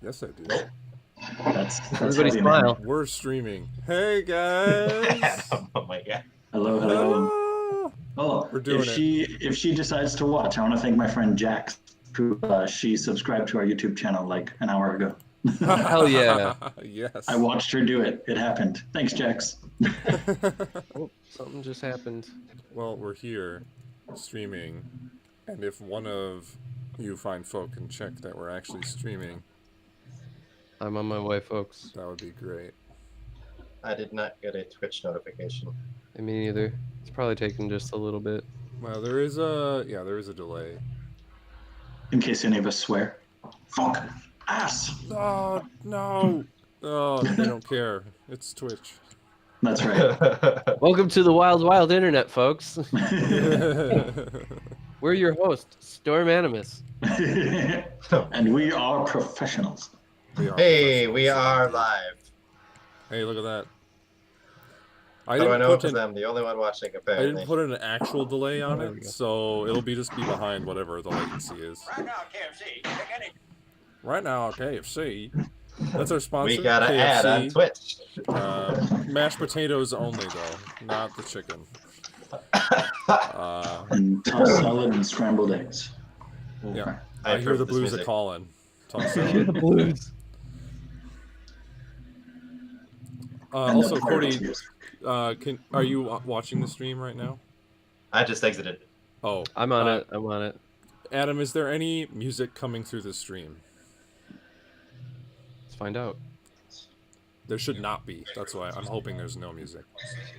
Yes, I do. That's Everybody heavy, smile. man. We're streaming. Hey, guys. Oh my god. Hello, hello. Ah, Oh, We're doing if she decides to watch, I want to thank my friend Jax, who she subscribed to our YouTube channel like an hour ago. Hell yeah. Yes. I watched her do it. It happened. Thanks, Jax. Oh, something just happened. Well, we're here streaming, and if one of you fine folk can check that we're actually streaming, I'm on my way, folks. that would be great. I did not get a Twitch notification. Me neither. It's probably taking just a little bit. Well, there is a delay. In case any of us swear. Fuck. Ass. Oh no! Oh, they don't care. It's Twitch. That's right. Welcome to the wild, wild internet, folks. We're your host, Storm Animus. And we are professionals. Hey, we are live. Hey, look at that. How do I know? Because I'm the only one watching, I apparently. didn't put an actual delay on There we it, go. so it'll just be behind whatever the latency is. Right now, KFC. That's our sponsor. We got an KFC. ad on Twitch. Mashed potatoes only, though, not the chicken. And tossed salad and scrambled eggs. Yeah, I I hear approve the this blues music. are calling. Toss Hear salad. the blues. And Also, the Cody, pirates music. are you watching the stream right now? I just exited. Oh, I'm on it. I'm on it. Adam, is there any music coming through the stream? Let's find out. There should not be. That's why I'm hoping there's no music.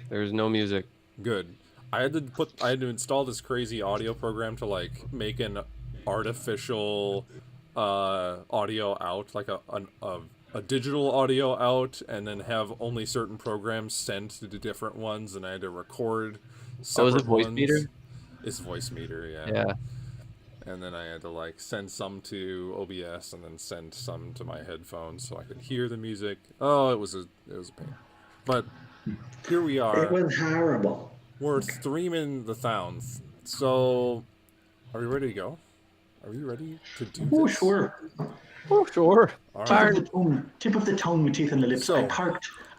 There's no music. Good. I had to install this crazy audio program to like make an artificial audio out, like a digital audio out, and then have only certain programs send to the different ones, and I had to record separate Oh, is it voice ones. meter? It's voice meter, yeah. Yeah. And then I had to like send some to OBS and then send some to my headphones so I could hear the music. Oh, it was a pain. But here we are. It was horrible. We're streaming the sounds. So, are we ready to go? Are you ready to do this? Oh, sure. Oh, sure. All Tip right. of the tongue. Tip of the tongue with teeth in the lips. So- I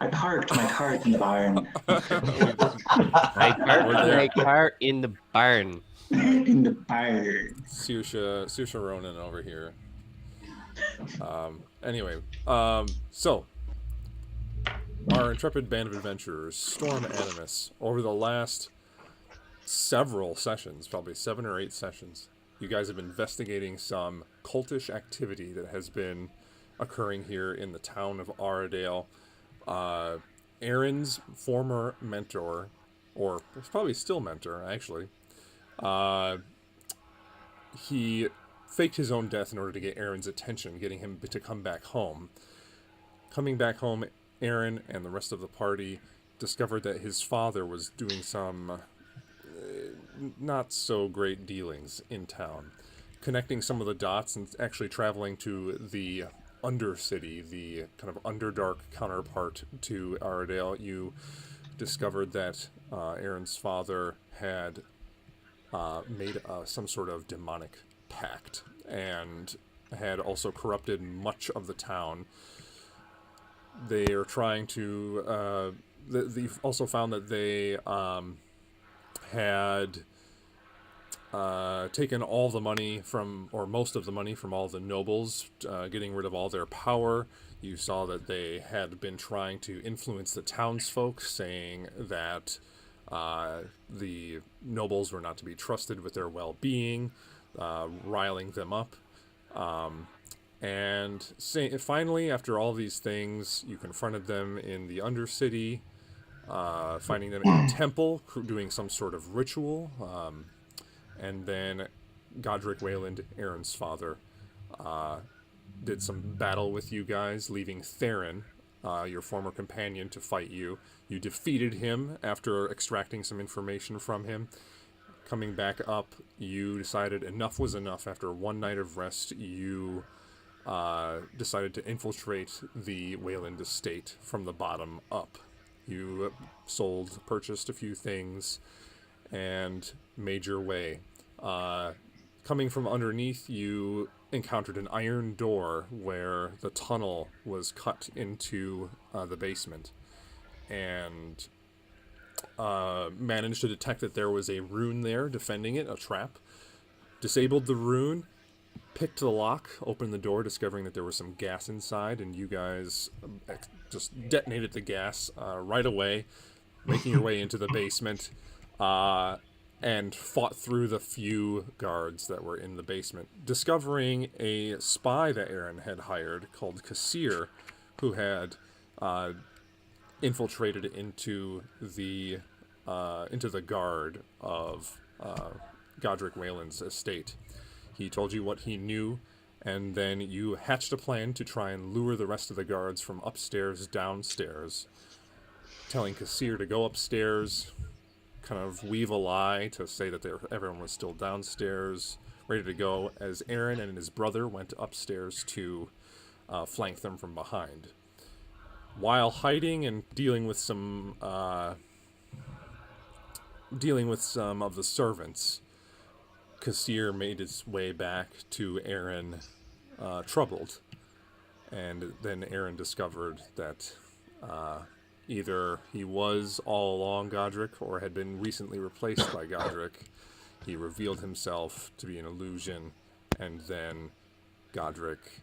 parked my cart in the barn. I parked my car in the barn. In the barn. Saoirse Ronan over here. Anyway, so our intrepid band of adventurers, Storm Animus, over the last several sessions, probably 7 or 8 sessions, you guys have been investigating some cultish activity that has been occurring here in the town of Aradale. Aaron's former mentor, or probably still mentor, actually, he faked his own death in order to get Aaron's attention, getting him to come back home. Coming back home, Aaron and the rest of the party discovered that his father was doing some not so great dealings in town. Connecting some of the dots and actually traveling to the Undercity, the kind of Underdark counterpart to Aradale, you discovered that Aaron's father had made some sort of demonic pact and had also corrupted much of the town. They are trying to... They've also found that they had taken all the money from, or most of the money from all the nobles, getting rid of all their power. You saw that they had been trying to influence the townsfolk, saying that the nobles were not to be trusted with their well-being, riling them up. And finally, after all these things, you confronted them in the Undercity, finding them in a temple, doing some sort of ritual. And then Godrich Weyland, Aaron's father, did some battle with you guys, leaving Theron, your former companion, to fight you. You defeated him after extracting some information from him. Coming back up, you decided enough was enough. After one night of rest, you decided to infiltrate the Weyland estate from the bottom up. You purchased a few things, and made your way. Coming from underneath, you encountered an iron door where the tunnel was cut into the basement, and managed to detect that there was a rune there defending it, a trap. Disabled the rune, picked the lock, opened the door, discovering that there was some gas inside, and you guys just detonated the gas right away, making your way into the basement, and fought through the few guards that were in the basement, discovering a spy that Aaron had hired called Kassir, who had infiltrated into the guard of Godrich Weyland's estate. He told you what he knew, and then you hatched a plan to try and lure the rest of the guards from upstairs downstairs, telling Kassir to go upstairs, kind of weave a lie to say that everyone was still downstairs, ready to go, as Aaron and his brother went upstairs to flank them from behind. While hiding and dealing with some of the servants, Kassir made his way back to Aaron, troubled, and then Aaron discovered that either he was all along Godrich or had been recently replaced by Godrich. He revealed himself to be an illusion, and then Godrich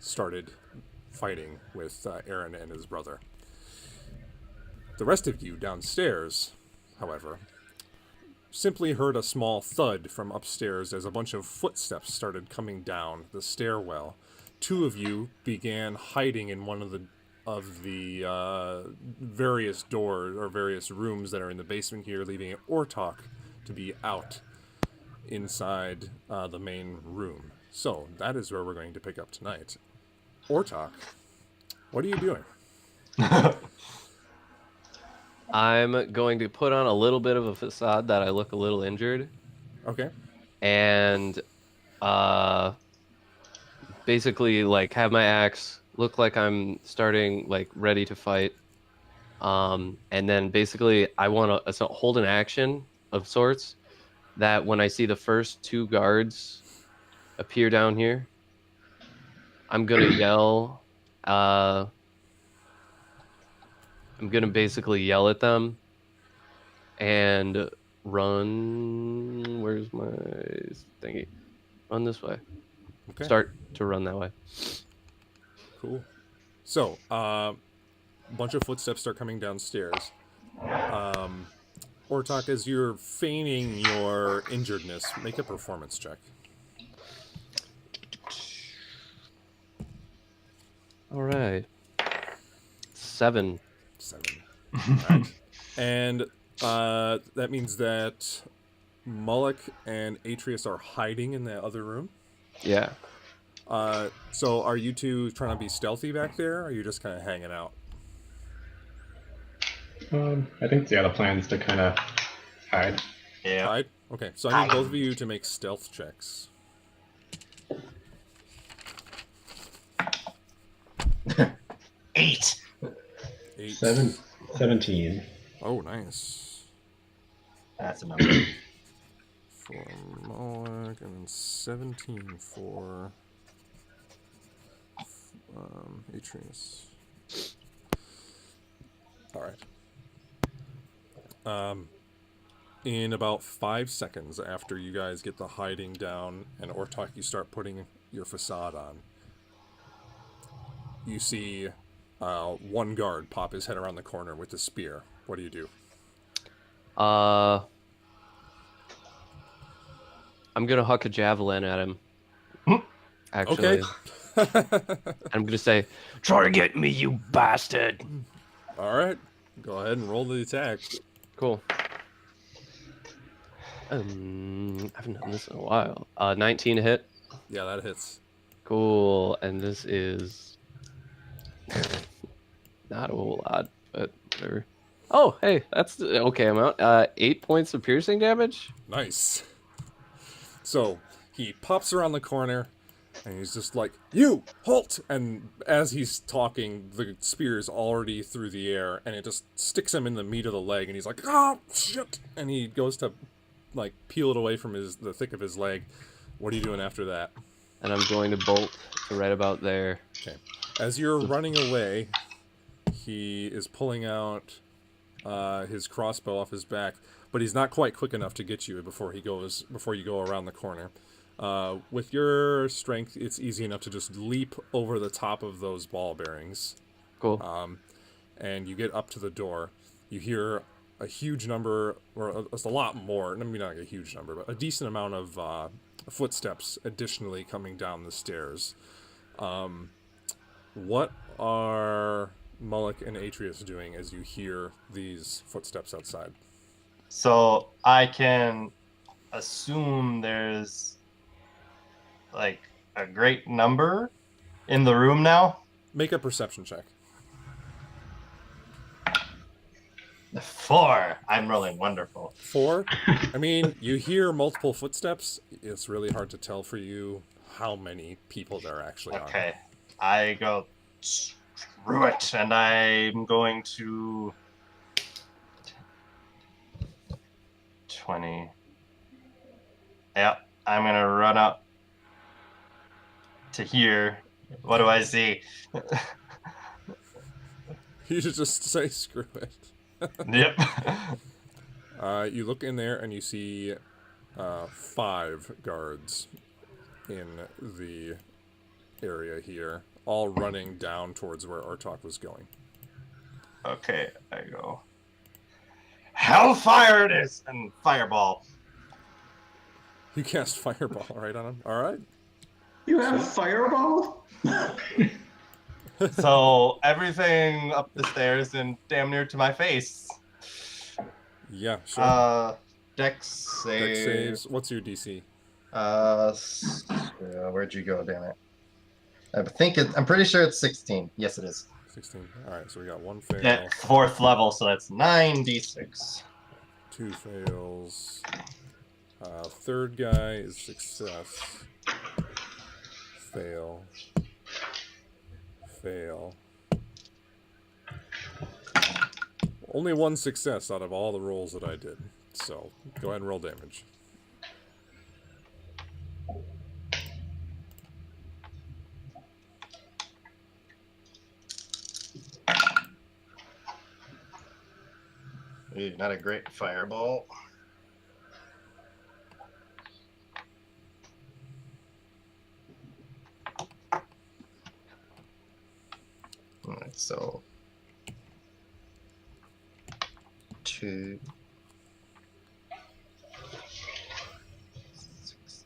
started fighting with Aaron and his brother. The rest of you downstairs, however, simply heard a small thud from upstairs as a bunch of footsteps started coming down the stairwell. Two of you began hiding in one of the various doors or various rooms that are in the basement here, leaving Ortok to be out inside the main room. So that is where we're going to pick up tonight. Ortok, what are you doing? I'm going to put on a little bit of a facade that I look a little injured. Okay. And basically like have my axe, look like I'm starting like ready to fight. And then basically I want to hold an action of sorts that when I see the first two guards appear down here, I'm going to yell. I'm going to basically yell at them and run. Where's my thingy? Run this way. Okay. Start to run that way. Cool. So, a bunch of footsteps start coming downstairs. Ortok, as you're feigning your injuredness, make a performance check. All right. 7. 7. Right. And that means that Mullock and Atreus are hiding in the other room. Yeah. So are you two trying to be stealthy back there, or are you just kind of hanging out? I think the plan is to kind of hide. Yeah. Hide? Okay, so I need both of you to make stealth checks. 8. 8. 17. Oh, nice. That's a number. For Moloch, and then 17 for Atreus. All right. In about 5 seconds after you guys get the hiding down and Ortok, you start putting your facade on, you see one guard pop his head around the corner with a spear. What do you do? I'm gonna huck a javelin at him. Actually. Okay. I'm gonna say, "Try to get me, you bastard!" All right. Go ahead and roll the attack. Cool. I haven't done this in a while. 19 to hit. Yeah, that hits. Cool. And this is not a whole lot, but whatever. Oh, hey, that's the okay amount. 8 points of piercing damage. Nice. So he pops around the corner, and he's just like, "You halt!" And as he's talking, the spear is already through the air, and it just sticks him in the meat of the leg, and he's like, "Oh shit!" And he goes to like peel it away from the thick of his leg. What are you doing after that? And I'm going to bolt to right about there. Okay. As you're running away, he is pulling out his crossbow off his back, but he's not quite quick enough to get you before you go around the corner. With your strength, it's easy enough to just leap over the top of those ball bearings. Cool. And you get up to the door. You hear a huge number, or a lot more, maybe not like a huge number, but a decent amount of footsteps additionally coming down the stairs. What are Mullock and Atreus doing as you hear these footsteps outside? So I can assume there's like a great number in the room now. Make a perception check. 4. I'm rolling wonderful. 4? I mean, you hear multiple footsteps. It's really hard to tell for you how many people there actually are. Okay. I go through it, and I'm going to 20. Yep, I'm gonna run up to here. What do I see? You should just say screw it. Yep. You look in there and you see 5 guards in the area here, all running down towards where Artok was going. Okay, I go. Hellfire it is! And fireball. You cast Fireball right on him. All right. You have fireball? So everything up the stairs and damn near to my face. Yeah, sure. Dex save. Dex saves. What's your DC? Where'd you go? Damn it! I'm pretty sure it's 16. Yes, it is. 16. All right, so we got 1 fail, At 4th level, so that's 9d6. 2 fails. Third guy is success. Fail. Fail. Only 1 success out of all the rolls that I did. So, go ahead and roll damage. Ooh, not a great fireball. Alright, so 2 6.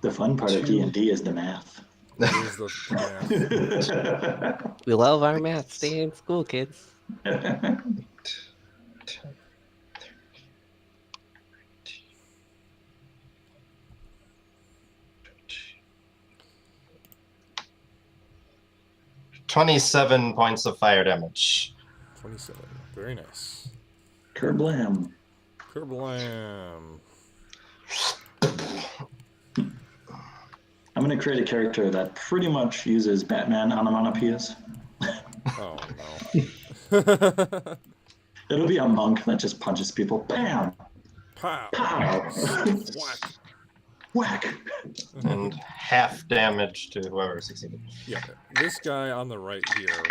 The fun part of D&D is the math. It is the math. We love our math. Stay in school, kids. 27 points of fire damage. 27. Very nice. Kerblam. Kerblam. I'm going to create a character that pretty much uses Batman onomatopoeias. Oh, no. It'll be a monk that just punches people. Bam! Pow! Pow! Whack! Whack! And half damage to whoever succeeded. Yeah, this guy on the right here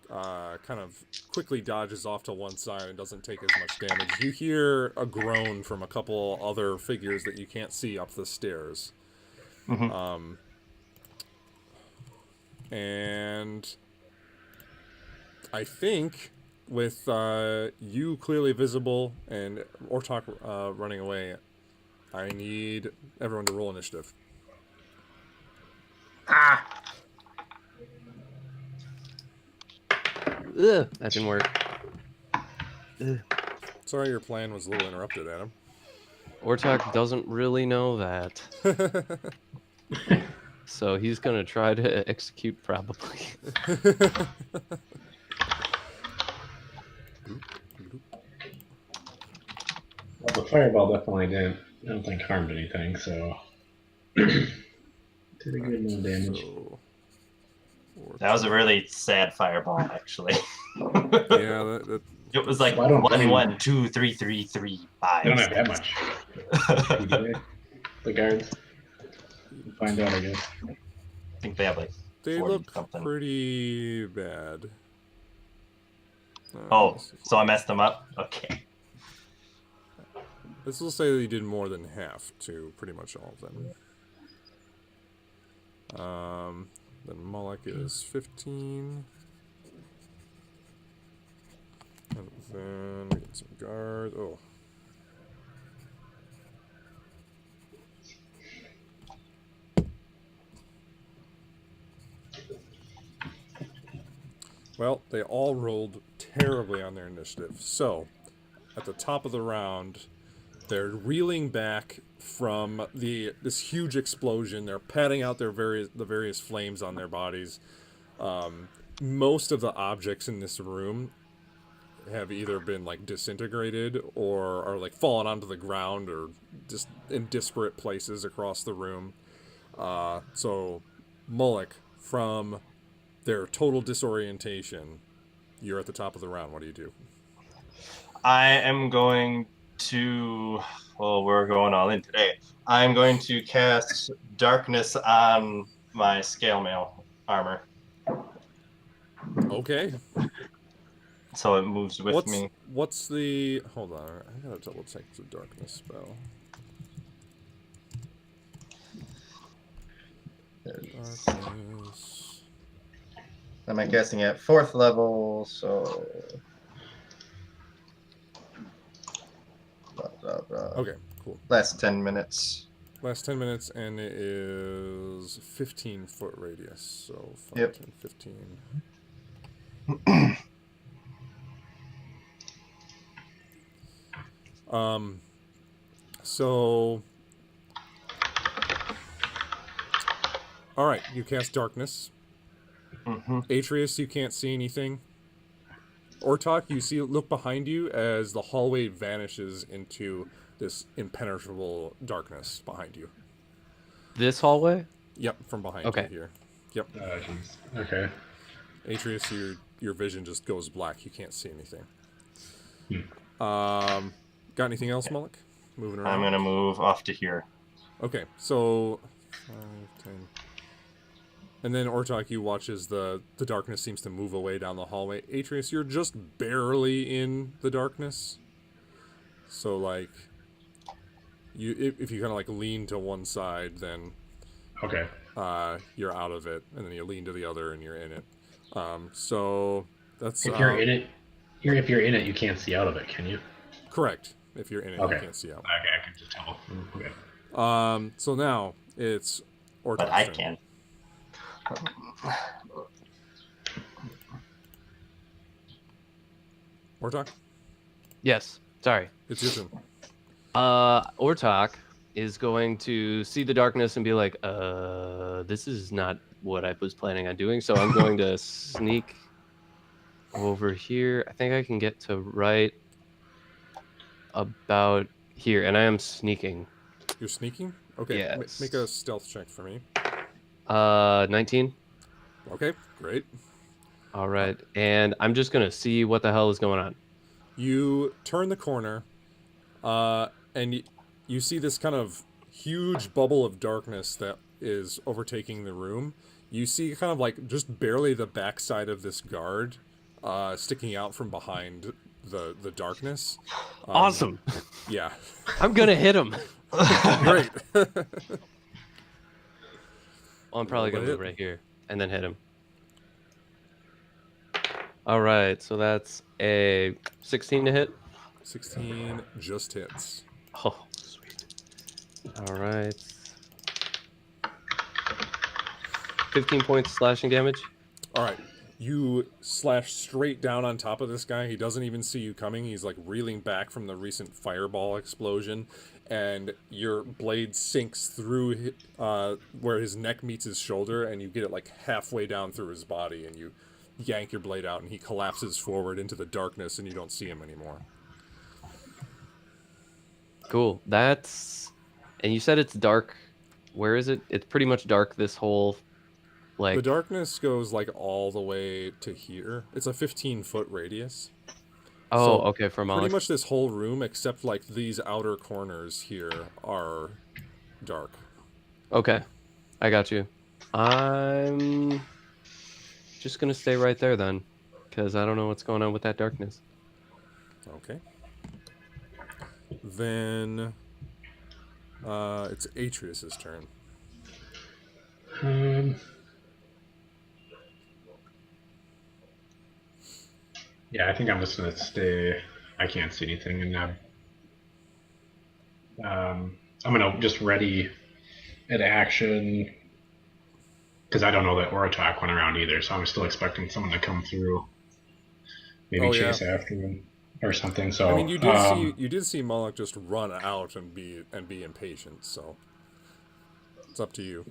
kind of quickly dodges off to one side and doesn't take as much damage. You hear a groan from a couple other figures that you can't see up the stairs. Mm-hmm. And I think with you clearly visible and Ortok running away, I need everyone to roll initiative. Ugh, that didn't work. Ugh. Sorry your plan was a little interrupted, Adam. Ortok doesn't really know that. So he's going to try to execute probably. Well, the fireball definitely didn't, I don't think, harmed anything, so. Pretty good amount of damage. So, That was a really sad fireball, actually. yeah, that It was like Why don't 1, you- 1, 2, 3, 3, 3, 5. They don't have that much. Do they? The guards. We'll find out, I guess. I think they have like they 40 look something. pretty bad. Oh, let's see. so I messed them up? Okay. This will say that you did more than half to pretty much all of them. Then Moloch is 15. And then we get some guards. Oh. Well, they all rolled terribly on their initiative. So, at the top of the round, they're reeling back from this huge explosion. They're patting out the various flames on their bodies. Most of the objects in this room have either been like disintegrated or are like fallen onto the ground or just in disparate places across the room. So, Moloch, from their total disorientation, you're at the top of the round. What do you do? I am going to. Well, we're going all in today. I'm going to cast darkness on my scale mail armor, Okay. so it moves with me. What's the... Hold on. I gotta double check the darkness spell. Darkness. Am I guessing at 4th level? So. Blah, blah, blah. Okay, cool. Last 10 minutes. Last 10 minutes, and it is 15-foot radius. So 5, Yep. 10, 15. So... Alright, you cast darkness. Atreus, you can't see anything. Ortok, you look behind you as the hallway vanishes into this impenetrable darkness behind you. This hallway? Yep, from behind Okay. you here. Yep. Oh, jeez. Okay. Atreus, your vision just goes black. You can't see anything. Hmm. Got anything else, Moloch? Moving around. I'm gonna move off to here. Okay, so 5, 10. And then Ortok, you watch as the darkness seems to move away down the hallway. Atreus, you're just barely in the darkness. So, like, if you kind of, like, lean to one side, then Okay. you're out of it. And then you lean to the other, and you're in it. So, that's... If you're in it, if you're in it, you can't see out of it, can you? Correct. If you're in it, Okay. you can't see out. Okay, I can just tell. Okay. So now, it's Ortok's But I turn. can. Ortok, Yes. Sorry. it's your turn. Ortok is going to see the darkness and be like, this is not what I was planning on doing. So I'm going to sneak over here. I think I can get to right about here. And I am sneaking. You're sneaking? Okay, Yes. make a stealth check for me. 19. Okay, great. All right. And I'm just going to see what the hell is going on. You turn the corner, and you see this kind of huge bubble of darkness that is overtaking the room. You see kind of like just barely the backside of this guard sticking out from behind the darkness. Awesome. Yeah. I'm going to hit him. Great. Well, I'm probably going to Hit. move right here and then hit him. All right. So that's a 16 to hit. 16 just hits. Oh, sweet. All right. 15 points slashing damage. All right. You slash straight down on top of this guy. He doesn't even see you coming. He's like reeling back from the recent fireball explosion, and your blade sinks through where his neck meets his shoulder, and you get it like halfway down through his body, and you yank your blade out, and he collapses forward into the darkness, and you don't see him anymore. Cool. That's... And you said it's dark Where is it? It's pretty much dark this whole, like... The darkness goes like all the way to here. It's a 15-foot radius. Oh, So okay, for pretty Malik. much this whole room, except like these outer corners here, are dark. Okay, I got you. I'm just gonna stay right there then, because I don't know what's going on with that darkness. Okay. Then it's Atreus's turn. Yeah, I think I'm just gonna stay. I can't see anything, and I'm gonna just ready an action because I don't know that Oratok went around either, so I'm still expecting someone to come through, maybe chase after him or something. So I mean, you did see Moloch just run out and be impatient. So it's up to you.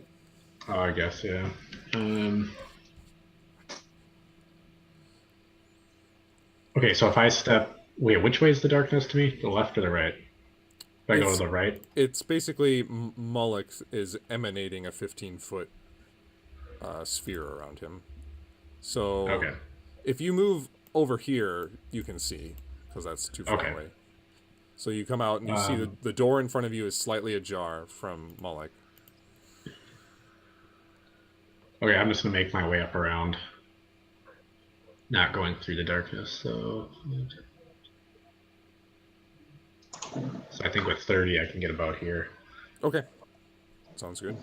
Oh, I guess yeah. Okay, so if I step, wait, which way is the darkness to me? The left or the right? If I go to the right? It's basically Moloch is emanating a 15-foot sphere around him. So Okay. if you move over here, you can see, because that's too far away. So you come out and you see the door in front of you is slightly ajar from Moloch. Okay, I'm just gonna make my way up around. Not going through the darkness, so I think with 30 I can get about here. Okay. Sounds good.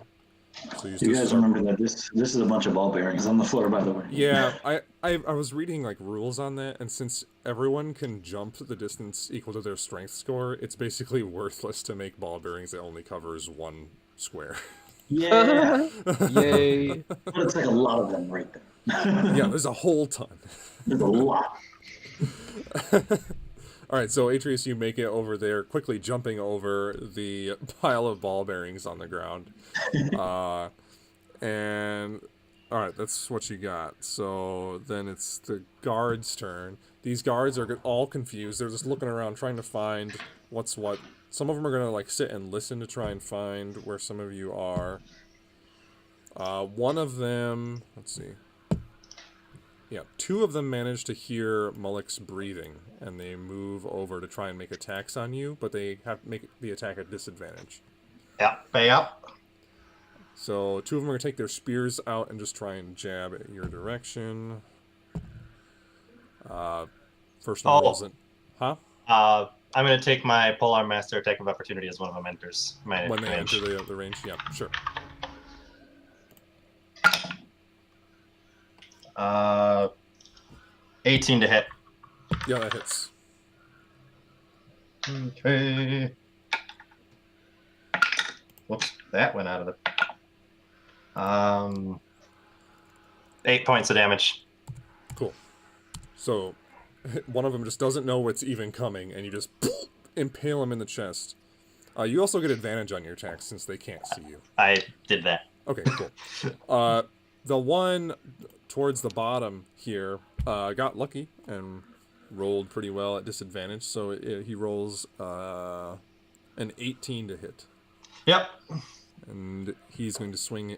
So you guys remember that this is a bunch of ball bearings on the floor, by the way. Yeah, I was reading like rules on that, and since everyone can jump the distance equal to their strength score, it's basically worthless to make ball bearings that only covers one square. Yeah. Yay. But it's like a lot of them right there. Yeah, there's a whole ton. There's a lot. All right, so Atreus, you make it over there, quickly jumping over the pile of ball bearings on the ground. And, all right, that's what you got. So then it's the guards' turn. These guards are all confused. They're just looking around, trying to find what's what. Some of them are going to, like, sit and listen to try and find where some of you are. One of them, let's see. Yeah, two of them manage to hear Moloch's breathing, and they move over to try and make attacks on you, but they have to make the attack at disadvantage. Yep. So two of them are going to take their spears out and just try and jab at your direction. First one wasn't. Huh? I'm going to take my Polearm Master attack of opportunity as one of them enters my when they range. enter the range? Yeah, sure. 18 to hit. Yeah, that hits. Okay. Whoops, that went out of the... 8 points of damage. Cool. So one of them just doesn't know what's even coming, and you just impale him in the chest. You also get advantage on your attacks since they can't see you. I did that. Okay, cool. The one towards the bottom here got lucky and rolled pretty well at disadvantage, so he rolls an 18 to hit. Yep. And he's going to swing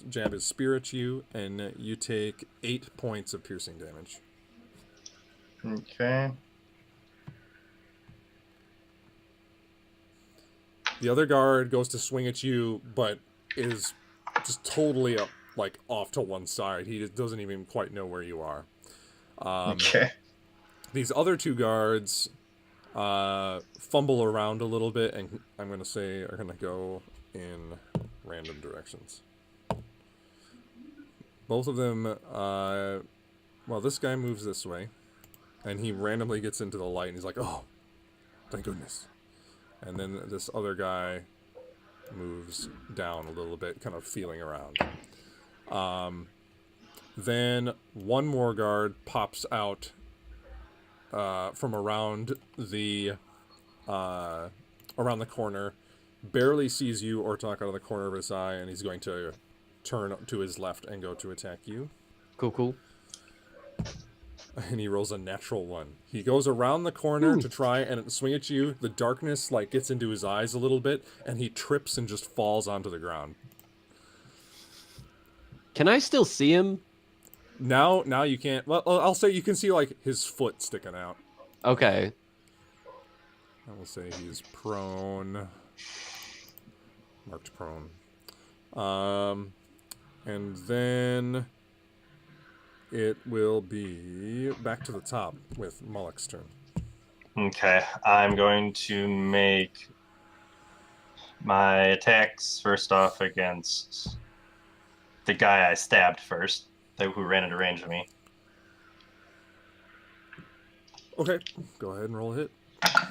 jab his spear at you, and you take 8 points of piercing damage. Okay. The other guard goes to swing at you, but is just totally off to one side. He just doesn't even quite know where you are. Okay. These other two guards fumble around a little bit, and I'm going to say are going to go in random directions. Both of them, well, this guy moves this way, and he randomly gets into the light, and he's like, oh, thank goodness. And then this other guy moves down a little bit, kind of feeling around. Then one more guard pops out from around the corner, barely sees you or talk out of the corner of his eye, and he's going to turn to his left and go to attack you. Cool. And he rolls a natural 1. He goes around the corner to try and swing at you. The darkness like gets into his eyes a little bit, and he trips and just falls onto the ground. Can I still see him? Now you can't. Well, I'll say you can see like his foot sticking out. Okay. I will say he's prone. Marked prone. And then it will be back to the top with Mullock's turn. Okay, I'm going to make my attacks first off against the guy I stabbed first, who ran into range of me. Okay, go ahead and roll a hit. I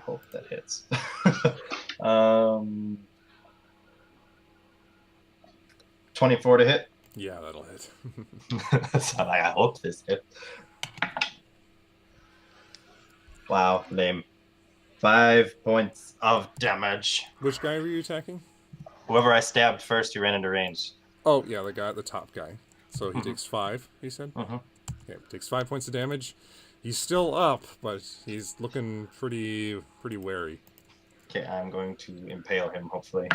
hope that hits. 24 to hit. Yeah, that'll hit. So I hope this hit. Wow, lame. 5 points of damage. Which guy were you attacking? Whoever I stabbed first, who ran into range. Oh, yeah, the top guy. So he takes 5, he said? Mhm. Okay, takes 5 points of damage. He's still up, but he's looking pretty wary. Okay, I'm going to impale him, hopefully.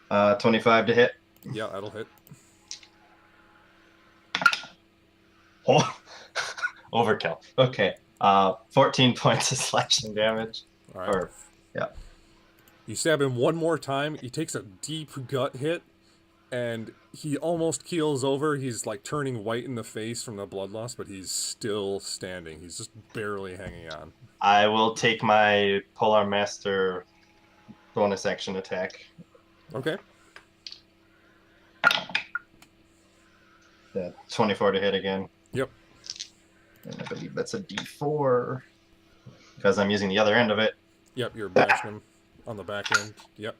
25 to hit. Yeah, that'll hit. Oh, overkill. Okay, 14 points of slashing damage. All right. Or, yeah. You stab him one more time. He takes a deep gut hit, and he almost keels over. He's like turning white in the face from the blood loss, but he's still standing. He's just barely hanging on. I will take my Polar Master bonus action attack. Okay. Yeah, 24 to hit again. Yep. And I believe that's a D4 because I'm using the other end of it. Yep, you're bashing him on the back end. Yep.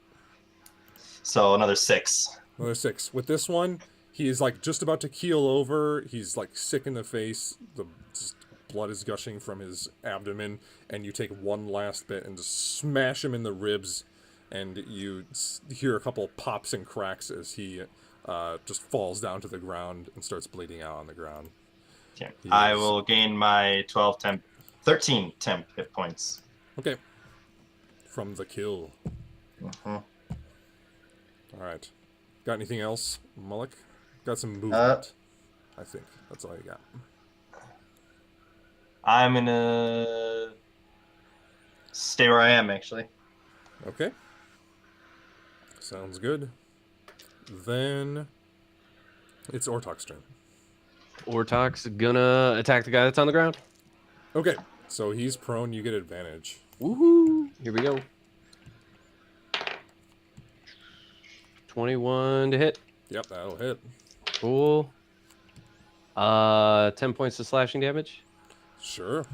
So another 6. Another 6. With this one, he is like just about to keel over. He's like sick in the face. The just blood is gushing from his abdomen, and you take one last bit and just smash him in the ribs, and you hear a couple pops and cracks as he just falls down to the ground and starts bleeding out on the ground. Okay. I will gain my 13 temp hit points. Okay. From the kill. Mm-hmm. All right. Got anything else, Mullock? Got some movement. I think that's all you got. I'm gonna stay where I am, actually. Okay. Sounds good. Then it's Ortok's turn. Ortok's gonna attack the guy that's on the ground. Okay, so he's prone. You get advantage. Woohoo! Here we go. 21 to hit. Yep, that'll hit. Cool. 10 points of slashing damage. Sure.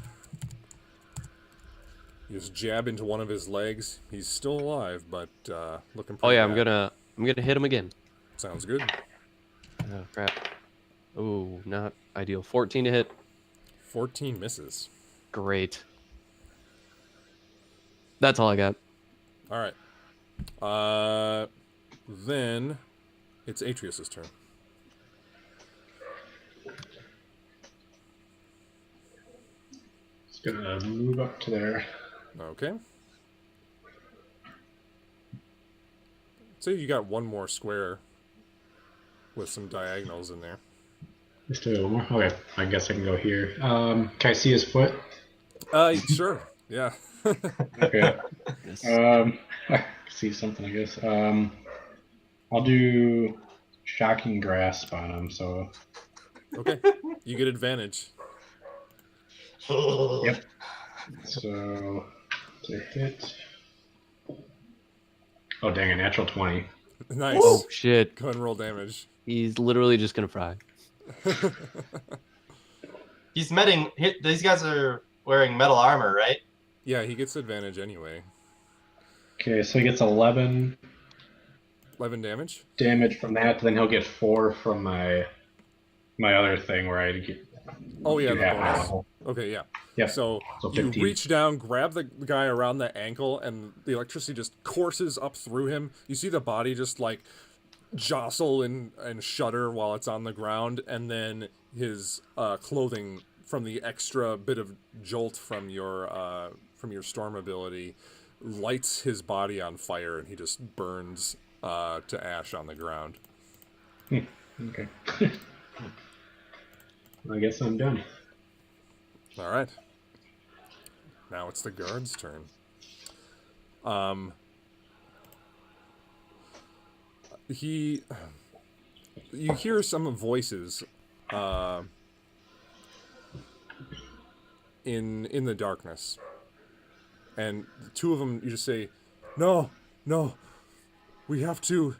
You just jab into one of his legs. He's still alive, but looking pretty Oh yeah, bad. I'm gonna hit him again. Sounds good. Oh crap. Oh, not ideal. 14 to hit. 14 misses. Great. That's all I got. All right. Then it's Atreus's turn. It's gonna move up to there. Okay. Say you got one more square with some diagonals in there. Just a little more. Okay, I guess I can go here. Can I see his foot? Sure. Yeah. Okay. Yes. I see something, I guess. I'll do shocking grasp on him. So. Okay. You get advantage. Yep. So to hit. Oh dang! A natural 20. Nice. Oh shit. Go ahead and roll damage. He's literally just gonna fry. He's medding. These guys are wearing metal armor, right? Yeah, he gets advantage anyway. Okay, so he gets 11 damage? damage from that. Then he'll get 4 from my other thing where I get. Oh, yeah, do the half my bonus. level. Okay, yeah. Yep. So So you 15. reach down, grab the guy around the ankle, and the electricity just courses up through him. You see the body just like jostle and shudder while it's on the ground, and then his clothing, from the extra bit of jolt from your storm ability, lights his body on fire, and he just burns to ash on the ground. Okay. I guess I'm done. All right. Now it's the guard's turn. You hear some voices in the darkness, and two of them, you just say, no, we have to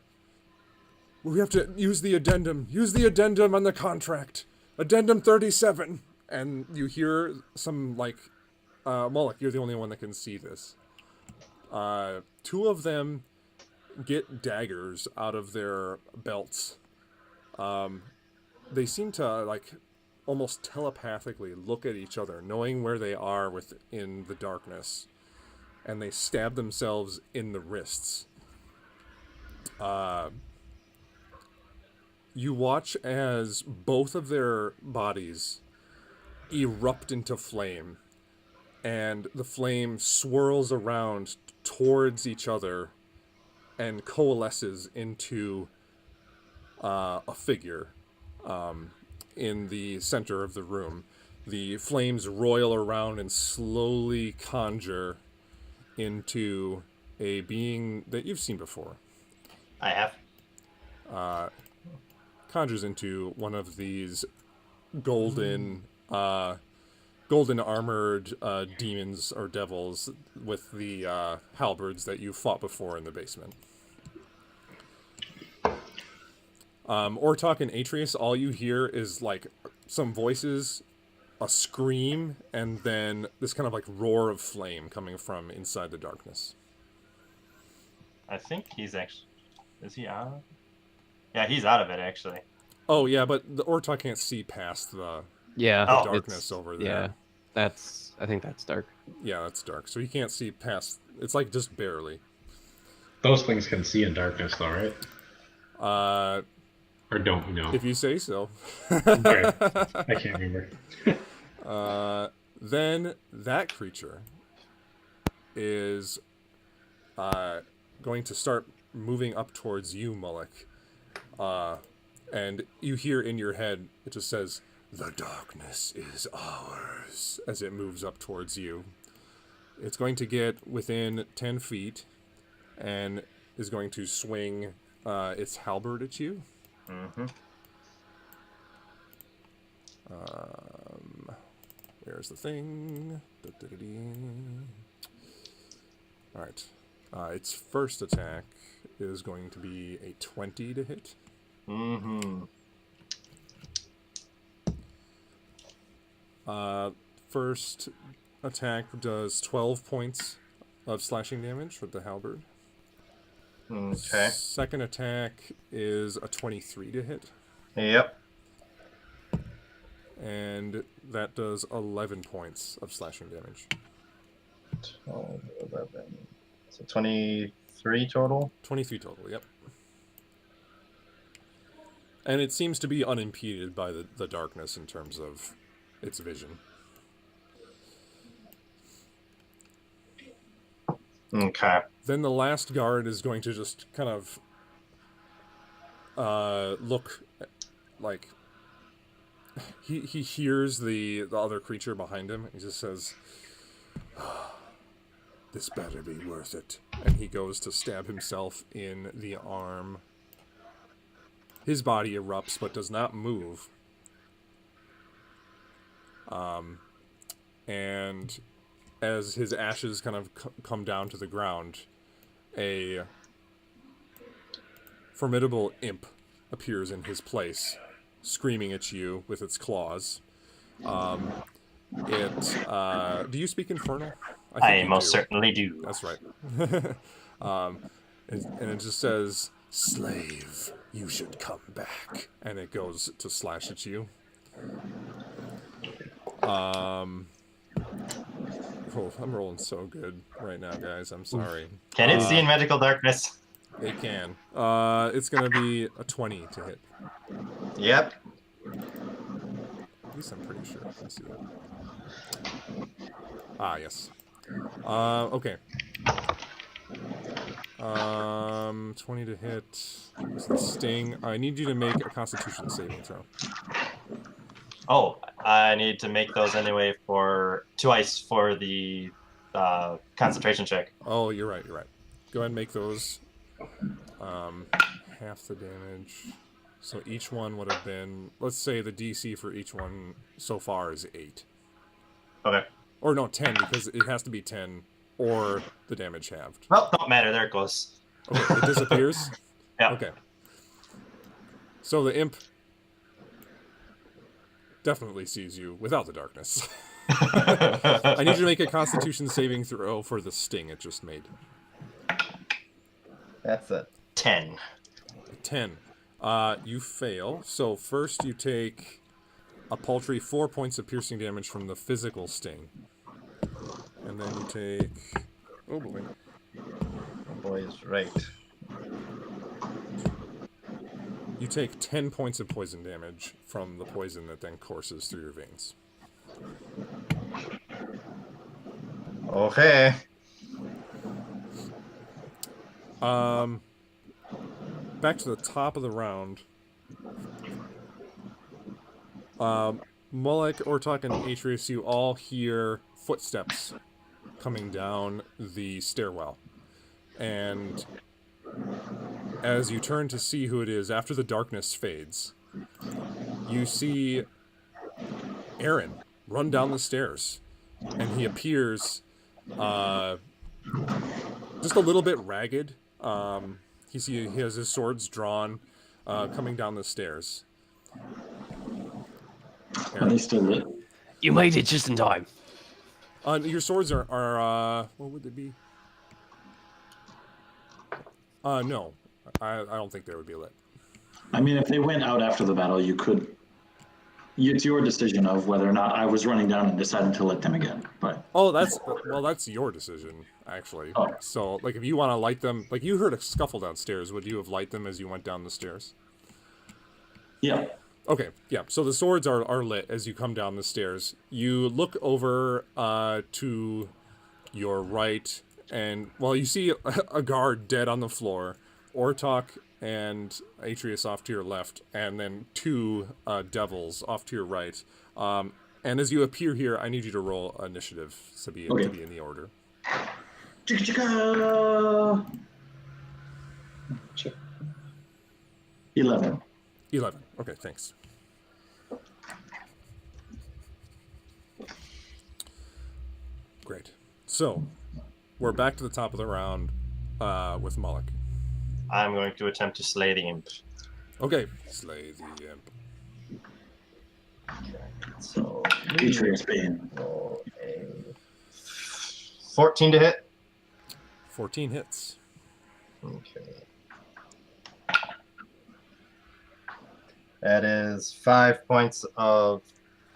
use the addendum on the contract, addendum 37. And you hear some, like, Moloch, you're the only one that can see this. Two of them get daggers out of their belts. They seem to, like, almost telepathically look at each other, knowing where they are within the darkness, and they stab themselves in the wrists. You watch as both of their bodies erupt into flame, and the flame swirls around towards each other and coalesces into a figure in the center of the room. The flames roil around and slowly conjure into a being that you've seen before. I have. Conjures into one of these golden armored demons or devils with the halberds that you fought before in the basement. Ortok and Atreus, all you hear is like some voices, a scream, and then this kind of like roar of flame coming from inside the darkness. I think he's actually... Is he out? Yeah, he's out of it, actually. Oh, yeah, but the Ortok can't see past the Yeah. darkness over there. Yeah, I think that's dark. Yeah, that's dark. So he can't see past... It's like just barely. Those things can see in darkness, though, right? Or don't know. If you say so. Okay. I can't remember. Then that creature is going to start moving up towards you, Moloch. And you hear in your head, it just says, "The darkness is ours," as it moves up towards you. It's going to get within 10 feet and is going to swing its halberd at you. Mm-hmm. Where's the thing? Alright. Its first attack is going to be a 20 to hit. Mm-hmm. First attack does 12 points of slashing damage with the halberd. Okay. Second attack is a 23 to hit. Yep. And that does 11 points of slashing damage. 12, 11. So 23 total? 23 total, yep. And it seems to be unimpeded by the darkness in terms of its vision. Okay. Then the last guard is going to just kind of look like he hears the other creature behind him. He just says, "This better be worth it." And he goes to stab himself in the arm. His body erupts but does not move. And as his ashes kind of come down to the ground, a formidable imp appears in his place, screaming at you with its claws. Do you speak Infernal? I most certainly do. That's right. And it just says, "Slave, you should come back." And it goes to slash at you. Oh, I'm rolling so good right now, guys. I'm sorry. Can it see in magical darkness? They can. It's gonna be a 20 to hit. Yep. At least I'm pretty sure. Let's see. Yes. Okay. 20 to hit. What's the sting? I need you to make a Constitution saving throw. Oh, I need to make those anyway for twice for the concentration check. Oh, you're right. You're right. Go ahead and make those. Half the damage. So each one would have been. Let's say the DC for each one so far is 8. Okay. Or no, 10 because it has to be 10 or the damage halved. Well, don't matter. There it goes. Okay, it disappears? Yeah. Okay. So the imp definitely sees you without the darkness. I need you to make a Constitution saving throw for the sting it just made. That's it. 10. 10. You fail. So first you take a paltry 4 points of piercing damage from the physical sting. And then you take... Oh boy. Oh boy is right. You take 10 points of poison damage from the poison that then courses through your veins. Okay. Back to the top of the round. Mulek, Ortok, and Atreus, you all hear footsteps coming down the stairwell. And as you turn to see who it is, after the darkness fades, you see Aaron run down the stairs. And he appears just a little bit ragged. He has his swords drawn, coming down the stairs. Are they still lit? You made it just in time. Your swords are what would they be? No. I don't think they would be lit. I mean, if they went out after the battle, you could. It's your decision of whether or not I was running down and deciding to light them again. But that's your decision, actually. Oh. So, like, if you want to light them, like, you heard a scuffle downstairs, would you have light them as you went down the stairs? yeah, Okay, yeah. So the swords are lit as you come down the stairs. You look over to your right, and you see a guard dead on the floor, Ortok and Atreus off to your left, and then 2 devils off to your right. And as you appear here, I need you to roll initiative to be in the order. Chicka chicka. 11. 11. Okay, thanks. Great. So, we're back to the top of the round with Moloch. I'm going to attempt to slay the imp. Okay, slay the imp. So, Atreus being. 14 to hit. 14 hits. Okay. That is 5 points of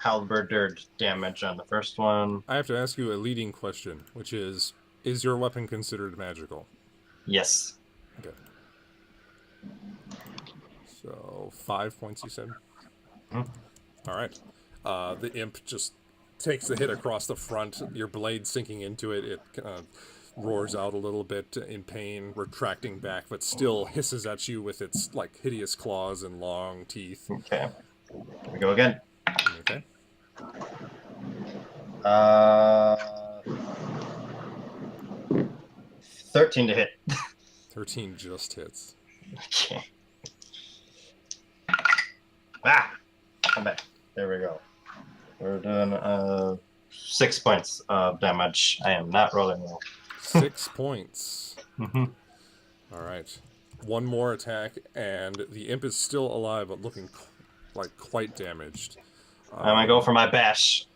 halberdier damage on the first one. I have to ask you a leading question, which is your weapon considered magical? yes. Okay. So, 5 points, you said? Mhm. All right. The imp just takes the hit across the front, your blade sinking into it. It roars out a little bit in pain, retracting back, but still hisses at you with its like hideous claws and long teeth. Okay. Here we go again. Okay. 13 to hit. 13 just hits. Okay. Come back. There we go. We're doing 6 points of damage. I am not rolling well. 6 points. Mm-hmm. All right. One more attack, and the imp is still alive, but looking like quite damaged. I'm gonna go for my bash.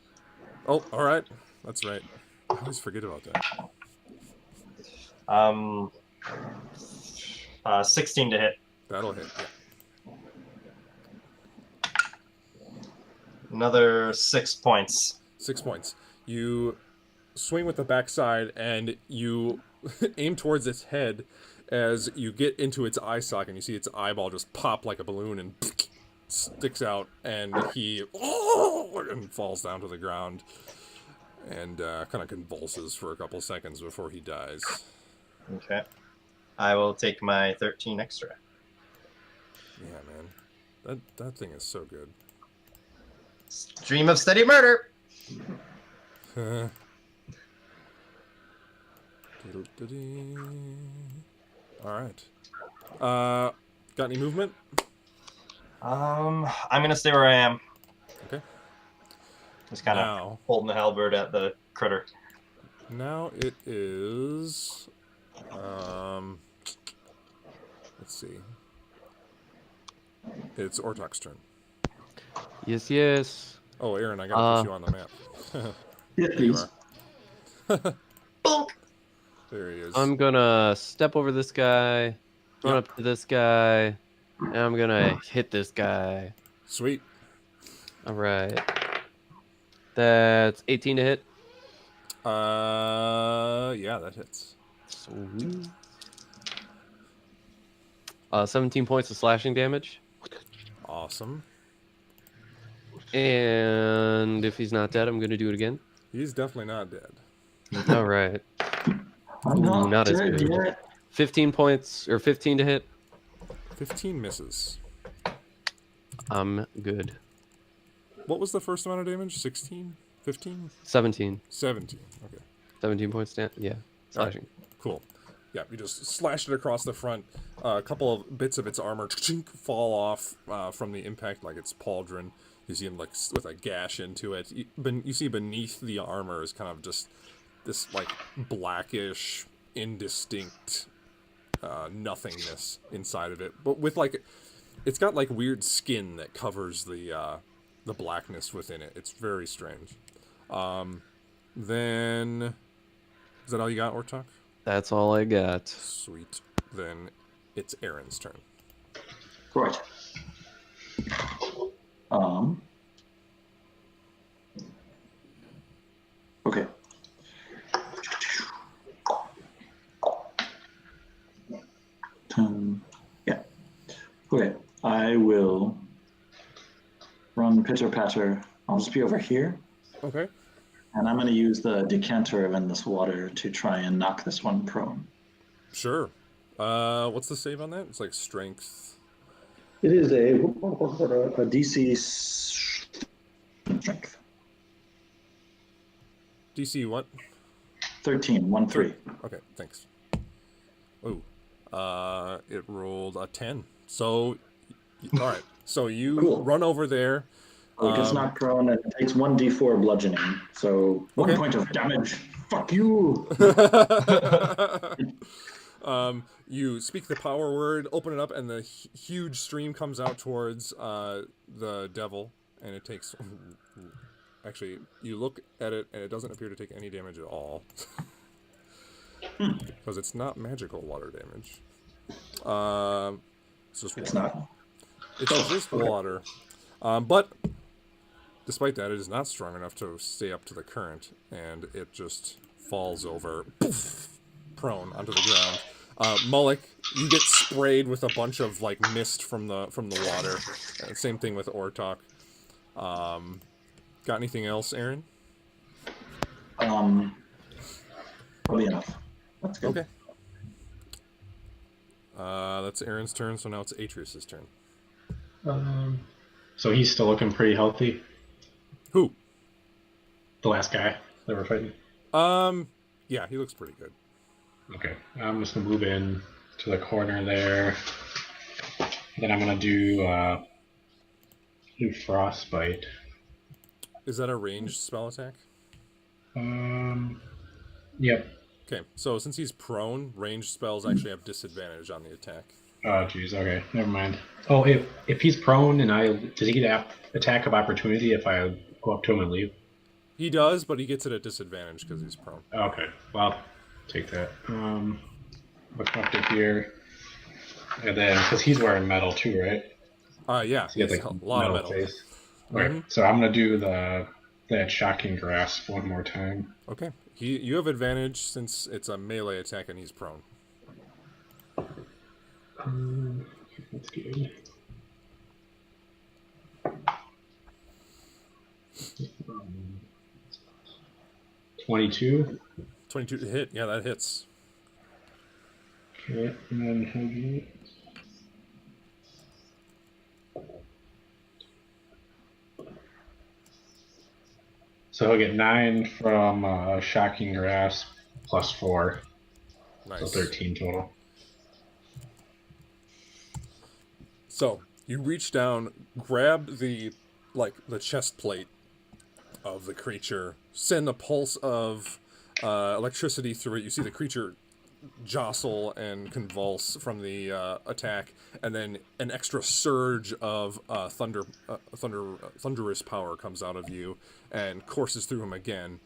Oh, all right. That's right. I always forget about that. 16 to hit. That'll hit. Yeah. Another 6 points. 6 points. You swing with the backside, and you aim towards its head. as you get into its eye socket and you see its eyeball just pop like a balloon and sticks out, and he and falls down to the ground and kind of convulses for a couple seconds before he dies. Okay. I will take my 13 extra. Yeah, man. That thing is so good. Stream of steady murder! Alright. Got any movement? I'm gonna stay where I am. Okay. Just kind of Now, holding the halberd at the critter. now it is... let's see. It's Ortok's turn. Yes, yes. Oh, Aaron, I gotta put you on the map. Yeah, There you please. are. Bonk! There he is. I'm gonna step over this guy, run Yep. up to this guy, and I'm gonna hit this guy. Sweet. All right. That's 18 to hit. Yeah, that hits. Sweet. 17 points of slashing damage. Awesome. And if he's not dead, I'm gonna do it again. He's definitely not dead. All right. I'm Ooh, not as dead good. yet. 15 points, or 15 to hit. 15 misses. I'm good. What was the first amount of damage? 16? 15? 17. 17. Okay. 17 points down. Yeah. Slashing. Cool. Yeah, you just slashed it across the front. A couple of bits of its armor fall off from the impact, like its pauldron. You see him like with a gash into it. You see beneath the armor is kind of just this like blackish, indistinct nothingness inside of it, but with like it's got like weird skin that covers the blackness within it. It's very strange. Then is that all you got, Ortok? That's all I got. Sweet. Then it's Aaron's turn. Right. Okay. Yeah. Okay. I will run pitter patter. I'll just be over here, Okay. and I'm going to use the decanter in this water to try and knock this one prone. Sure. What's the save on that? It's like strength. It is a DC strength. DC what? 13, 1, 3. Okay, thanks. Oh, it rolled a 10. So, all right. So you Cool. run over there. So it gets knocked prone and it takes 1d4 bludgeoning. So 1 Okay. point of damage. Fuck you. You speak the power word, open it up, and the huge stream comes out towards the devil, and it takes. Actually, you look at it, and it doesn't appear to take any damage at all, because it's not magical water damage. It's just It's water. not. It's just water. But despite that, it is not strong enough to stay up to the current, and it just falls over, poof, prone onto the ground. Mullick, you get sprayed with a bunch of like mist from the water. Same thing with Ortok. Got anything else, Aaron? Probably enough. That's good. Okay. That's Aaron's turn, so now it's Atreus' turn. So he's still looking pretty healthy. Who? The last guy that we're fighting. Yeah, he looks pretty good. Okay, I'm just gonna move in to the corner there. Then I'm gonna do frostbite. Is that a ranged spell attack? Yep. Okay, so since he's prone, ranged spells actually have disadvantage on the attack. Oh, jeez. Okay, never mind. Oh, if he's prone and does he get attack of opportunity if I go up to him and leave? He does, but he gets it at disadvantage because he's prone. Okay, well, take that. Look up to here, and then because he's wearing metal too, right? Yeah, He has it's like a lot of metal. face. Okay, so I'm gonna do that shocking grasp one more time. Okay, you have advantage since it's a melee attack and he's prone. That's good. 22. 22 to hit. Yeah, that hits. Okay, and then he'll get. So he'll get 9 from Shocking Grasp plus 4. Nice. So 13 total. So you reach down, grab the chest plate of the creature, send a pulse of electricity through it. You see the creature jostle and convulse from the attack, and then an extra surge of thunderous power comes out of you and courses through him again.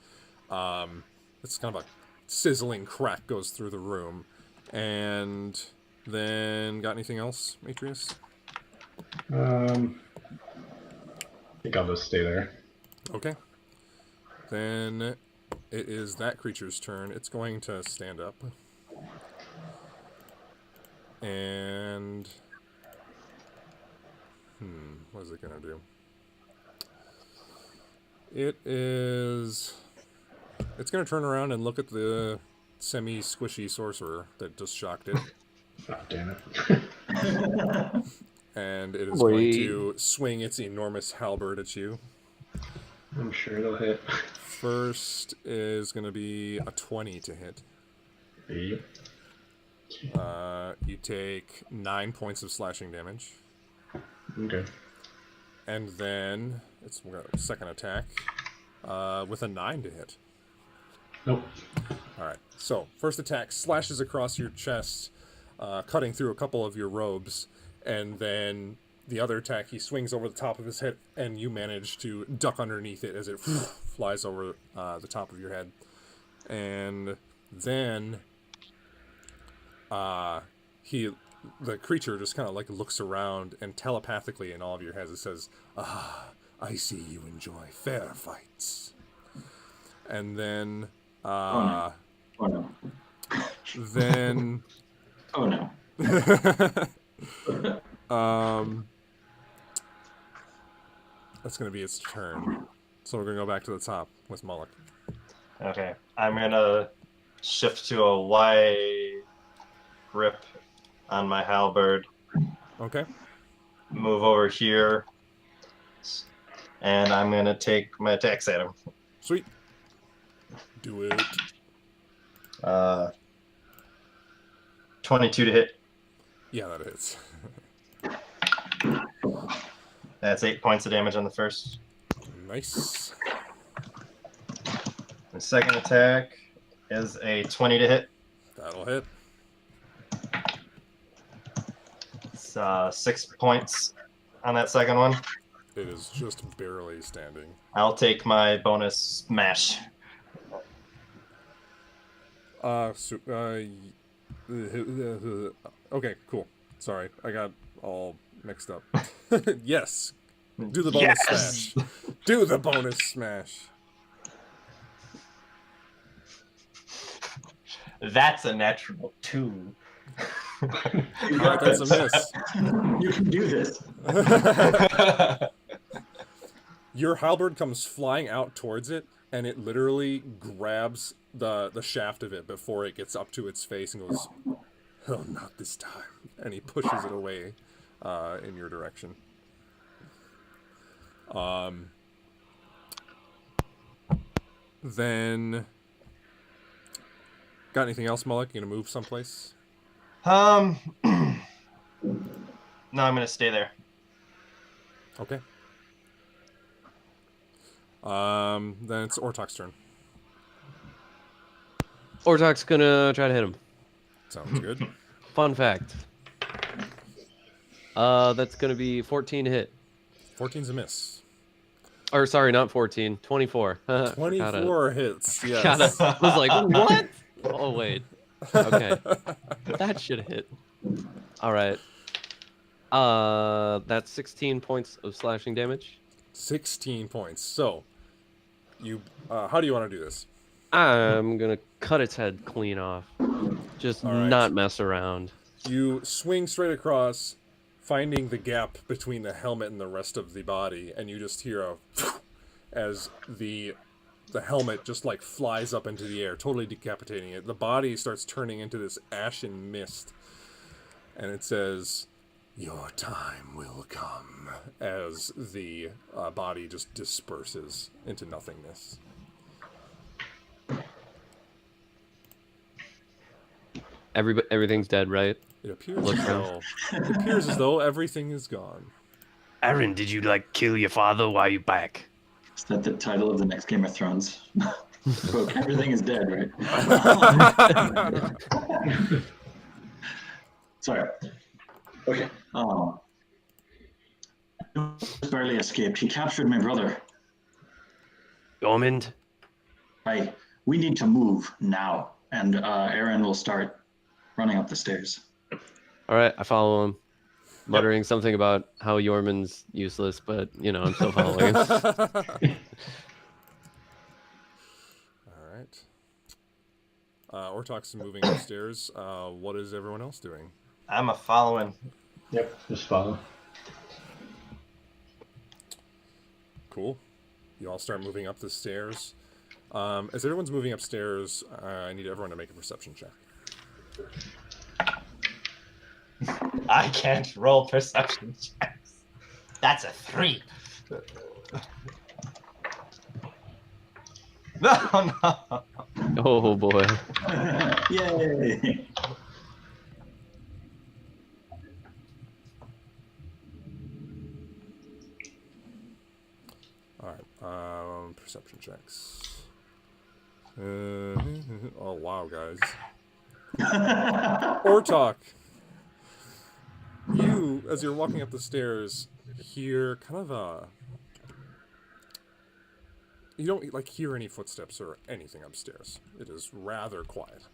It's kind of a sizzling crack goes through the room. And then, got anything else, Matrius? I think I'll just stay there. Okay. Then it is that creature's turn. It's going to stand up. And what is it gonna do? It's gonna turn around and look at the semi-squishy sorcerer that just shocked it. Oh, damn it. And it is going to swing its enormous halberd at you. I'm sure it'll hit. First is gonna be a 20 to hit. Yep. You take 9 points of slashing damage. Okay. And then it's second attack with a 9 to hit. Nope. Alright, so first attack slashes across your chest, cutting through a couple of your robes, and then the other attack he swings over the top of his head, and you manage to duck underneath it as it flies over the top of your head. And then the creature just kind of like looks around, and telepathically in all of your heads it says, I see you enjoy fair fights. And then Oh no. then Oh no. that's gonna be its turn. So we're gonna go back to the top with Mullock. Okay, I'm gonna shift to a wide grip on my halberd. Okay. Move over here, and I'm gonna take my attacks at him. Sweet. Do it. 22 to hit. Yeah, that hits. That's 8 points of damage on the first. Nice. The second attack is a 20 to hit. That'll hit. It's 6 points on that second one. It is just barely standing. I'll take my bonus smash. Okay, cool. Sorry, I got all mixed up. Yes. Do the bonus smash. Do the bonus smash. That's a natural 2. Alright, that's a miss. You can do this. Your halberd comes flying out towards it, and it literally grabs the shaft of it before it gets up to its face and goes, "Oh, not this time." And he pushes it away in your direction. Then, got anything else, Mullock? You gonna move someplace? No, I'm gonna stay there. Okay. Then it's Ortok's turn. Ortok's gonna try to hit him. Sounds good. Fun fact. That's gonna be 14 to hit. 14's a miss. Or sorry, not 14. 24. 24 hits, yes. I was like, what? Oh wait. Okay. That should hit. All right. That's 16 points of slashing damage. 16 points. So, you, how do you want to do this? I'm gonna cut its head clean off. Just All right. not mess around. You swing straight across, finding the gap between the helmet and the rest of the body, and you just hear a as the helmet just like flies up into the air, totally decapitating it. The body starts turning into this ashen mist, and it says, "Your time will come," as the body just disperses into nothingness. Everything's dead, right? It appears as though everything is gone. Aaron, did you kill your father while you back? Is that the title of the next Game of Thrones? Quote, everything is dead, right? Sorry. Okay. Barely escaped. He captured my brother. Ormond? Right. We need to move now. And Aaron will start running up the stairs. All right, I follow him, muttering something about how Yorman's useless, but I'm still following him. All right. Ortok's moving upstairs. What is everyone else doing? I'm a following. Yep, just follow. Cool. You all start moving up the stairs. As everyone's moving upstairs, I need everyone to make a perception check. I can't roll perception checks. That's a 3. No. Oh boy. Yay! All right. Perception checks. Oh wow, guys. Ortok, you, as you're walking up the stairs, hear kind of a... You don't hear any footsteps or anything upstairs. It is rather quiet.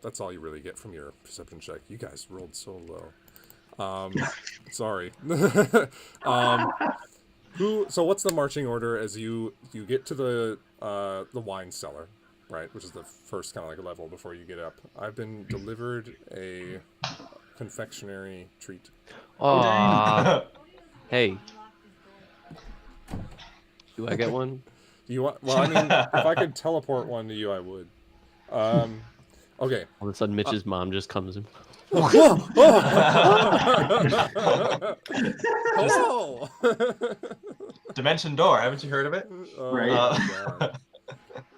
That's all you really get from your perception check. You guys rolled so low. Sorry. So what's the marching order as you get to the wine cellar, right? Which is the first kind of level before you get up. I've been delivered a confectionery treat. Aw. Hey. Do I get one? Do you want? Well, I mean, if I could teleport one to you, I would. Okay. All of a sudden, Mitch's mom just comes in. Hello. Dimension door. Haven't you heard of it? Right.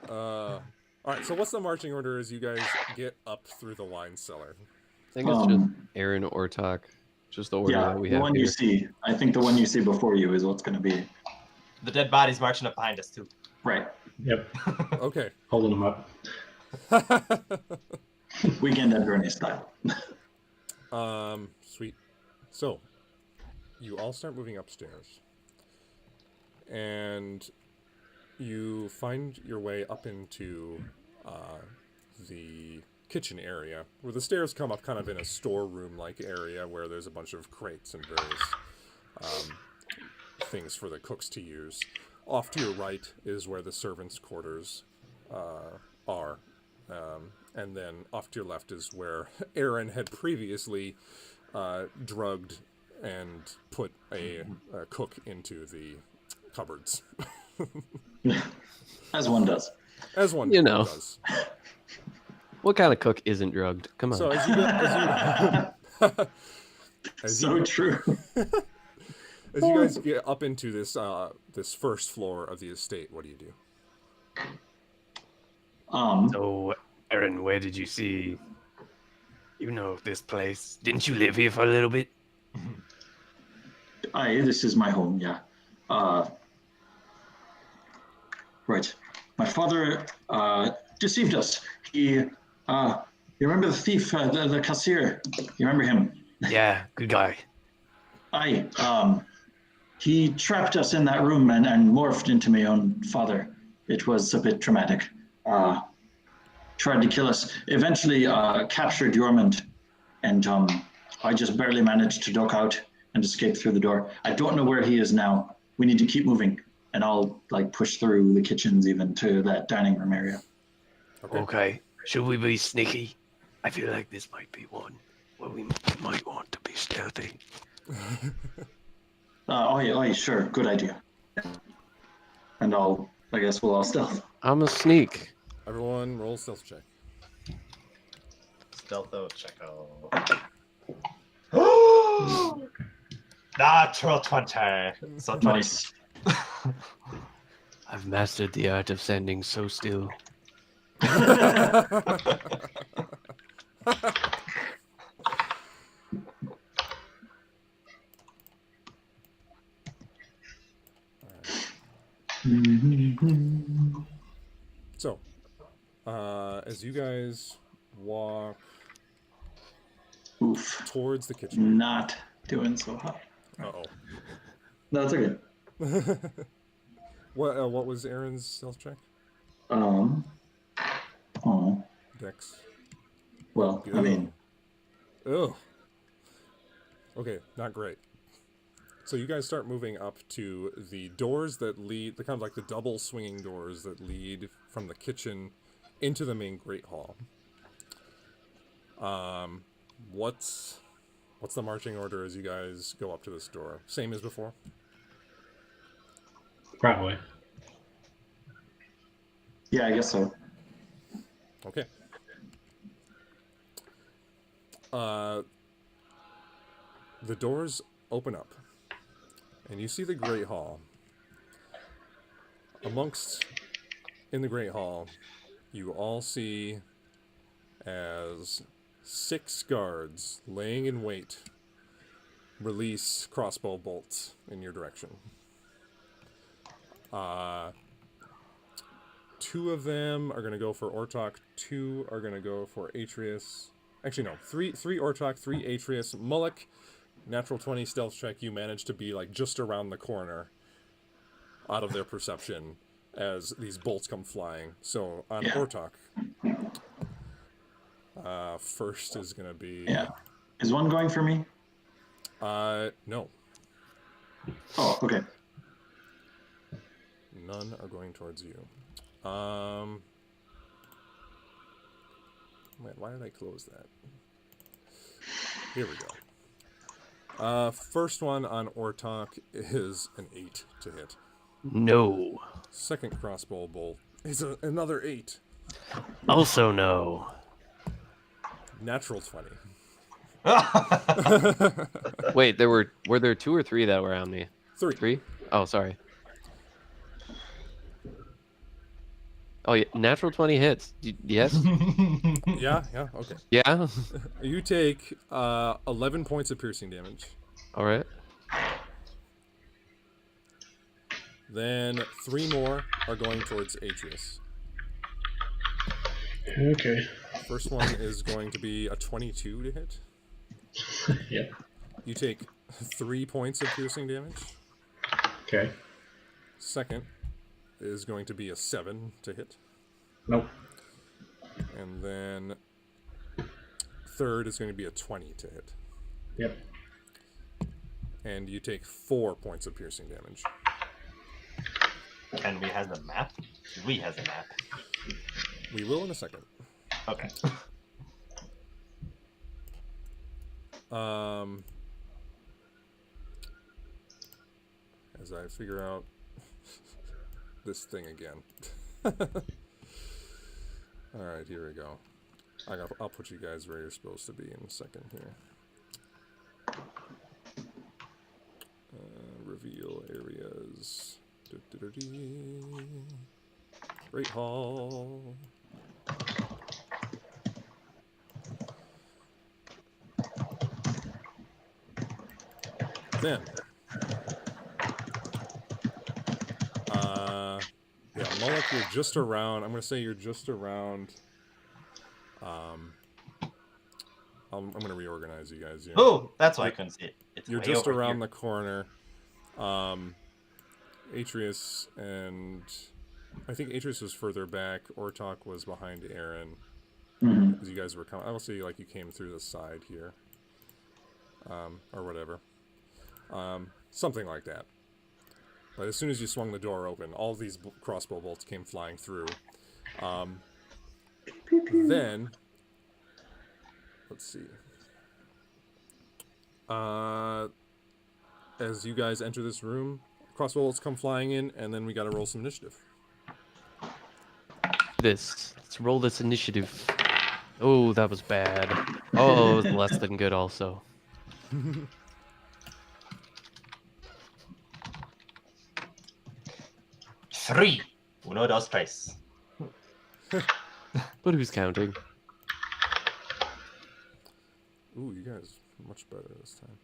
All right. So what's the marching order as you guys get up through the wine cellar? I think it's just Aaron Ortok. Just the order that we the have one here. you see. I think the one you see before you is what's going to be. The dead body's marching up behind us too. Right. Yep, Okay. holding them up. Weekend at Bernie style. Sweet. So, you all start moving upstairs, and you find your way up into the kitchen area, where the stairs come up kind of in a storeroom-like area where there's a bunch of crates and various things for the cooks to use. Off to your right is where the servants' quarters are. And then off to your left is where Aaron had previously drugged and put a cook into the cupboards. As one does. As one does. What kind of cook isn't drugged? Come on. So True. As you guys get up into this this first floor of the estate, what do you do? So, Aaron, where did you see... You know this place. Didn't you live here for a little bit? This is my home, yeah. Right. My father deceived us. You remember the thief, the cashier? You remember him? Yeah, good guy. He trapped us in that room and morphed into my own father. It was a bit traumatic. Tried to kill us. Eventually captured Yormond, and I just barely managed to duck out and escape through the door. I don't know where he is now. We need to keep moving, and I'll push through the kitchens even to that dining room area. Okay. Should we be sneaky? I feel like this might be one where we might want to be stealthy. Oh yeah, sure, good idea. And I guess we'll all stealth. I'm a sneak. Everyone, roll stealth check. Stealtho Checo. Natural 20. So 20. Nice. I've mastered the art of standing so still. So, as you guys walk Oof. towards the kitchen. Not doing so hot. Uh-oh. No, it's okay. What was Aaron's stealth check? Oh. Dex. Well, I mean, Ugh. Okay, not great. So you guys start moving up to the doors that lead, the kind of like the double swinging doors that lead from the kitchen into the main great hall. What's the marching order as you guys go up to this door? Same as before? Probably. yeah, I guess so. Okay. The doors open up, and you see the Great Hall. In the Great Hall, you all see as 6 guards laying in wait release crossbow bolts in your direction. 2 of them are going to go for Ortok, 2 are going to go for Atreus. Actually, no, 3 Ortok, 3 Atreus. Mullock, natural 20 stealth check. You managed to be like just around the corner out of their perception as these bolts come flying. So on Ortok, first is going to be... Yeah. Is one going for me? No. Oh, okay. None are going towards you. Wait, why did I close that? Here we go. First one on Ortok is an 8 to hit. No. Second crossbow bolt is another 8. Also no. Natural 20. Wait, were there 2 or 3 that were on me? 3. 3? Oh, sorry. Oh, yeah, natural 20 hits. Yes? Yeah, okay. Yeah? You take 11 points of piercing damage. All right. Then 3 more are going towards Atreus. Okay. First one is going to be a 22 to hit. Yep. You take 3 points of piercing damage. Okay. Second is going to be a 7 to hit. Nope. And then third is going to be a 20 to hit. Yep. And you take 4 points of piercing damage. Can we have the map? We have the map. We will in a second. Okay. As I figure out this thing again. Alright, here we go. I'll put you guys where you're supposed to be in a second here. Reveal areas. Great Hall. Then, yeah, Moloch, you're just around. I'm going to say you're just around. I'm going to reorganize you guys. Yeah. Oh, that's why I couldn't see it. It's You're way just over around here. the corner. Atreus and I think Atreus was further back. Ortok was behind Aaron. Mm-hmm. As you guys were coming, I will say like you came through the side here, or whatever, something like that. But as soon as you swung the door open, all these crossbow bolts came flying through. Then let's see. As you guys enter this room, crossbows come flying in, and then we gotta roll some initiative. Let's roll this initiative. Oh, that was bad. Oh, it was less than good also. 3. Uno, dos, tres. But who's counting? Ooh, you guys are much better this time.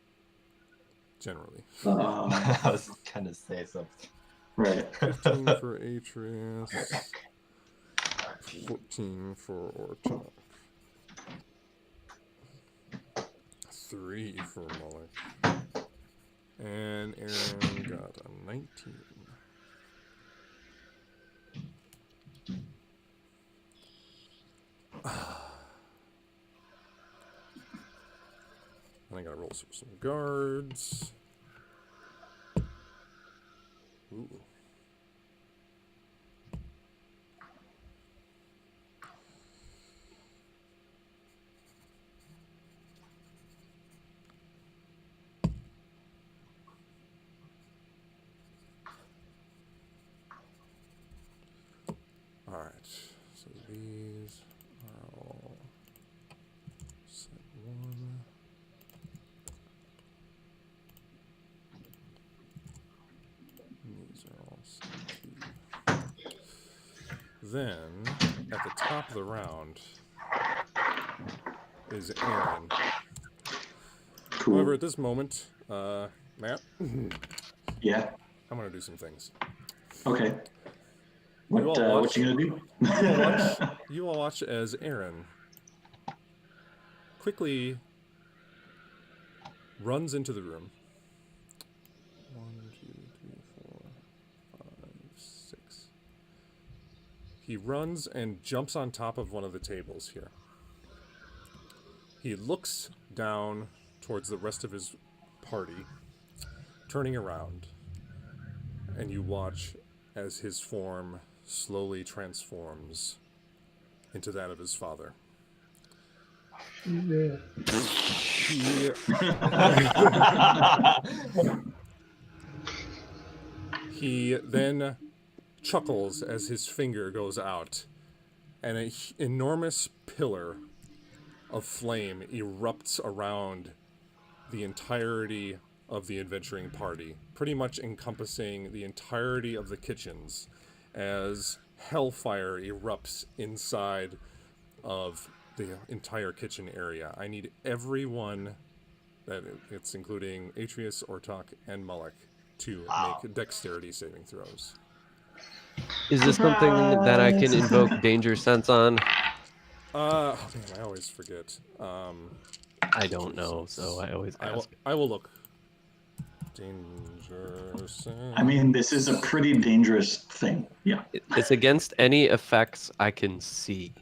Generally. I was gonna say something. Right. 15 for Atreus. 14 for Ortok. 3 for Mullet. And Aaron got a 19. And I gotta roll some guards. Ooh. Alright, so these are all set 1. These are all set 2. Then, at the top of the round, is Aaron. Cool. However, at this moment, Matt, Yeah. I'm gonna do some things. Okay. What all what you gonna do? You all watch as Aaron quickly runs into the room. 1, 2, 3, 4, 5, 6. He runs and jumps on top of one of the tables here. He looks down towards the rest of his party, turning around, and you watch as his form slowly transforms into that of his father. He then chuckles as his finger goes out, and an enormous pillar of flame erupts around the entirety of the adventuring party, pretty much encompassing the entirety of the kitchens, as hellfire erupts inside of the entire kitchen area. I need everyone, it's including Atreus, Ortok, and Mulek, to make dexterity saving throws. Is this something that I can invoke danger sense on? Oh man, I always forget. I don't know, so I always ask. I will look. Danger sense. I mean, this is a pretty dangerous thing. Yeah. It's against any effects I can see.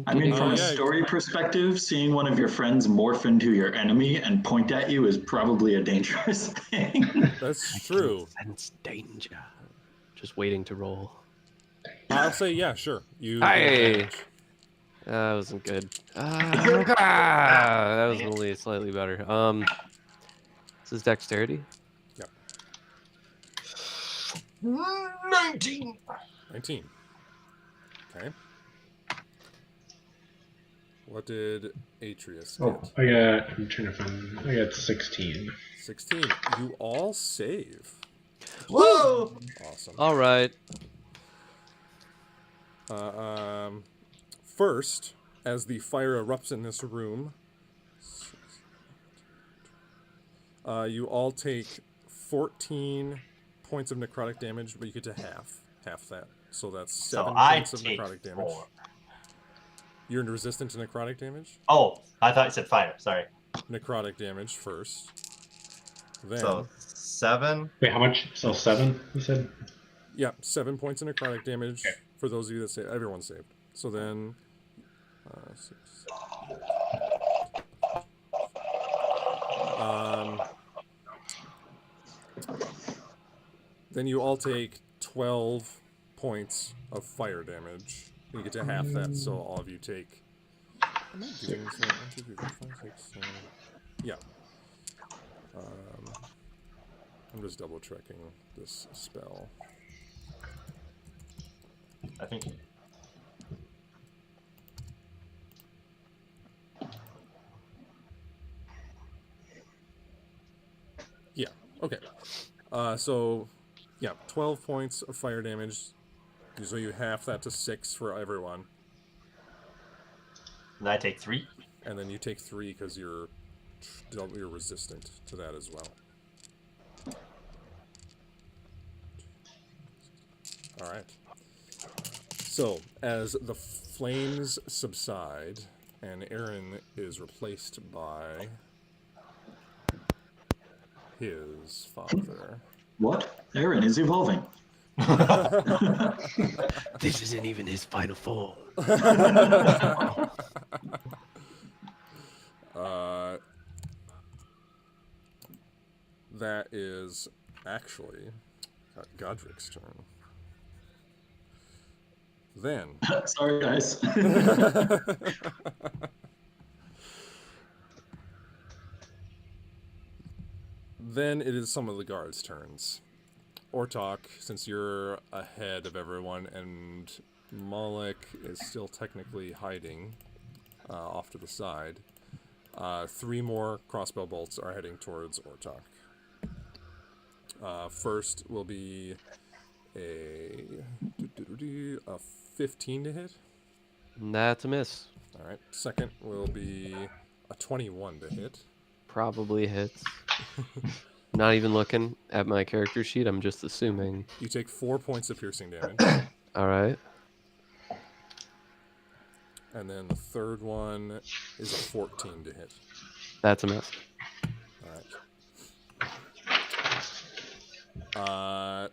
I mean, from a yeah. story perspective, seeing one of your friends morph into your enemy and point at you is probably a dangerous thing. That's true. Sense danger. Just waiting to roll. I'll say yeah, sure. You. Hey! That wasn't good. That was only slightly better. This is dexterity. Yep. 19. 19. Okay. What did Atreus get? Oh, I'm trying to find. I got 16. 16. You all save. Whoa! Awesome. All right. First, as the fire erupts in this room, you all take 14 points of necrotic damage, but you get to half that. So that's 7 points of necrotic damage. 4. You're resistant to necrotic damage? Oh, I thought you said fire. Sorry. Necrotic damage first. Then, So 7. Wait, how much? So 7, you said? yeah, 7 points of necrotic damage Okay. for those of you that saved. Everyone saved. So then, 6. Then you all take 12 points of fire damage. You get to half that, so all of you take. Am I doing this right? 1, 2, 3, 4, 5, 6, 7. Yeah. I'm just double checking this spell. I think. Yeah. Okay. So, yeah, 12 points of fire damage. So you half that to 6 for everyone, And I take 3. and then you take 3 because you're resistant to that as well. All right. So as the flames subside, and Aaron is replaced by his father. What? Aaron is evolving. This isn't even his final form. That is actually Godrich's turn. Then. Sorry, guys. Then it is some of the guards' turns. Ortok, since you're ahead of everyone, and Moloch is still technically hiding off to the side, 3 more crossbow bolts are heading towards Ortok. First will be a 15 to hit. That's a miss. All right. Second will be a 21 to hit. Probably hits. Not even looking at my character sheet. I'm just assuming. You take 4 points of piercing damage. All right. And then the third one is a 14 to hit. That's a miss. All right.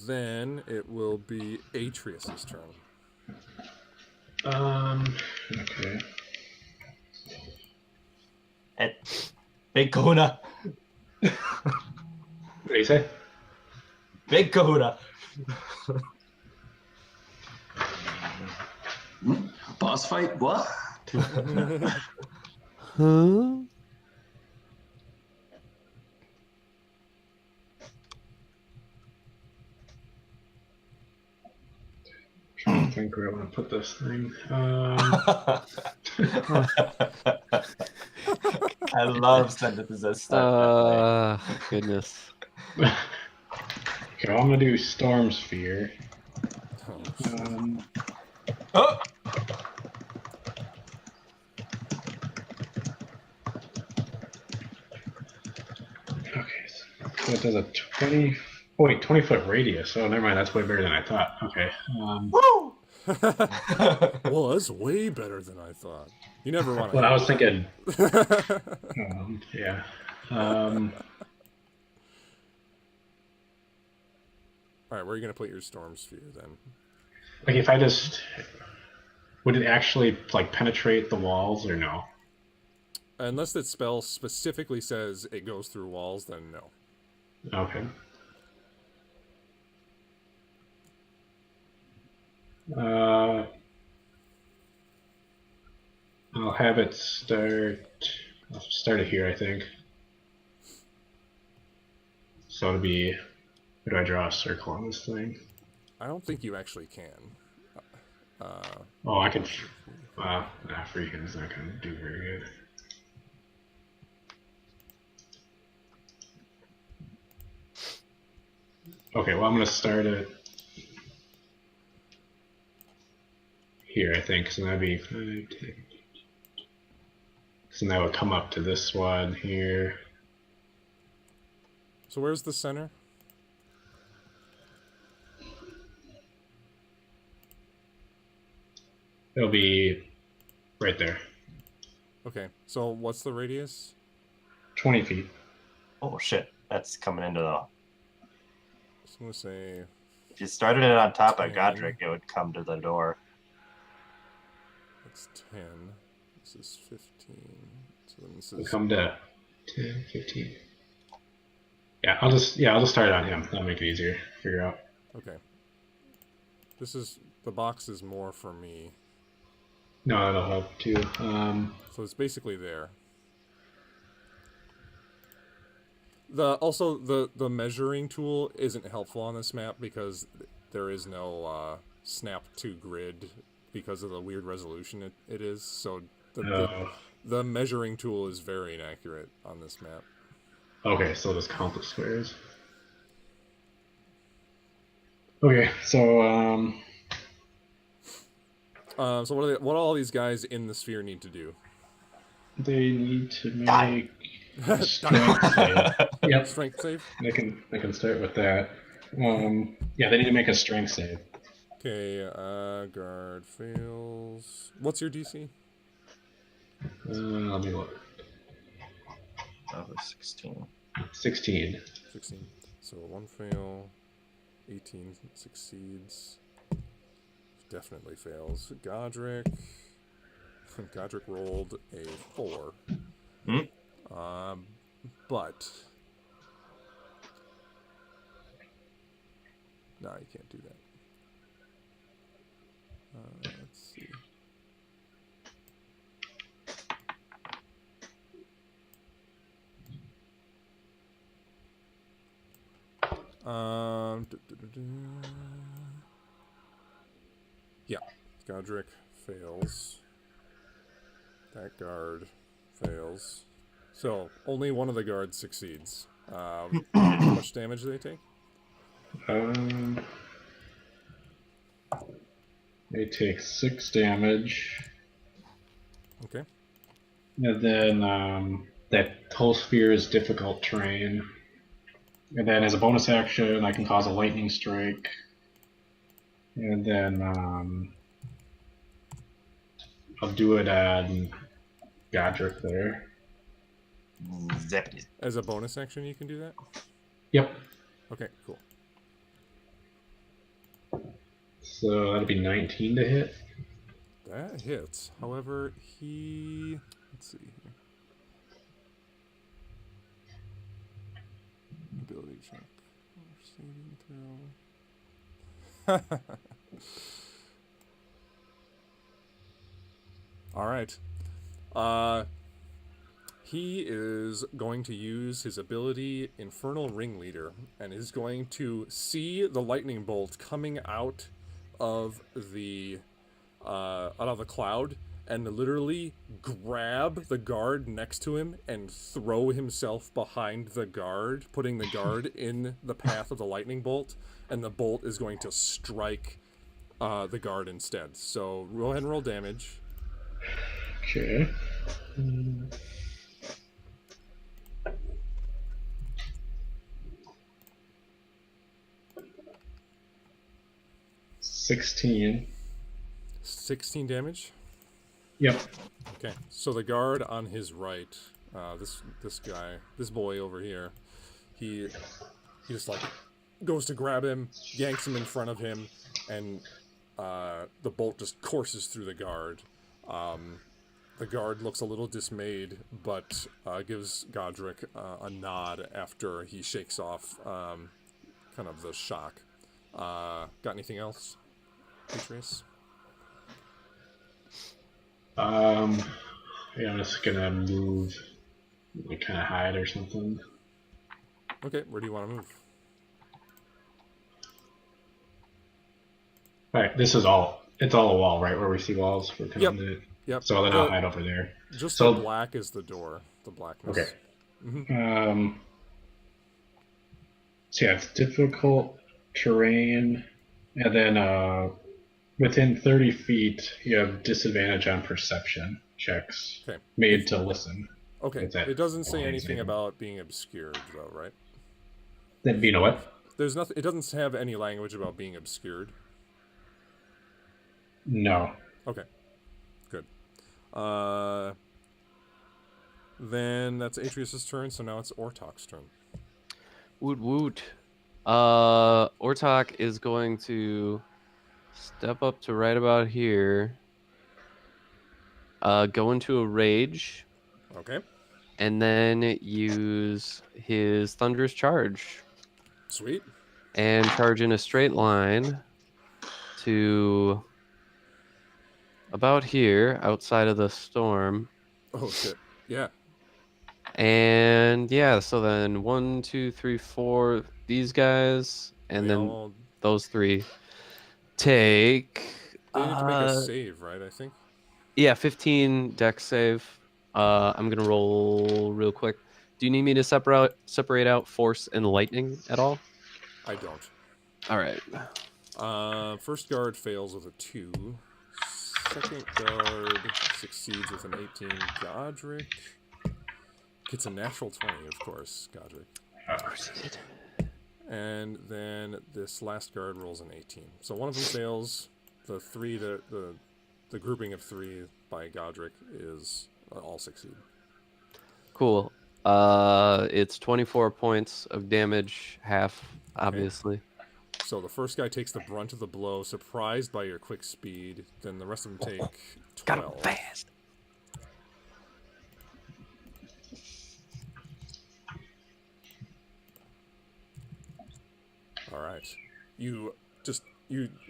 Then it will be Atreus's turn. Okay. Big Kahuna. What do you say? Big Kahuna. Boss fight? What? Huh? I think where I want to put this thing. I love sentences that start Goodness. Okay, well, I'm gonna do Storm Sphere. Oh! Okay, so it does a 20-foot radius. Oh, never mind. That's way better than I thought. Okay. Woo! Well, that's way better than I thought. You never want to. Well, I was thinking. Yeah. All right, where are you going to put your storm sphere then? Like, if I just. Would it actually, like, penetrate the walls or no? Unless that spell specifically says it goes through walls, then no. Okay. I'll have it start. I'll start it here, I think. So it'll be. Where do I draw a circle on this thing? I don't think you actually can. Oh, I can. Freaking is not going to do very good. Okay, well, I'm going to start it here, I think. So that'd be 5, 10. So that would come up to this one here. So where's the center? It'll be right there. Okay, so what's the radius? 20 feet. Oh shit, that's coming into the. So I'm going to say. If you started it on top of 10. Godrich, it would come to the door. That's 10. This is 15. So then this It'll is. come to 10, 15. I'll just start on him. That'll make it easier to figure out. Okay. The box is more for me. No, that'll help too. So it's basically there. The measuring tool isn't helpful on this map because there is no snap to grid because of the weird resolution it is. So the measuring tool is very inaccurate on this map. Okay, so just count the squares. Okay, so so what do all these guys in the sphere need to do? they need to make a strength save. Yep, Strength save. they can start with that. Yeah, they need to make a strength save. Okay, guard fails. What's your DC? Let me look. That was 16. 16. 16. So 1 fail, 18 succeeds. Definitely fails. Godrich rolled a 4. But no, you can't do that. Let's see. Yeah, Godrich fails. That guard fails. So only one of the guards succeeds. How much damage do they take? They take 6 damage. Okay. And then that whole sphere is difficult terrain. And then as a bonus action, I can cause a lightning strike. And then I'll do it on Godrich there. Zap. As a bonus action, you can do that? Yep. Okay, cool. So that'll be 19 to hit. That hits. However, let's see here. Ability check. Saving throw. All right. He is going to use his ability Infernal Ringleader and is going to see the lightning bolt coming out of the cloud and literally grab the guard next to him and throw himself behind the guard, putting the guard in the path of the lightning bolt, and the bolt is going to strike the guard instead. So go ahead and roll damage. Okay. 16. 16 damage. Yep. Okay, so the guard on his right, this boy over here, he just like goes to grab him, yanks him in front of him, and the bolt just courses through the guard. The guard looks a little dismayed, but gives Godrich a nod after he shakes off kind of the shock. Got anything else, Atreus? Yeah, I'm just gonna move, like kind of hide or something. Okay, where do you want to move? Alright, it's all a wall, right? Where we see walls for conduit. Yep. So then I'll hide over there. Just So- the black is the door. The blackness. Okay. Mm-hmm. So yeah, it's difficult terrain, and then within 30 feet, you have disadvantage on perception checks Okay. made to listen. Okay. Is that It doesn't say fine, anything maybe? about being obscured, though, right? Then you know what? There's nothing. It doesn't have any language about being obscured. No. Okay. Good. Then that's Atreus' turn. So now it's Ortok's turn. Woot woot. Ortok is going to step up to right about here. Go into a rage. Okay. and then use his Thunderous Charge Sweet. and charge in a straight line to about here, outside of the storm. Oh shit. Yeah. And yeah, so then 1, 2, 3, 4, these guys, and They then all those three take. they need to make a save, right? I think. Yeah, 15 dex save. I'm gonna roll real quick. Do you need me to separate out force and lightning at all? I don't. All right. First guard fails with a 2. Second guard succeeds with an 18. Godrich gets a natural 20, of course. Godrich. Proceeded. And then this last guard rolls an 18. So one of them fails. The three, the grouping of 3 by Godrich is all succeed. Cool. It's 24 points of damage, half, obviously. So the first guy takes the brunt of the blow, surprised by your quick speed. Then the rest of them take 12. Got him fast. All right. You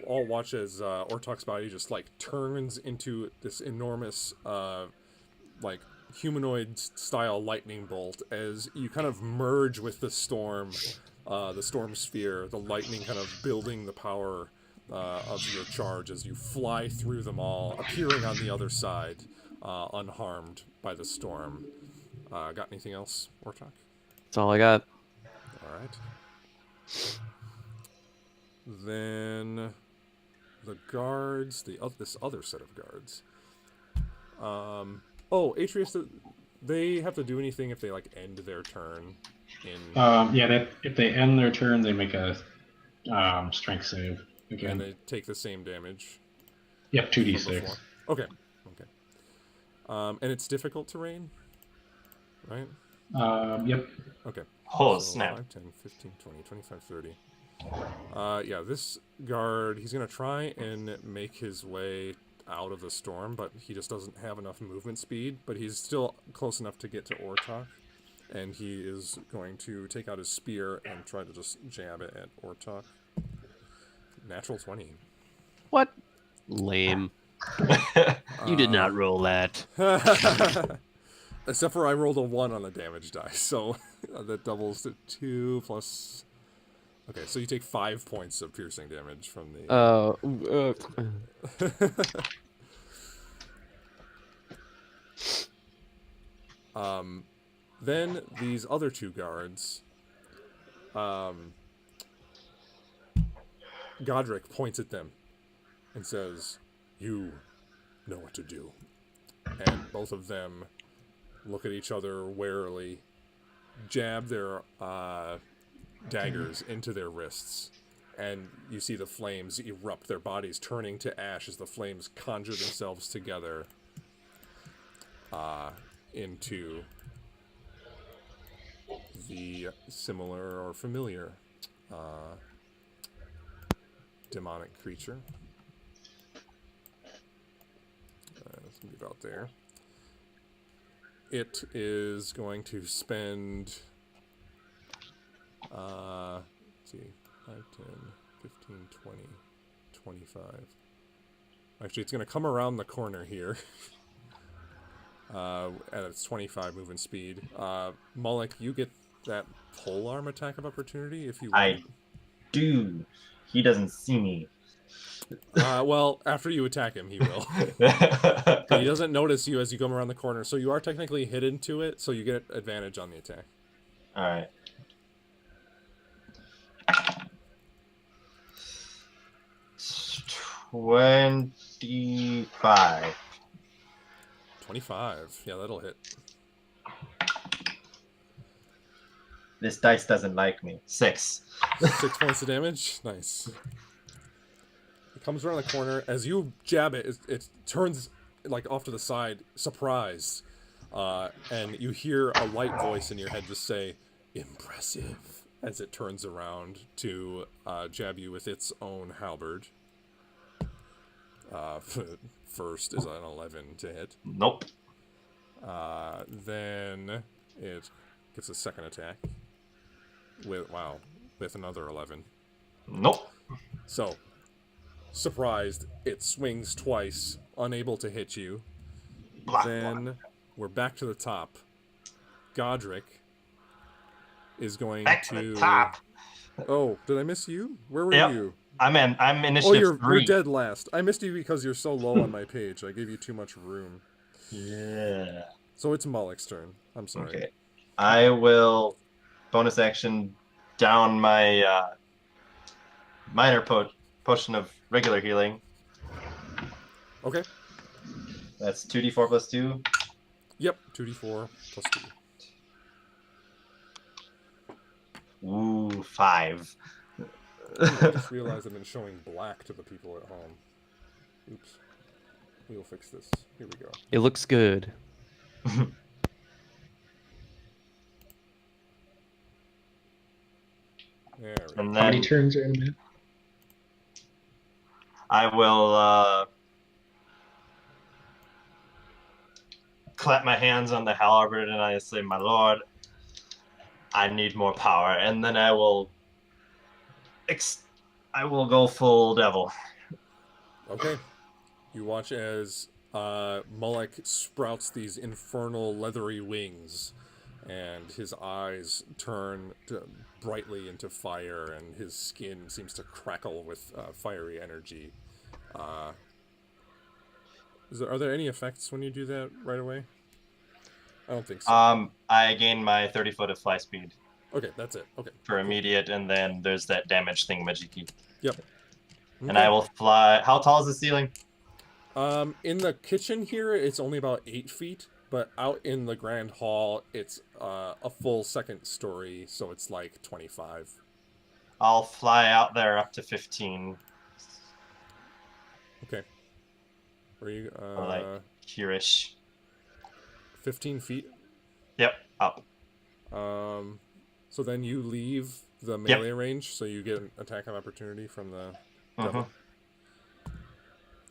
all watch as Ortok's body just like turns into this enormous like humanoid style lightning bolt as you kind of merge with the storm sphere, the lightning kind of building the power of your charge as you fly through them all, appearing on the other side unharmed by the storm. Got anything else, Ortok? That's all I got. All right. Then the guards, this other set of guards. Atreus, they have to do anything if they like end their turn in. That if they end their turn, they make a strength save again. And they take the same damage. Yep, from 2d6. before. Okay. And it's difficult terrain, right? Yep. Okay. Oh, So snap. 5, 10, 15, 20, 25, 30. This guard, he's going to try and make his way out of the storm, but he just doesn't have enough movement speed, but he's still close enough to get to Ortok, and he is going to take out his spear and try to just jab it at Ortok. Natural 20. What? Lame. You did not roll that. Except for I rolled a 1 on the damage die, so that doubles to 2 plus... Okay, so you take 5 points of piercing damage from the... Then these other 2 guards... Godrich points at them and says, "You know what to do." And both of them look at each other warily, jab their daggers into their wrists, and you see the flames erupt, their bodies turning to ash as the flames conjure themselves together into the similar or familiar demonic creature. Let's move out there. It is going to spend, let's see, 5, 10, 15, 20, 25. Actually, it's going to come around the corner here at its 25 movement speed. Mullick, you get that polearm attack of opportunity if you want. I do. He doesn't see me. Well, after you attack him, he will. He doesn't notice you as you come around the corner, so you are technically hidden to it, so you get advantage on the attack. All right. $25. 25. Yeah, that'll hit. This dice doesn't like me. 6. 6 points of damage. Nice. It comes around the corner. As you jab it, it turns like off to the side, surprised. And you hear a light voice in your head just say, "Impressive," as it turns around to jab you with its own halberd. First is an 11 to hit. Nope. Then It gets a second attack with another 11. Nope. So, surprised, it swings twice, unable to hit you. Blah, Then we're back to the top. Godrich is going Back to the top. Oh, did I miss you? Where were Yep. you? I'm Oh, initiative you're 3. dead last. I missed you because you're so low on my page. I gave you too much room. Yeah. So it's Mullick's turn. I'm sorry. Okay. I will bonus action down my minor potion of regular healing. Okay. That's 2d4 plus 2. Yep. 2d4 plus 2. Ooh, 5. I just realized I've been showing black to the people at home. Oops. We'll fix this. Here we go. It looks good. There we go. And How many then turns are in there? I will clap my hands on the halberd and I say, "My lord, I need more power." And then I will go full devil. Okay. You watch as Mullick sprouts these infernal leathery wings, and his eyes turn brightly into fire, and his skin seems to crackle with fiery energy. Are there any effects when you do that right away? I don't think so. I gain my 30 foot of fly speed Okay, that's it. Okay. for immediate, and then there's that damage thing, Majiki. Yep. And I will fly. How tall is the ceiling? In the kitchen here, it's only about 8 feet, but out in the grand hall, it's a full second story, so it's like 25. I'll fly out there up to 15. Okay. Where you? Or like here-ish. 15 feet. Yep, up. So then you leave the melee range, so you get an attack of opportunity from the devil.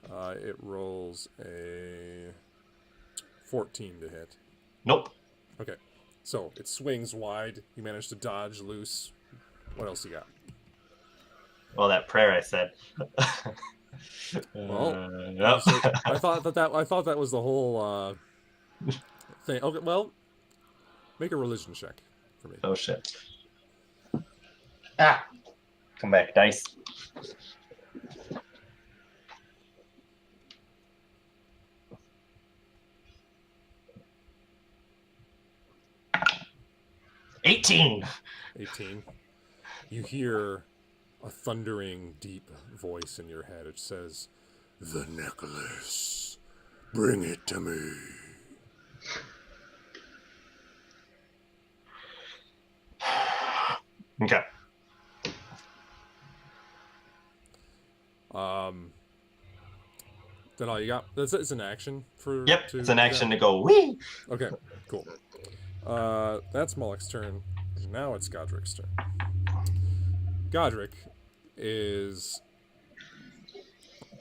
It rolls a 14 to hit. Nope. Okay. So it swings wide. You manage to dodge loose. What else you got? Well, that prayer I said. Well, Yep. I thought that was the whole thing. Okay, well, make a religion check for me. Oh shit. Ah! Come back, dice. $18. 18. You hear a thundering, deep voice in your head. It says, "The necklace. Bring it to me." Okay. Then all you got. It's an action for. Yep, it's an action to go wee. Okay, cool. That's Mullick's turn. Now it's Godric's turn. Godrich is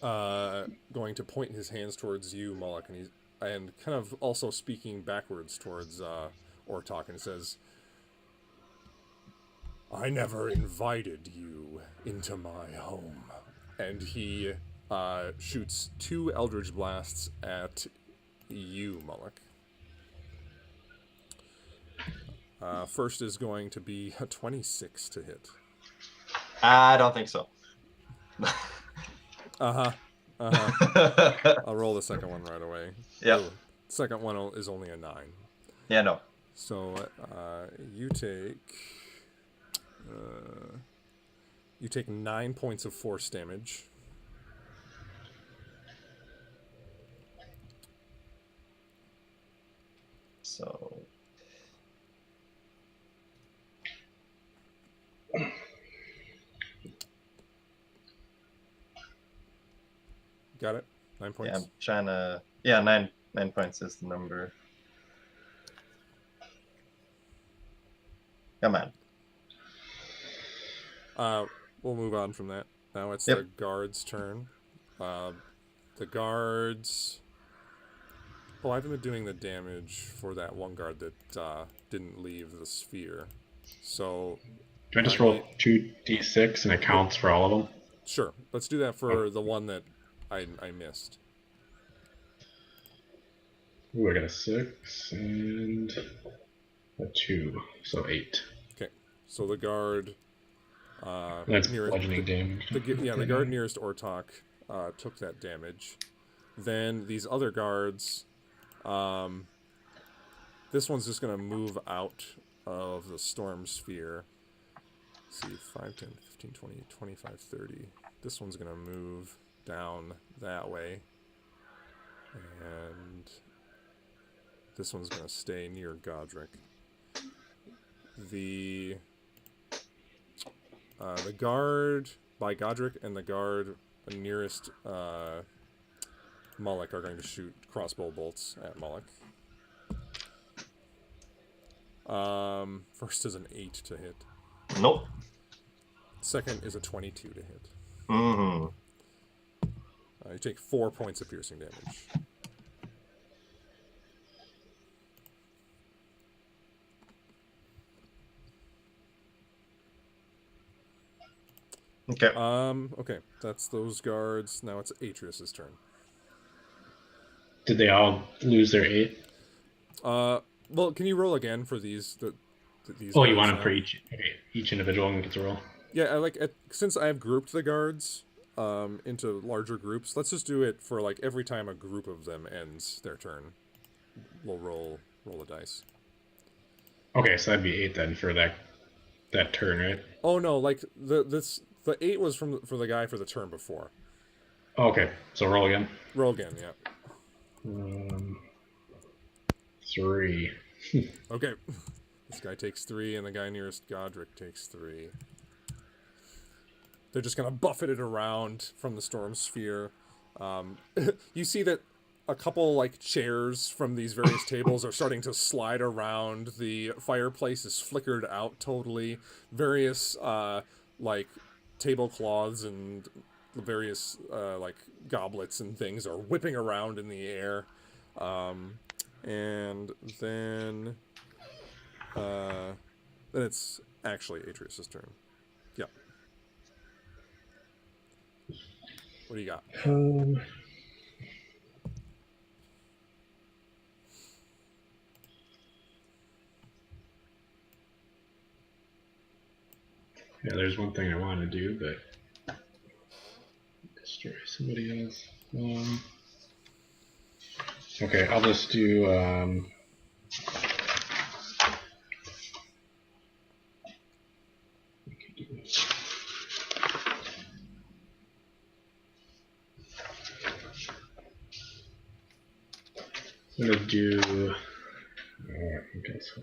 going to point his hands towards you, Mullick, and kind of also speaking backwards towards Ortok, and he says, "I never invited you into my home." And he shoots 2 Eldritch Blasts at you, Mullick. First is going to be a 26 to hit. I don't think so. I'll roll the second one right away. Yep. Oh, second one is only a 9. Yeah, no. So you take 9 points of force damage. So Got it? 9 points? yeah, I'm trying to. Yeah, 9 points is the number. Come on. We'll move on from that. Now it's Yep. the guards' turn. The guards... Oh, I haven't been doing the damage for that one guard that didn't leave the sphere. So... Do I just roll 2d6 and it counts for all of them? Sure. Let's do that for the one that I missed. Ooh, I got a 6 and a 2, so 8. Okay. So the guard... That's bludgeoning damage. The guard nearest Ortok took that damage. Then these other guards... this one's just going to move out of the storm sphere. Let's see, 5, 10, 15, 20, 25, 30. This one's going to move down that way. And this one's going to stay near Godrich. The guard by Godrich and the guard nearest Mullock are going to shoot crossbow bolts at Mullock. First is an 8 to hit. Nope. Second is a 22 to hit. Mm-hmm. You take 4 points of piercing damage. Okay. Okay, that's those guards. Now it's Atreus' turn. Did they all lose their 8? Well, can you roll again for these? These. Oh, you want them for each? Okay, each individual one gets a roll. Yeah, since I've grouped the guards into larger groups, let's just do it for like every time a group of them ends their turn. We'll roll a dice. Okay, so that'd be 8 then for that turn, right? Oh no, like the 8 was for the guy for the turn before. Oh, okay, so roll again. Roll again, yeah. 3. Okay. This guy takes 3, and the guy nearest Godrich takes 3. They're just going to buffet it around from the storm sphere. You see that a couple, like, chairs from these various tables are starting to slide around. The fireplace is flickered out totally. Various, like, tablecloths and various, like, goblets and things are whipping around in the air. And then it's actually Atreus' turn. Yep. What do you got? Yeah, there's one thing I want to do, but destroy somebody else. Okay, I'll just do. I'm gonna do. Okay, so.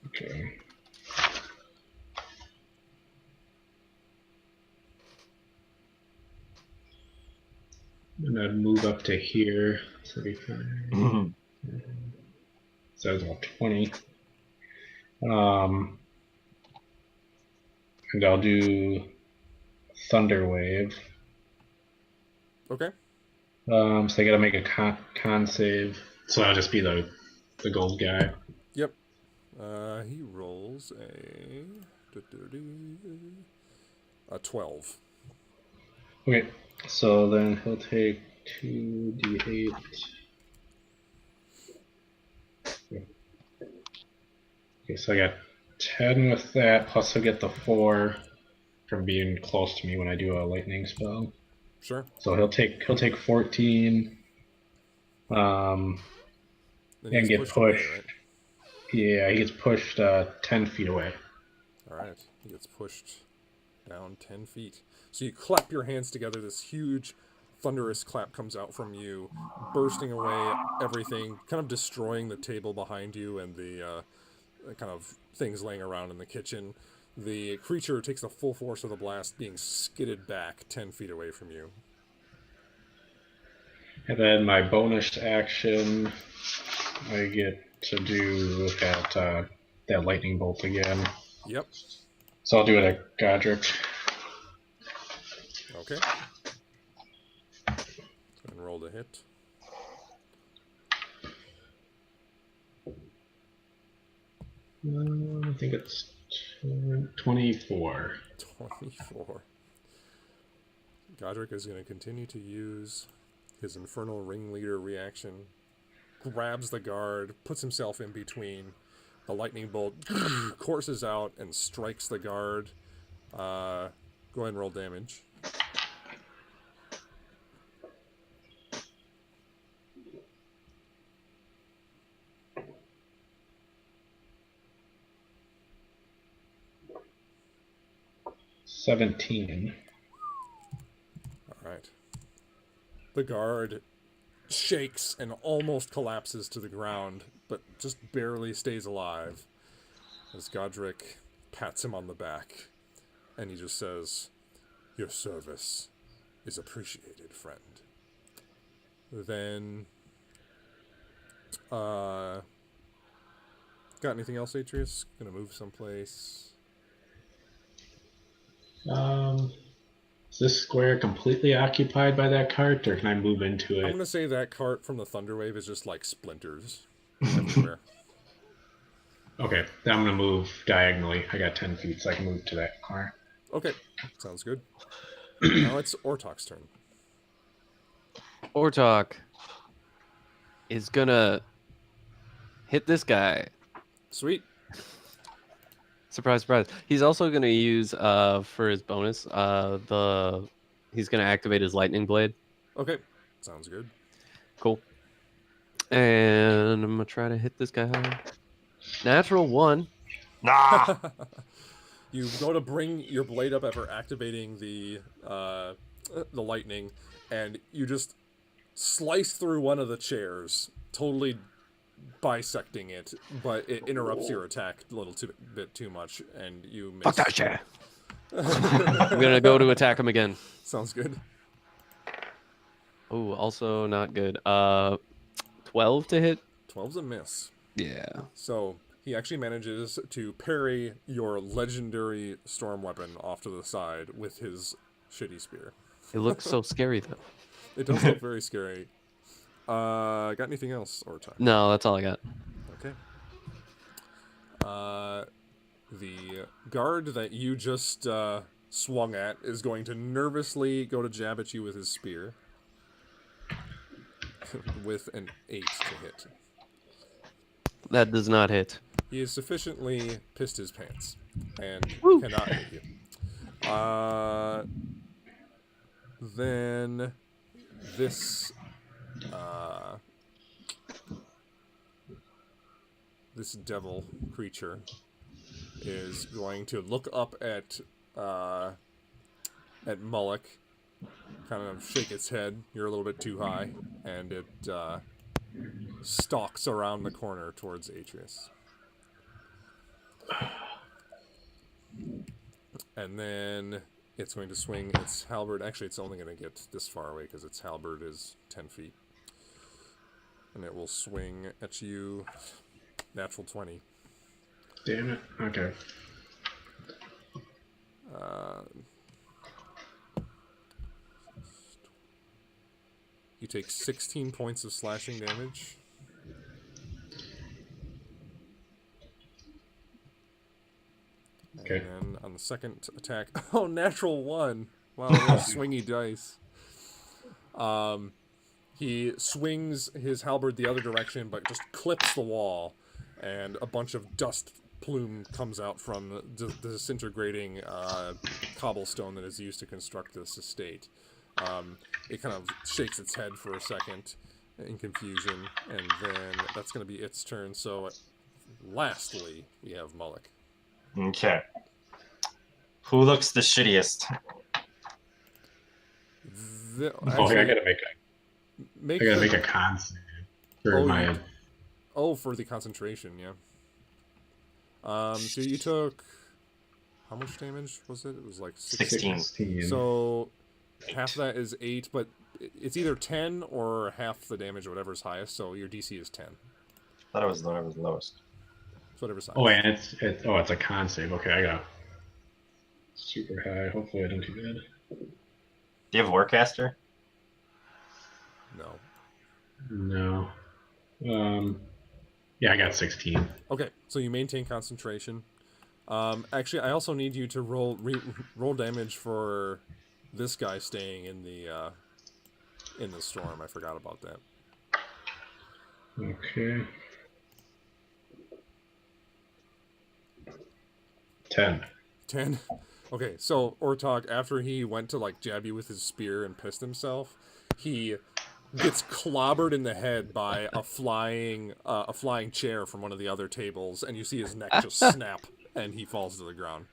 Okay. And I'd move up to here, 35. Mm-hmm. So that's about 20. And I'll do Thunder Wave. Okay. So I gotta make a con save. So I'll just be the gold guy. Yep. He rolls a 12. Okay, so then he'll take 2d8. Okay, so I got 10 with that, plus he'll get the 4 from being close to me when I do a lightning spell. Sure. So he'll take 14, and get pushed. Away, right? Yeah, he gets pushed 10 feet away. All right, he gets pushed down 10 feet. So you clap your hands together. This huge, thunderous clap comes out from you, bursting away everything, kind of destroying the table behind you and the kind of things laying around in the kitchen. The creature takes the full force of the blast, being skidded back 10 feet away from you. And then my bonus action, I get to do that lightning bolt again. Yep. So I'll do it at Godrich. Okay. And roll the hit. I think it's 24. 24. Godrich is going to continue to use his Infernal Ringleader reaction, grabs the guard, puts himself in between. The lightning bolt courses out and strikes the guard. Go ahead and roll damage. $17. All right. The guard shakes and almost collapses to the ground, but just barely stays alive as Godrich pats him on the back, and he just says, "Your service is appreciated, friend." Then, got anything else, Atreus? Gonna move someplace? Is this square completely occupied by that cart, or can I move into I'm it? gonna say that cart from the Thunderwave is just like splinters everywhere. Okay, then I'm gonna move diagonally. I got 10 feet, so I can move to that corner. Okay, sounds good. Now it's Ortok's turn. Ortok is gonna hit this guy. Sweet. Surprise, surprise. He's also gonna use for his bonus he's gonna activate his lightning blade. Okay, sounds good. Cool. And I'm gonna try to hit this guy hard. Natural 1. Nah. You go to bring your blade up after activating the lightning, and you just slice through one of the chairs, totally bisecting it, but it interrupts your attack a little bit too much, and you miss. Fuck that shit. I'm gonna go to attack him again. Sounds good. Oh, also not good. 12 to hit. 12's a miss. Yeah. So he actually manages to parry your legendary storm weapon off to the side with his shitty spear. It looks so scary though. It does look very scary. Got anything else, Ortok? No, that's all I got. Okay. The guard that you just swung at is going to nervously go to jab at you with his spear. With an 8 to hit. That does not hit. He is sufficiently pissed his pants and Woo. cannot hit you. Then this this devil creature is going to look up at Mullock, kind of shake its head. You're a little bit too high, and it stalks around the corner towards Atreus. And then it's going to swing its halberd. Actually, it's only going to get this far away because its halberd is 10 feet. And it will swing at you. Natural 20. Damn it. Okay. You take 16 points of slashing damage. Okay. And then on the second attack, oh, natural 1. Wow, those swingy dice. He swings his halberd the other direction, but just clips the wall, and a bunch of dust plume comes out from the disintegrating cobblestone that is used to construct this estate. It kind of shakes its head for a second in confusion, and then that's going to be its turn. So, lastly, we have Mullock. Okay. Who looks the shittiest? I gotta make a con save for my. Oh, for the concentration, yeah. So you took how much damage was it? It was like 16. So half of that is 8, but it's either 10 or half the damage, whatever's highest. So your DC is 10. Thought it was whatever's lowest. It's whatever's highest. Oh, and it's a con save. Okay, I got super high. Hopefully I don't do bad. Do you have Warcaster? No. No. Yeah, I got 16. Okay, so you maintain concentration. Actually, I also need you to roll damage for this guy staying in the storm. I forgot about that. Okay. 10. 10. Okay, so Ortok, after he went to like jab you with his spear and pissed himself, he gets clobbered in the head by a flying chair from one of the other tables, and you see his neck just snap, and he falls to the ground.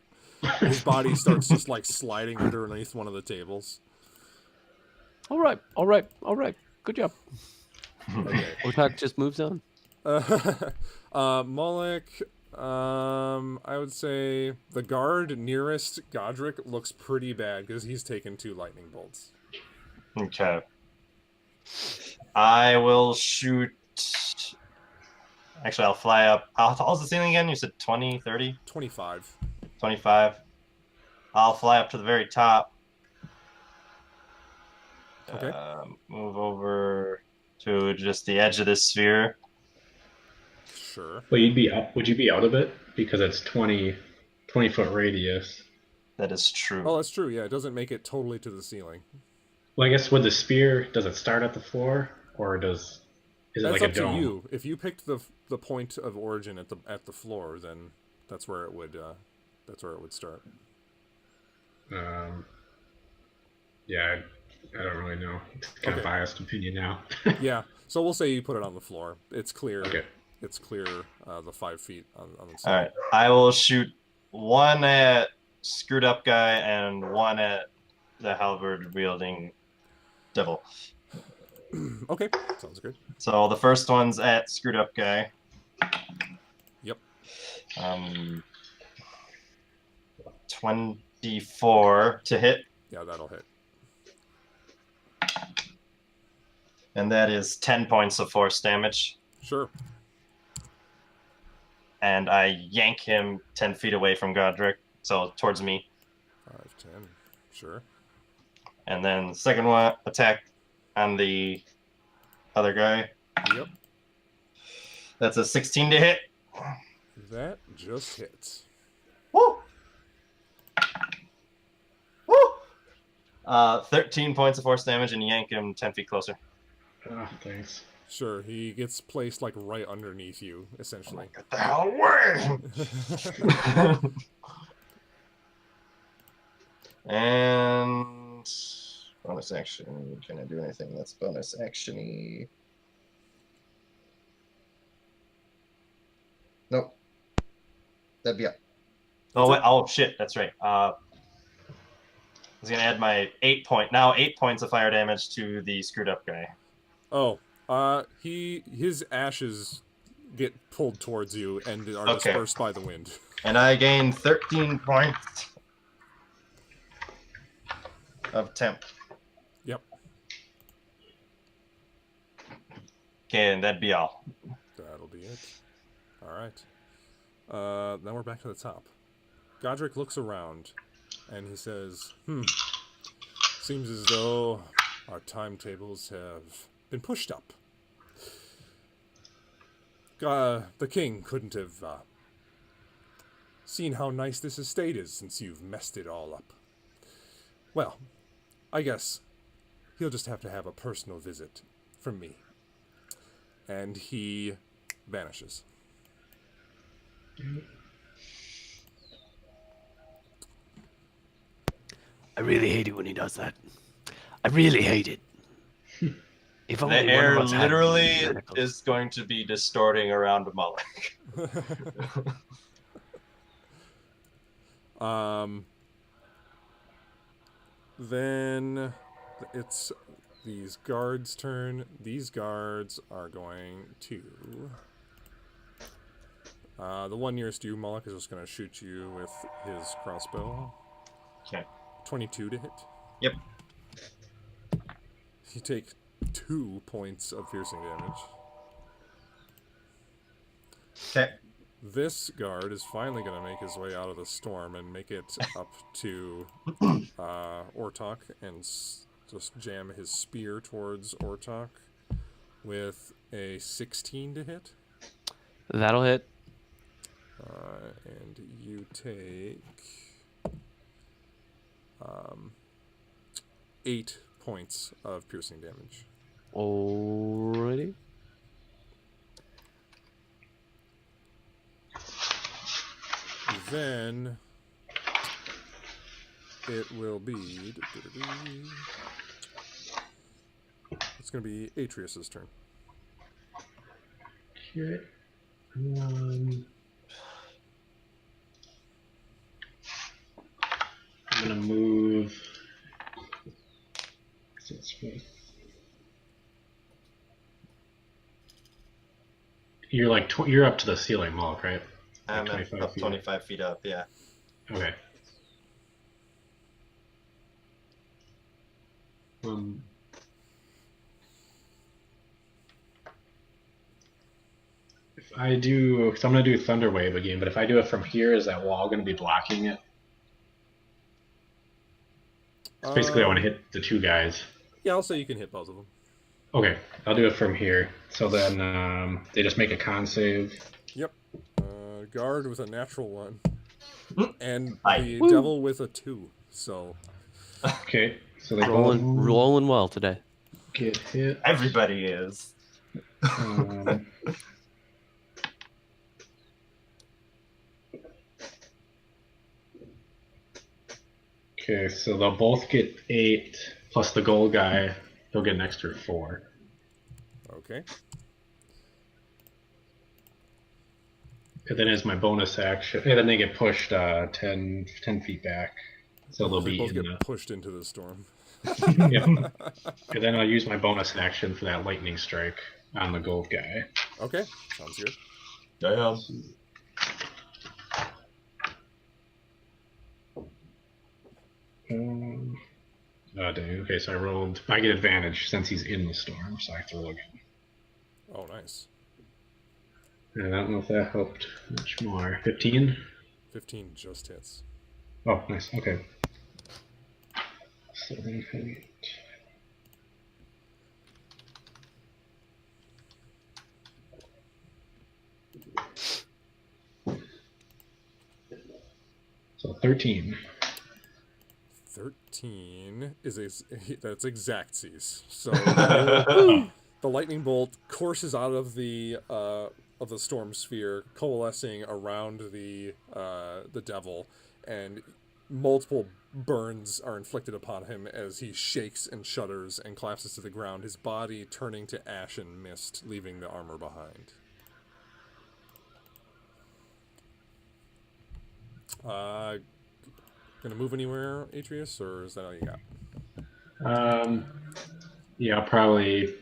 His body starts just like sliding underneath one of the tables. All right. Good job. Okay. Ortak just moves on. Moloch, I would say the guard nearest Godrich looks pretty bad because he's taken 2 lightning bolts. Okay. I will shoot. Actually, I'll fly up. How tall's the ceiling again? You said 20, 30? 25. 25. I'll fly up to the very top. Okay. Move over to just the edge of this sphere. Sure. Well, would you be out of it? Because it's 20 foot radius. That is true. Oh, that's true. Yeah, it doesn't make it totally to the ceiling. Well, I guess with the spear, does it start at the floor, or is it That's like a up to dome? you. If you picked the point of origin at the floor, then that's where it would start. Yeah, I don't really know. It's kind of biased opinion now. Yeah. So we'll say you put it on the floor. It's clear. Okay. It's clear. The 5 feet on the All ceiling. right. I will shoot one at screwed up guy and one at the halberd wielding devil. Okay. Sounds good. So the first one's at screwed up guy. Yep. 24 to hit. Yeah, that'll hit. And that is 10 points of force damage. Sure. And I yank him 10 feet away from Godrich, so towards me. 5, 10. Sure. And then second one attack on the other guy. Yep. That's a 16 to hit. That just hits. Woo! Woo! 13 points of force damage, and yank him 10 feet closer. Oh, thanks. Sure. He gets placed like right underneath you, essentially. Get the hell away! And bonus action. Can I do anything that's bonus action-y? Nope. That'd be up. Oh wait! Oh shit! That's right. I was gonna add my 8 points of fire damage to the screwed up guy. Oh, his ashes get pulled towards you and are dispersed by the wind. And I gain 13 points of temp. Yep. Okay, and that'd be all. That'll be it. All right. Then we're back to the top. Godrich looks around, and he says, seems as though our timetables have been pushed up. The king couldn't have seen how nice this estate is since you've messed it all up. Well, I guess he'll just have to have a personal visit from me. And he vanishes. I really hate it when he does that. I really hate it. If The only one air of us had literally tentacles. is going to be distorting around Moloch. Then it's these guards' turn. These guards are going to... the one nearest you, Moloch, is just going to shoot you with his crossbow. Okay. 22 to hit. Yep. You take 2 points of piercing damage. Okay. This guard is finally going to make his way out of the storm and make it up to Ortok and just jam his spear towards Ortok with a 16 to hit. That'll hit. And you take 8 points of piercing damage. Alrighty. Then it will be. It's going to be Atreus's turn. Okay. I'm gonna move. You're like you're up to the ceiling, Malk, right? I'm Like at 25 up feet 25 feet up, yeah. Okay. If I do, because I'm gonna do Thunder Wave again, but if I do it from here, is that wall gonna be blocking it? 'Cause basically, I want to hit the 2 guys. Yeah, I'll say you can hit both of them. Okay, I'll do it from here. So then they just make a con save. Yep. Guard with a natural 1. And Aye. the Woo. devil with a 2. So Okay, so they Rolling well today. get hit. Everybody is. Um, okay, so they'll both get 8 plus the gold guy. He'll get an extra 4. okay. And then as my bonus action, and then they get pushed 10 feet back. So they'll They be both in get the. pushed into the storm. Yeah. And then I'll use my bonus action for that lightning strike on the gold guy. Okay, sounds good. Damn. Oh, dang. Okay, so I get advantage since he's in the storm, so I have to roll again. Oh, nice. And I don't know if that helped much more. 15? 15 just hits. Oh, nice. Okay. 7, 8. So 13. 13 is that's exactsies. So the lightning bolt courses out of the storm sphere, coalescing around the devil, and multiple burns are inflicted upon him as he shakes and shudders and collapses to the ground, his body turning to ash and mist, leaving the armor behind. Gonna move anywhere, Atreus, or is that all you got? Yeah, I'll probably. Is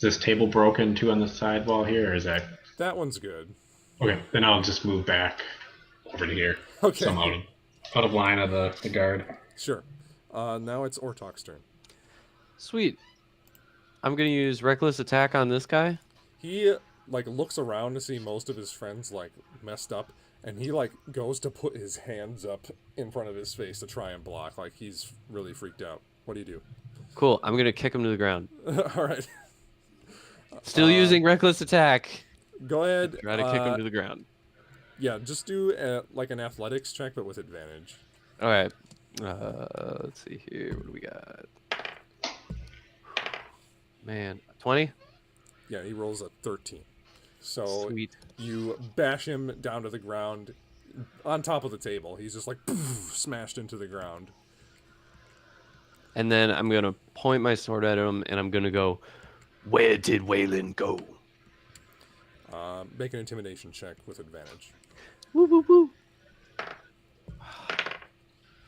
this table broken too on the side wall here, or is that? That one's good. Okay, then I'll just move back over to here. Okay. So I'm out of line of the guard. Sure. Now it's Ortok's turn. Sweet. I'm gonna use reckless attack on this guy. He looks around to see most of his friends messed up, and he goes to put his hands up in front of his face to try and block. He's really freaked out. What do you do? Cool. I'm gonna kick him to the ground. All right. Still using reckless attack. Go ahead. Try to kick him to the ground. Yeah, just do an athletics check, but with advantage. All right. Let's see here. What do we got? Man, 20. Yeah, he rolls a 13. So Sweet. you bash him down to the ground on top of the table. He's just poof, smashed into the ground. And then I'm gonna point my sword at him, and I'm gonna go, "Where did Weyland go?" Make an intimidation check with advantage. Woo woo woo.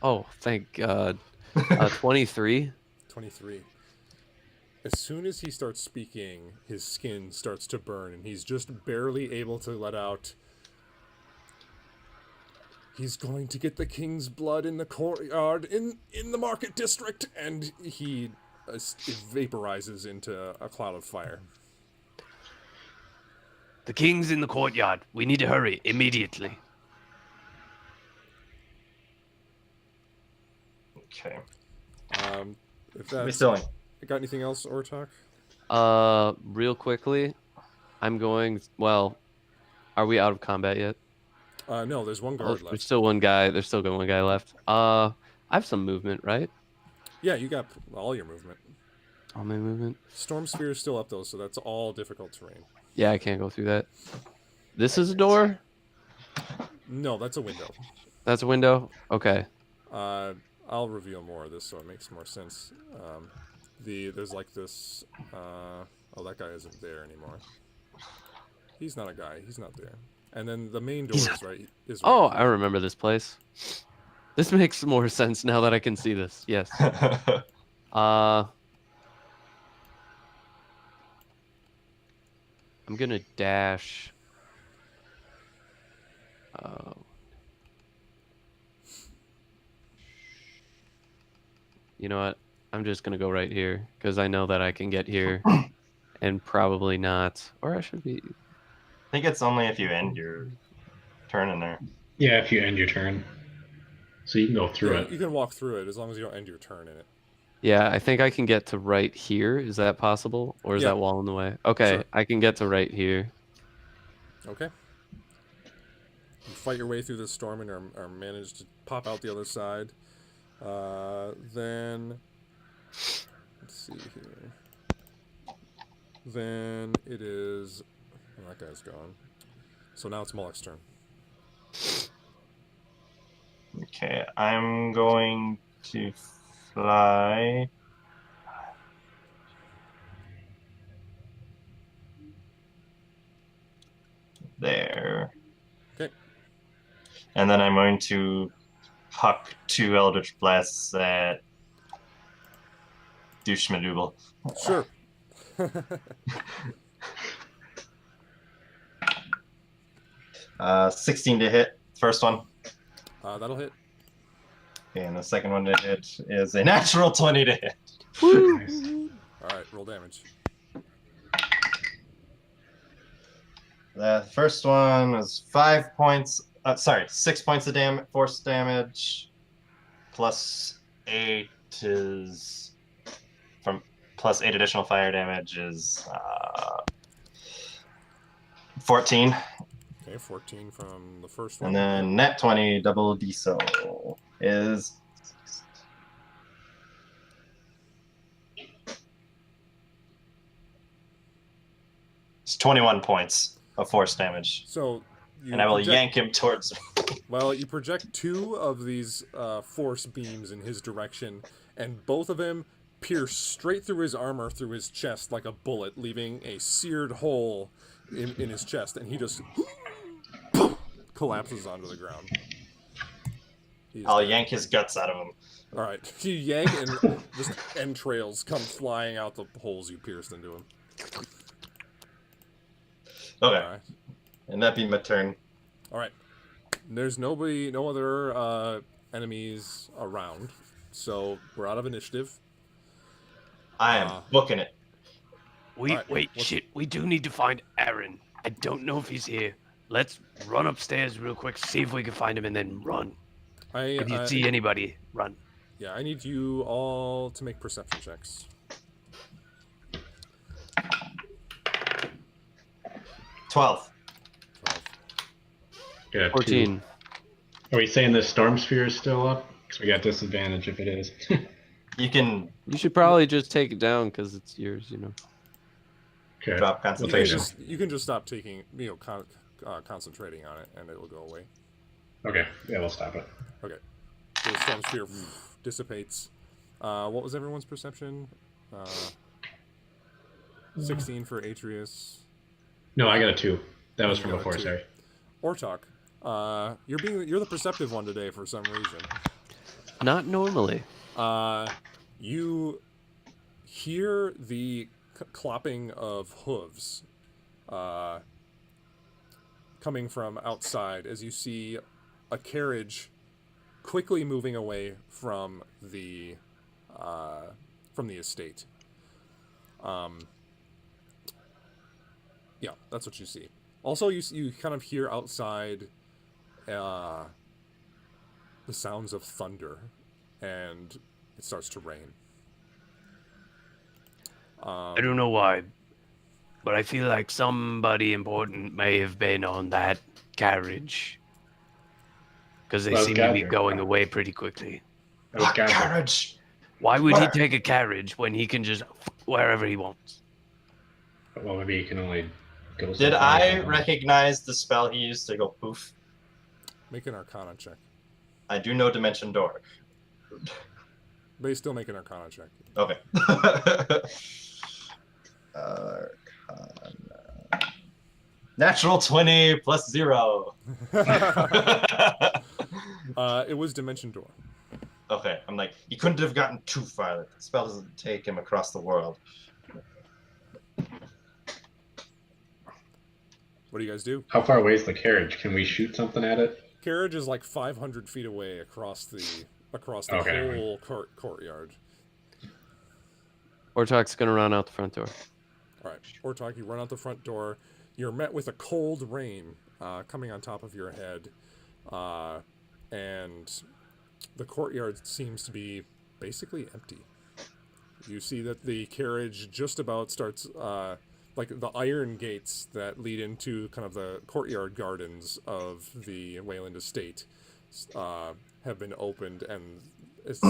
Oh, thank God. 23. 23. As soon as he starts speaking, his skin starts to burn, and he's just barely able to let out. He's going to get the king's blood in the courtyard in the market district, and he vaporizes into a cloud of fire. The king's in the courtyard. We need to hurry immediately. Okay. If We that's still got anything else, Ortok? Real quickly, I'm going. Well, are we out of combat yet? No, there's one guard left. There's still one guy. There's still one guy left. I have some movement, right? Yeah, you got all your movement. All my movement. Storm Sphere is still up though, so that's all difficult terrain. Yeah, I can't go through that. This is a door? No, that's a window. That's a window? Okay. I'll reveal more of this so it makes more sense. There's like this. Oh, that guy isn't there anymore. He's not a guy. He's not there. And then the main door is right. Oh, I remember this place. This makes more sense now that I can see this. Yes. I'm gonna dash. You know what? I'm just gonna go right here because I know that I can get here, and probably not. Or I should be. I think it's only if you end your turn in there. Yeah, if you end your turn. So you can go through it. You can walk through it as long as you don't end your turn in it. Yeah, I think I can get to right here. Is that possible? Or is that wall in the way? Okay, Sure. I can get to right here. Okay. You fight your way through the storm and are managed to pop out the other side. Then let's see here. Then it is. Oh, that guy's gone. So now it's Molek's turn. Okay, I'm going to fly. There. Okay. And then I'm going to huck 2 Eldritch Blasts at Douche-Madougal. Sure. 16 to hit, first one. That'll hit. And the second one to hit is a natural 20 to hit. Nice. All right, roll damage. The first one was 5 points. 6 points of force damage. Plus 8 is from plus 8 additional fire damage is 14. Okay, 14 from the first one. And then net 20 double diesel is it's 21 points of force damage. So you And I will yank him towards me. Well, you project 2 of these force beams in his direction, and both of them pierce straight through his armor, through his chest like a bullet, leaving a seared hole in his chest, and he just collapses onto the ground. I'll yank his guts out of him. All right, you yank, and just entrails come flying out the holes you pierced into him. Okay. All right. And that be my turn. All right. There's no other enemies around, so we're out of initiative. I am booking it. Wait, shit. We do need to find Aaron. I don't know if he's here. Let's run upstairs real quick, see if we can find him, and then run. If you see anybody, run. Yeah, I need you all to make perception checks. 12. 12. Good. 14. Are we saying the storm sphere is still up? Because we got disadvantage if it is. You can You should probably just take it down because it's yours, you know. Okay. drop We'll concentration. take it. You can just stop taking, concentrating on it, and it will go away. Okay. Yeah, we'll stop it. Okay. So the storm sphere dissipates. What was everyone's perception? 16 for Atreus. No, I got a 2. That was You from got a before, 2. sorry. Ortok, you're the perceptive one today for some reason. Not normally. You hear the clopping of hooves coming from outside as you see a carriage quickly moving away from the estate. Yeah, that's what you see. Also, you kind of hear outside the sounds of thunder, and it starts to rain. I don't know why, but I feel like somebody important may have been on that carriage. Because they seem to be going away pretty quickly. What carriage? Why would he take a carriage when he can just wherever he wants? Well, maybe he can only go. Did I recognize the spell he used to go poof? Make an Arcana check. I do know Dimension Door. But you still make an Arcana check. Okay. Arcana. Natural 20 plus 0. It was Dimension Door. Okay, I'm like, he couldn't have gotten too far. The spell doesn't take him across the world. What do you guys do? How far away is the carriage? Can we shoot something at it? Carriage is like 500 feet away across the whole courtyard. Ortok's gonna run out the front door. All right, Ortok, you run out the front door. You're met with a cold rain coming on top of your head, and the courtyard seems to be basically empty. You see that the carriage just about starts, like the iron gates that lead into kind of the courtyard gardens of the Weyland estate have been opened, and it's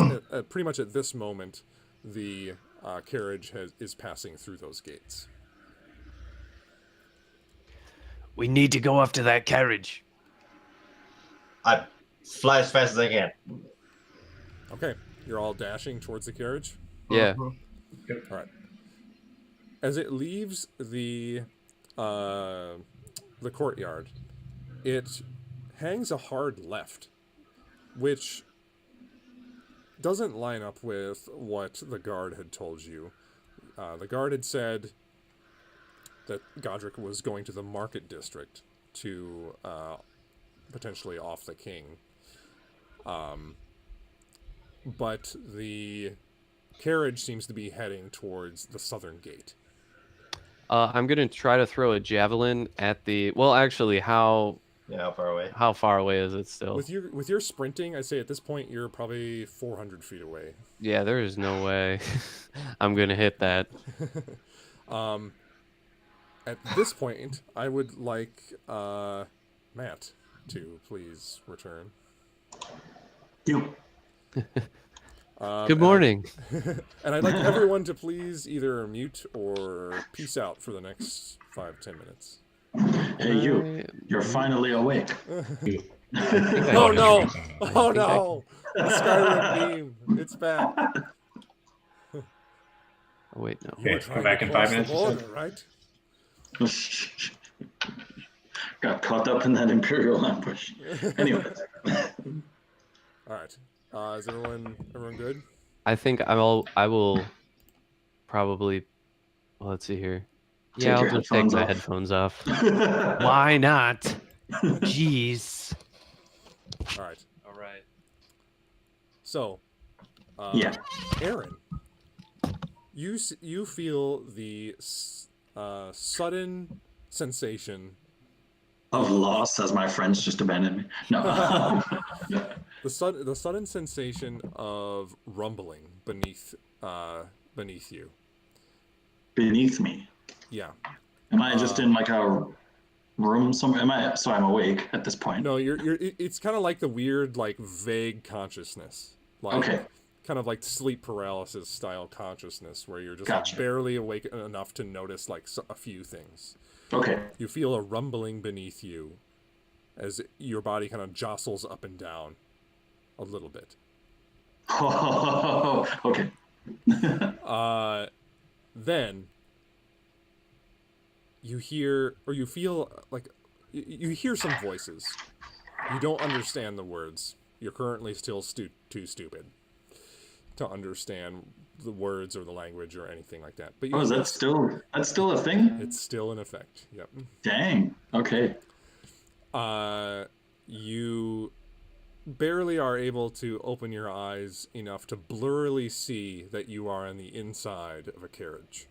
pretty much at this moment the carriage is passing through those gates. We need to go after that carriage. I fly as fast as I can. Okay, you're all dashing towards the carriage? Yeah. All right. As it leaves the courtyard, it hangs a hard left, which doesn't line up with what the guard had told you. The guard had said that Godrich was going to the market district to potentially off the king. But the carriage seems to be heading towards the southern gate. I'm gonna try to throw a javelin at the. Well, actually, how far away? How far away is it still? With your sprinting, I'd say at this point you're probably 400 feet away. Yeah, there is no way I'm gonna hit that. At this point, I would like Matt to please return. You. Good morning. And I'd like everyone to please either mute or peace out for the next 5-10 minutes. Hey, you're finally awake. Oh no! Oh no! The Skyrim beam. It's back. Oh wait, no. Okay, come back in 5 minutes. Border, right? Got caught up in that Imperial ambush. Anyway. All right. Is everyone good? I think I will probably. Well, let's see here. Yeah, I'll just take my headphones off. Why not? Jeez. All right. All right. So, Aaron, you feel the sudden sensation of loss as my friends just abandoned me. No. The sudden sensation of rumbling beneath you. Beneath me. Yeah. Am I just in like a room somewhere? So I'm awake at this point. No, it's kind of like the weird, like vague consciousness. Like, kind of like sleep paralysis style consciousness, where you're just like barely awake enough to notice like a few things. Okay. You feel a rumbling beneath you as your body kind of jostles up and down a little bit. Oh, okay. Then you hear, or you feel like you hear some voices. You don't understand the words. You're currently still too stupid to understand the words or the language or anything like that. But is that still a thing? It's still in effect. Yep. Dang. Okay. You barely are able to open your eyes enough to blurrily see that you are on the inside of a carriage.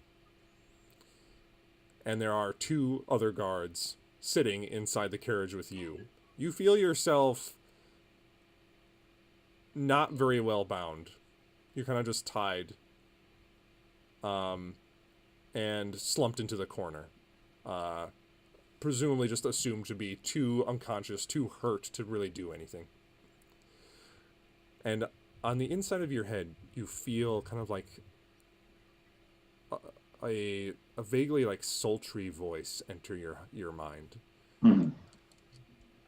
And there are 2 other guards sitting inside the carriage with you. You feel yourself not very well bound. You're kind of just tied and slumped into the corner. Presumably just assumed to be too unconscious, too hurt to really do anything. And on the inside of your head, you feel kind of like a vaguely like sultry voice enter your mind. Mm-hmm.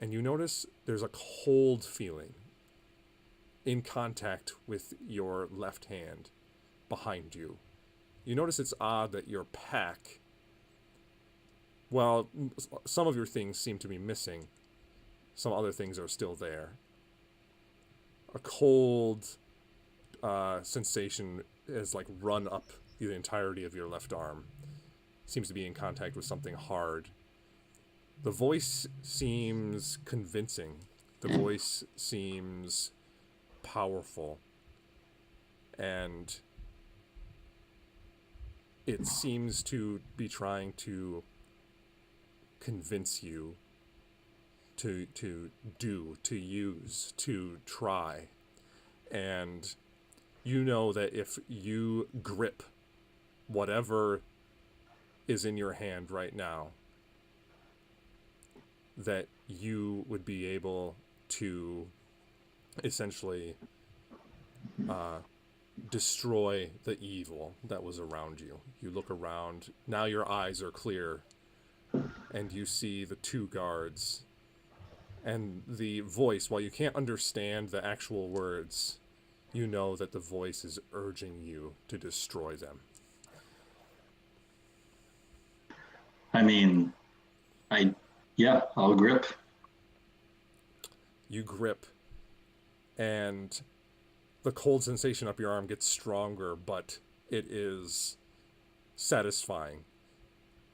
And you notice there's a cold feeling in contact with your left hand behind you. You notice it's odd that your pack, well, some of your things seem to be missing. Some other things are still there. A cold sensation has like run up the entirety of your left arm. Seems to be in contact with something hard. The voice seems convincing. The voice seems powerful. And it seems to be trying to convince you to use, to try. And you know that if you grip whatever is in your hand right now, that you would be able to essentially destroy the evil that was around you. You look around, now your eyes are clear, and you see the 2 guards. And the voice, while you can't understand the actual words, you know that the voice is urging you to destroy them. I mean, I'll grip. You grip, and the cold sensation up your arm gets stronger, but it is satisfying.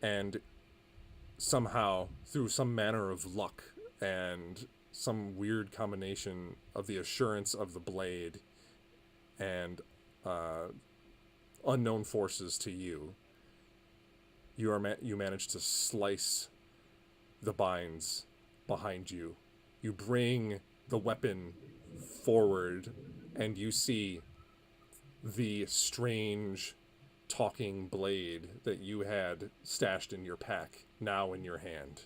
And somehow, through some manner of luck and some weird combination of the assurance of the blade and unknown forces to you, you manage to slice the binds behind you. You bring the weapon forward, and you see the strange talking blade that you had stashed in your pack now in your hand.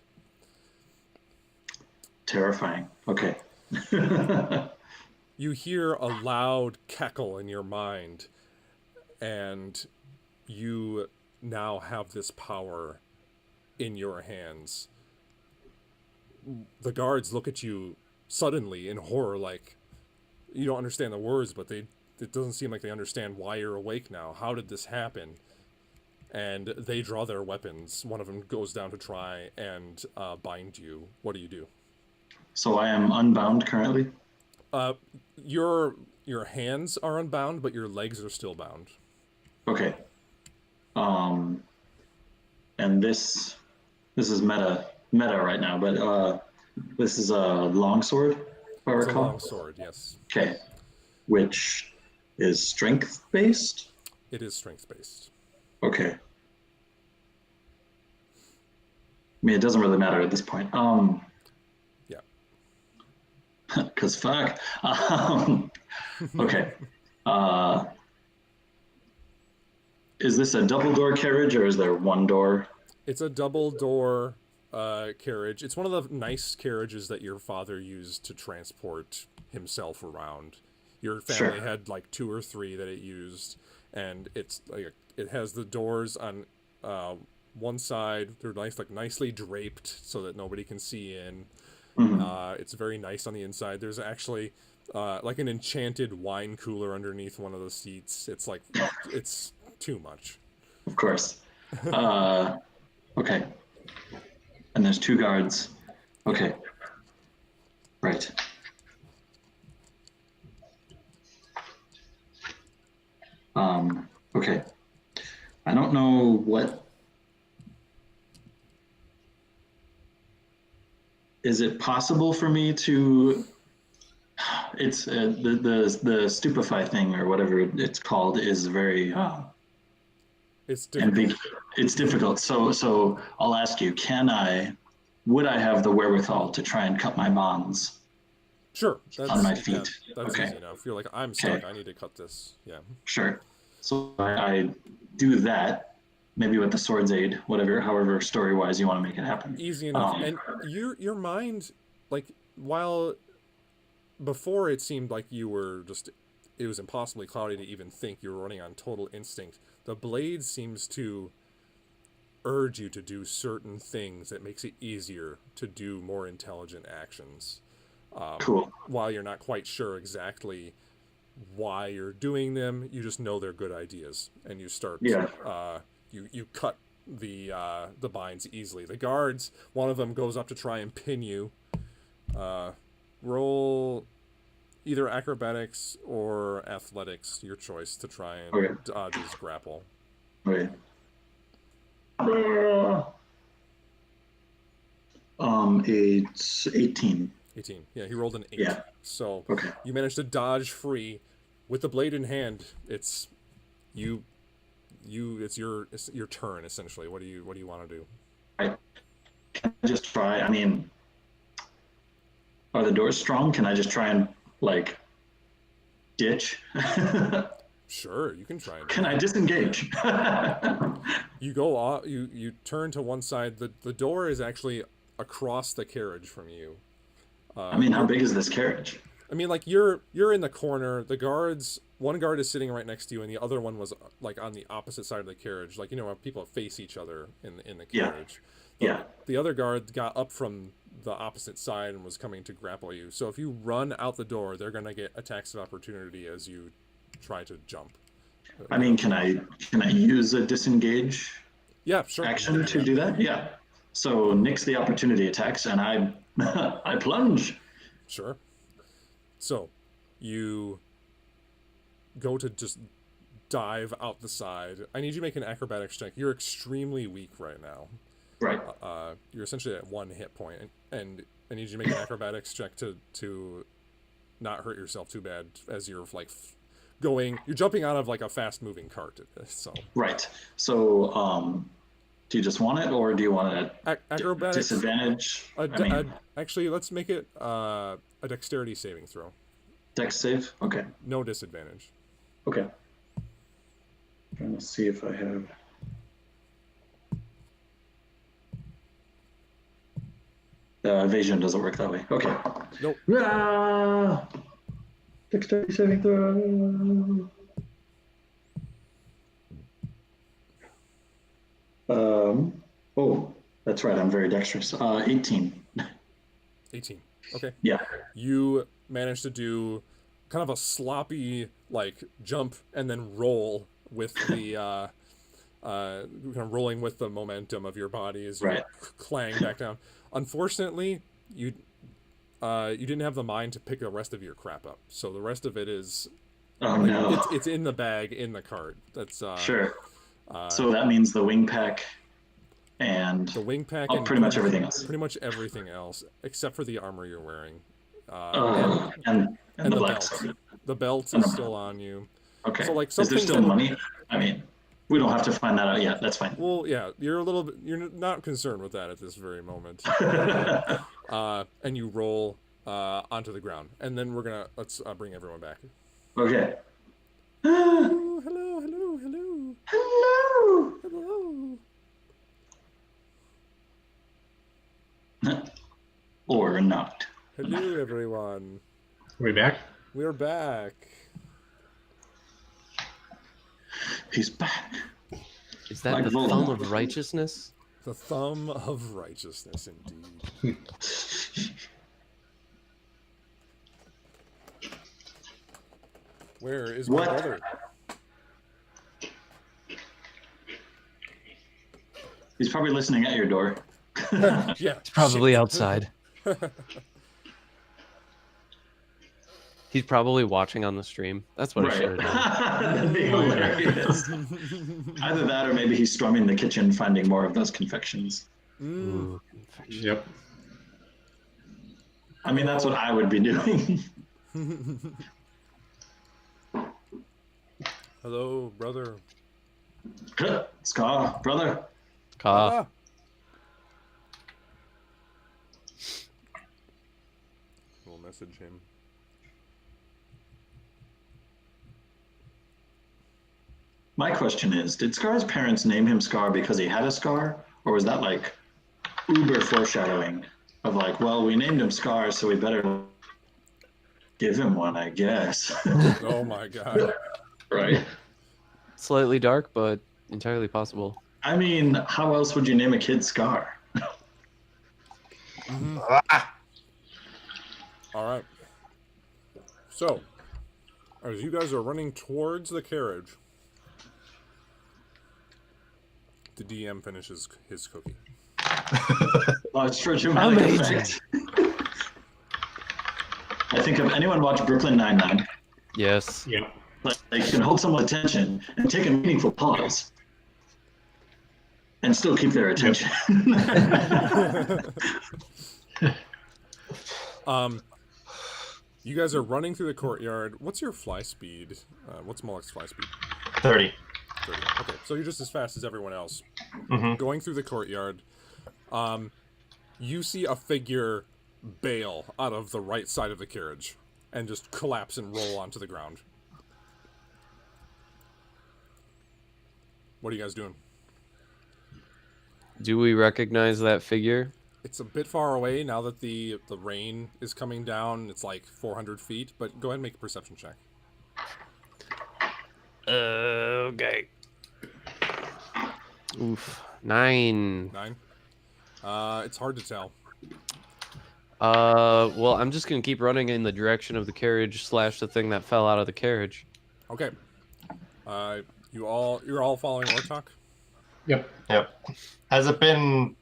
Terrifying. Okay. You hear a loud cackle in your mind, and you now have this power in your hands. The guards look at you suddenly in horror, like, you don't understand the words, but it doesn't seem like they understand why you're awake now. How did this happen? And they draw their weapons. One of them goes down to try and bind you. What do you do? So I am unbound currently? Your hands are unbound, but your legs are still bound. Okay. And this is meta right now, but this is a longsword, if I recall. It's a longsword, yes. Okay. Which is strength based? It is strength based. Okay. I mean, it doesn't really matter at this point. Yeah. Cause fuck. Okay. Is this a double door carriage or is there one door? It's a double door carriage. It's one of the nice carriages that your father used to transport himself around. Your family had like 2 or 3 that it used, and it's like it has the doors on one side. They're nicely draped so that nobody can see in. Mm-hmm. It's very nice on the inside. There's actually like an enchanted wine cooler underneath one of the seats. It's like it's too much. Of course. Okay. And there's 2 guards. Okay. Right. Okay. I don't know what... Is it possible for me to... it's the stupefy thing or whatever it's called is very it's difficult. It's difficult. So I'll ask you, would I have the wherewithal to try and cut my bonds? Sure. On my feet. Yeah, that's okay. easy enough. You're like, I'm stuck. I need to cut this. Yeah. Sure. So I do that, maybe with the sword's aid, however story-wise you want to make it happen. Easy enough. And your mind, like, while before it seemed like you were just, it was impossibly cloudy to even think you were running on total instinct, the blade seems to urge you to do certain things that makes it easier to do more intelligent actions. Cool. While you're not quite sure exactly why you're doing them, you just know they're good ideas, and you start. Yeah. You cut the binds easily. The guards, one of them goes up to try and pin you. Roll either acrobatics or athletics, your choice, to try and dodge his grapple. Okay. It's 18. 18. Yeah, he rolled an 8. Yeah. So okay. You managed to dodge free with the blade in hand. It's your turn essentially. What do you want to do? Can I just try? I mean, are the doors strong? Can I just try and ditch? Sure, you can try. Can I disengage? You go off. You turn to one side. The door is actually across the carriage from you. I mean, how big is this carriage? I mean, like you're in the corner. The guards, one guard is sitting right next to you, and the other one was like on the opposite side of the carriage. Like, you know, when people face each other in the carriage. Yeah. The other guard got up from the opposite side and was coming to grapple you. So if you run out the door, they're gonna get attacks of opportunity as you try to jump. I mean, can I use a disengage? Yeah, sure. Action to do that? Yeah. So nix the opportunity attacks, and I I plunge. Sure. So you go to just dive out the side. I need you to make an acrobatics check. You're extremely weak right now. Right. You're essentially at 1 hit point, and I need you to make an acrobatics check to not hurt yourself too bad as you're like you're jumping out of like a fast moving cart. So right. So do you just want it, or do you want a disadvantage? Actually, let's make it a dexterity saving throw. Dex save? Okay. No disadvantage. Okay. Trying to see if I have. Evasion doesn't work that way. Okay. Nope. Ah! Dexterity saving throw. Oh, that's right. I'm very dexterous. 18. 18. Okay. Yeah. You managed to do kind of a sloppy like jump and then roll with the kind of rolling with the momentum of your body as you clang back down. Unfortunately, you didn't have the mind to pick the rest of your crap up. So the rest of it is no. It's in the bag in the cart. That's sure. So that means the wing pack and the wing pack and pretty much everything else. Pretty much everything else except for the armor you're wearing. And the belt. The belt is still on you. Okay. So like, is there still money? I mean, we don't have to find that out yet. That's fine. Well, yeah, you're not concerned with that at this very moment. And you roll onto the ground, and then let's bring everyone back. Okay. Hello. Or not. Hello, everyone. Are we back? We're back. He's back. Is that the thumb of righteousness? The thumb of righteousness, indeed. Where is my brother? He's probably listening at your door. Yeah. He's probably outside. He's probably watching on the stream. That's what I should have done. That'd be hilarious. Either that or maybe he's storming the kitchen finding more of those confections. Ooh, confections. Yep. I mean, that's what I would be doing. Hello, brother. Scar, brother. Ka. We'll message him. My question is, did Scar's parents name him Scar because he had a scar? Or was that like uber foreshadowing of like, well, we named him Scar, so we better give him one, I guess. Oh my god. Right? Slightly dark, but entirely possible. I mean, how else would you name a kid Scar? All right. So, as you guys are running towards the carriage, the DM finishes his cookie. Oh, it's for dramatic effect. I think if anyone watched Brooklyn Nine-Nine, Yes. Yeah. like, they can hold someone's attention and take a meaningful pause and still keep their attention. You guys are running through the courtyard. What's your fly speed? What's Molek's fly speed? 30. 30. Okay, so you're just as fast as everyone else. Mm-hmm. Going through the courtyard, you see a figure bail out of the right side of the carriage and just collapse and roll onto the ground. What are you guys doing? Do we recognize that figure? It's a bit far away now that the rain is coming down. It's like 400 feet, but go ahead and make a perception check. Okay. Oof. 9. 9. It's hard to tell. Well, I'm just gonna keep running in the direction of the carriage / the thing that fell out of the carriage. Okay. You're all following Ortok? Yep. Has it been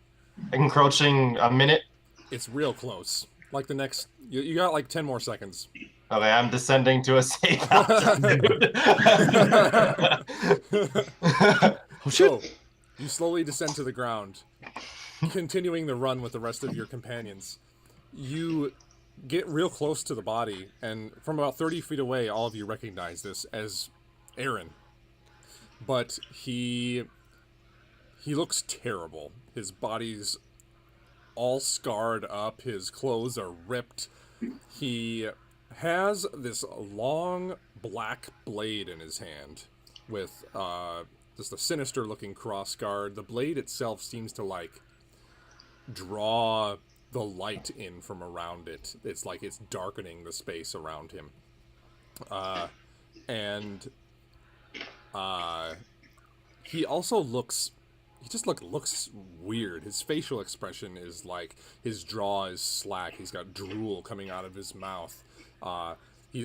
encroaching a minute? It's real close. Like the next, you got like 10 more seconds. Okay, I'm descending to a safe house, dude. Oh shit! So, you slowly descend to the ground, continuing the run with the rest of your companions. You get real close to the body, and from about 30 feet away, all of you recognize this as Aaron. But he looks terrible. His body's all scarred up. His clothes are ripped. He has this long black blade in his hand with just a sinister looking cross guard. The blade itself seems to like draw the light in from around it. It's like it's darkening the space around him. He also looks weird. His facial expression is like his jaw is slack. He's got drool coming out of his mouth.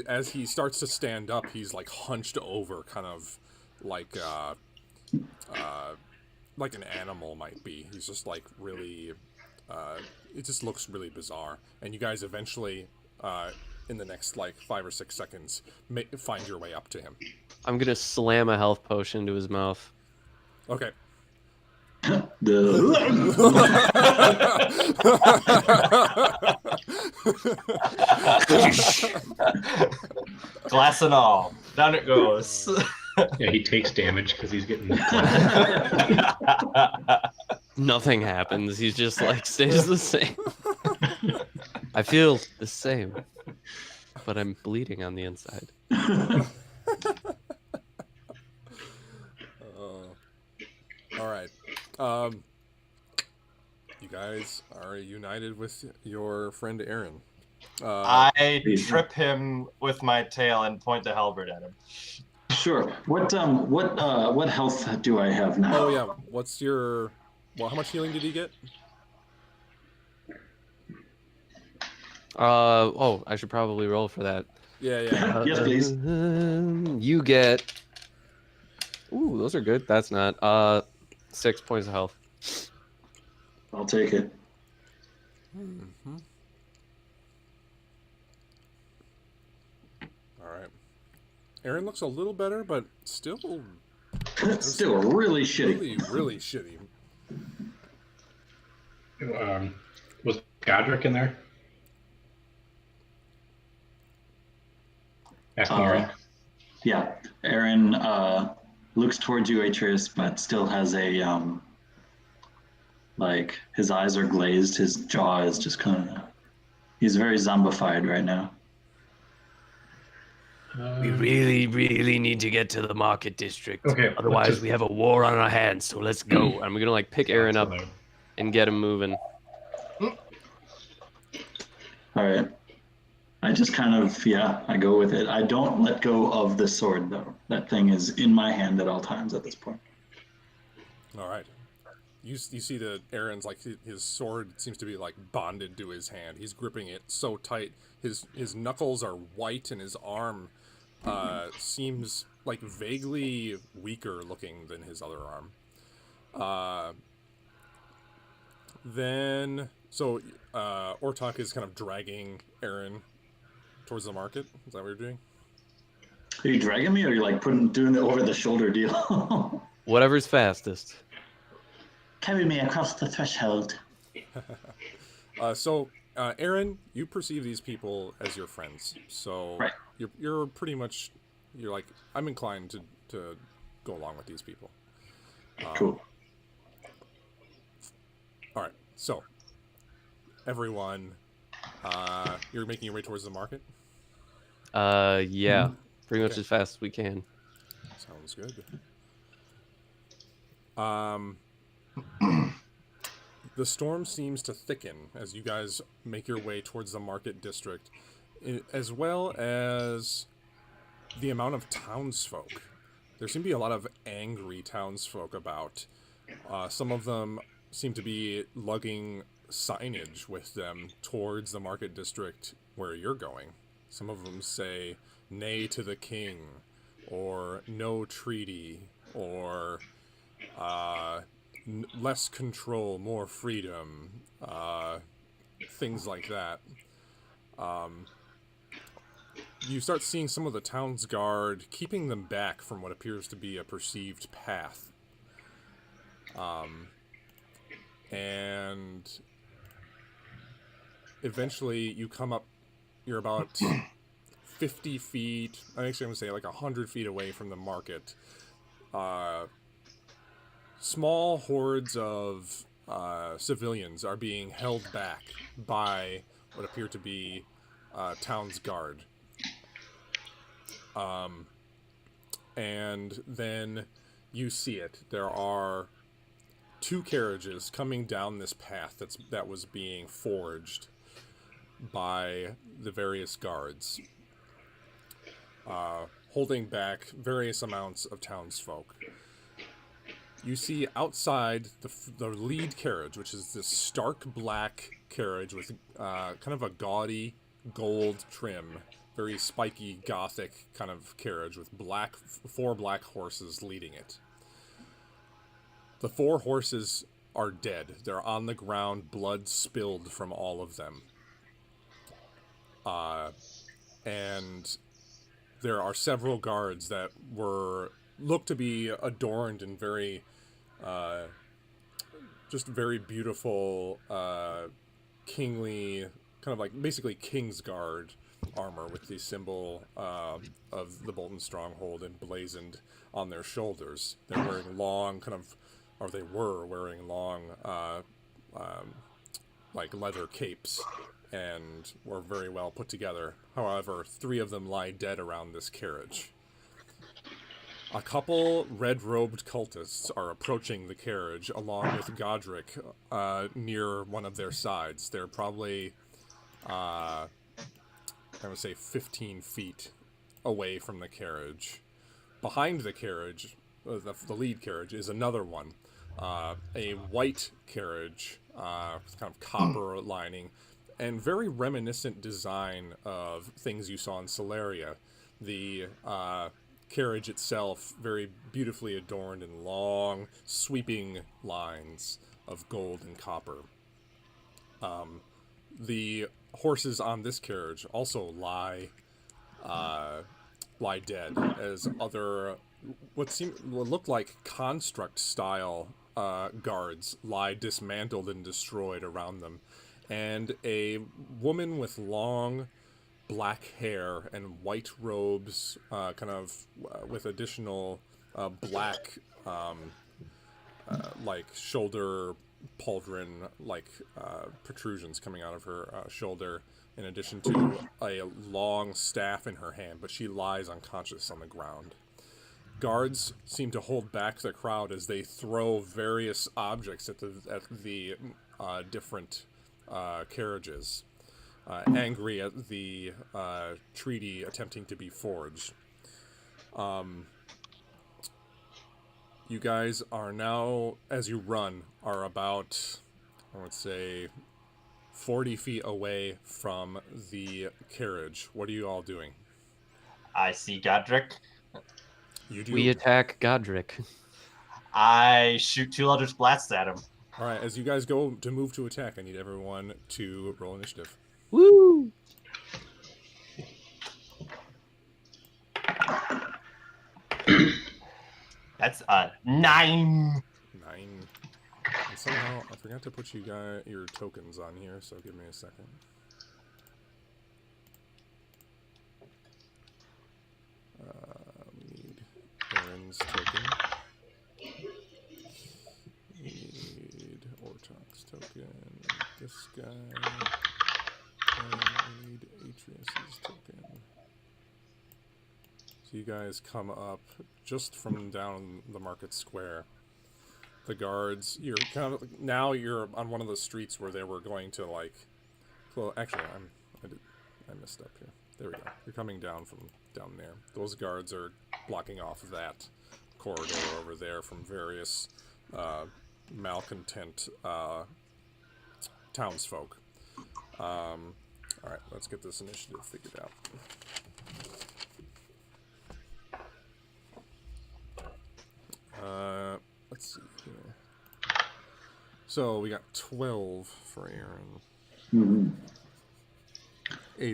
As he starts to stand up, he's like hunched over, kind of like an animal might be. He's just like really. It just looks really bizarre. And you guys eventually, in the next like 5 or 6 seconds, find your way up to him. I'm gonna slam a health potion into his mouth. Okay. Glass and all. Down it goes. Yeah, he takes damage because he's getting. Nothing happens. He just like stays the same. I feel the same, but I'm bleeding on the inside. All right. You guys are united with your friend Aaron. I trip him with my tail and point the halberd at him. Sure. What health do I have now? Oh yeah. What's your? Well, how much healing did he get? I should probably roll for that. Yeah. Yes, please. You get. Ooh, those are good. That's not. 6 points of health. I'll take it. Mm-hmm. All right. Aaron looks a little better, but still Still really shitty. Really shitty. Was Godrich in there? Asking Aaron. Yeah, Aaron looks towards you, Atreus, but still has a like his eyes are glazed, his jaw is just kind of. He's very zombified right now. We really, really need to get to the market district. Okay, Otherwise, we have a war on our hands. So let's go. I'm gonna like pick Aaron up and get him moving. All right. I just kind of, I go with it. I don't let go of the sword, though. That thing is in my hand at all times at this point. All right. You see that Aaron's like his sword seems to be like bonded to his hand. He's gripping it so tight. His knuckles are white and his arm seems like vaguely weaker looking than his other arm. Then Ortok is kind of dragging Aaron towards the market. Is that what you're doing? Are you dragging me, or are you like doing the over the shoulder deal? Whatever's fastest. Carry me across the threshold. Aaron, you perceive these people as your friends, so right. you're pretty much like, I'm inclined to go along with these people. Cool. All right, so everyone, you're making your way towards the market. Yeah, pretty much as fast as we can. Sounds good. The storm seems to thicken as you guys make your way towards the market district, as well as the amount of townsfolk. There seem to be a lot of angry townsfolk about. Some of them seem to be lugging signage with them towards the market district where you're going. Some of them say, "Nay to the king," or "No treaty," or less control, more freedom, things like that. You start seeing some of the town's guard keeping them back from what appears to be a perceived path. And eventually you come up, you're about 50 feet, I'm going to say like 100 feet away from the market. Small hordes of civilians are being held back by what appear to be town's guard. And then you see it. There are 2 carriages coming down this path that was being forged by the various guards, holding back various amounts of townsfolk. You see outside the lead carriage, which is this stark black carriage with kind of a gaudy gold trim, very spiky gothic kind of carriage with 4 black horses leading it. The 4 horses are dead. They're on the ground, blood spilled from all of them. And there are several guards that look to be adorned in very beautiful, kingly, kind of like basically King's Guard armor with the symbol of the Bolton Stronghold emblazoned on their shoulders. They're wearing long they were wearing long like leather capes and were very well put together. However, 3 of them lie dead around this carriage. A couple red-robed cultists are approaching the carriage along with Godrich near one of their sides. They're probably, I would say 15 feet away from the carriage. Behind the carriage, the lead carriage, is another one. A white carriage with kind of copper lining and very reminiscent design of things you saw in Solaria. The carriage itself very beautifully adorned in long, sweeping lines of gold and copper. The horses on this carriage also lie dead, as other what look like construct style guards lie dismantled and destroyed around them, and a woman with long black hair and white robes, with additional black, like shoulder pauldron, like protrusions coming out of her shoulder, in addition to a long staff in her hand, but she lies unconscious on the ground. Guards seem to hold back the crowd as they throw various objects at the different carriages, angry at the treaty attempting to be forged. You guys are now, as you run, are about, I would say, 40 feet away from the carriage. What are you all doing? I see Godrich. You do. We attack Godrich. I shoot 2 Eldritch Blasts at him. All right, as you guys go to move to attack, I need everyone to roll initiative. Woo! That's a 9. 9. And somehow I forgot to put your tokens on here, so give me a second. We need Aaron's token. We need Ortok's token. This guy. And we need Atreus's token. So you guys come up just from down the market square. The guards, you're you're on one of the streets where they were going to, like, well, actually, I messed up here. There we go. You're coming down from down there. Those guards are blocking off that corridor over there from various malcontent townsfolk. All right, let's get this initiative figured out. Let's see here. So we got 12 for Aaron. Mm-hmm.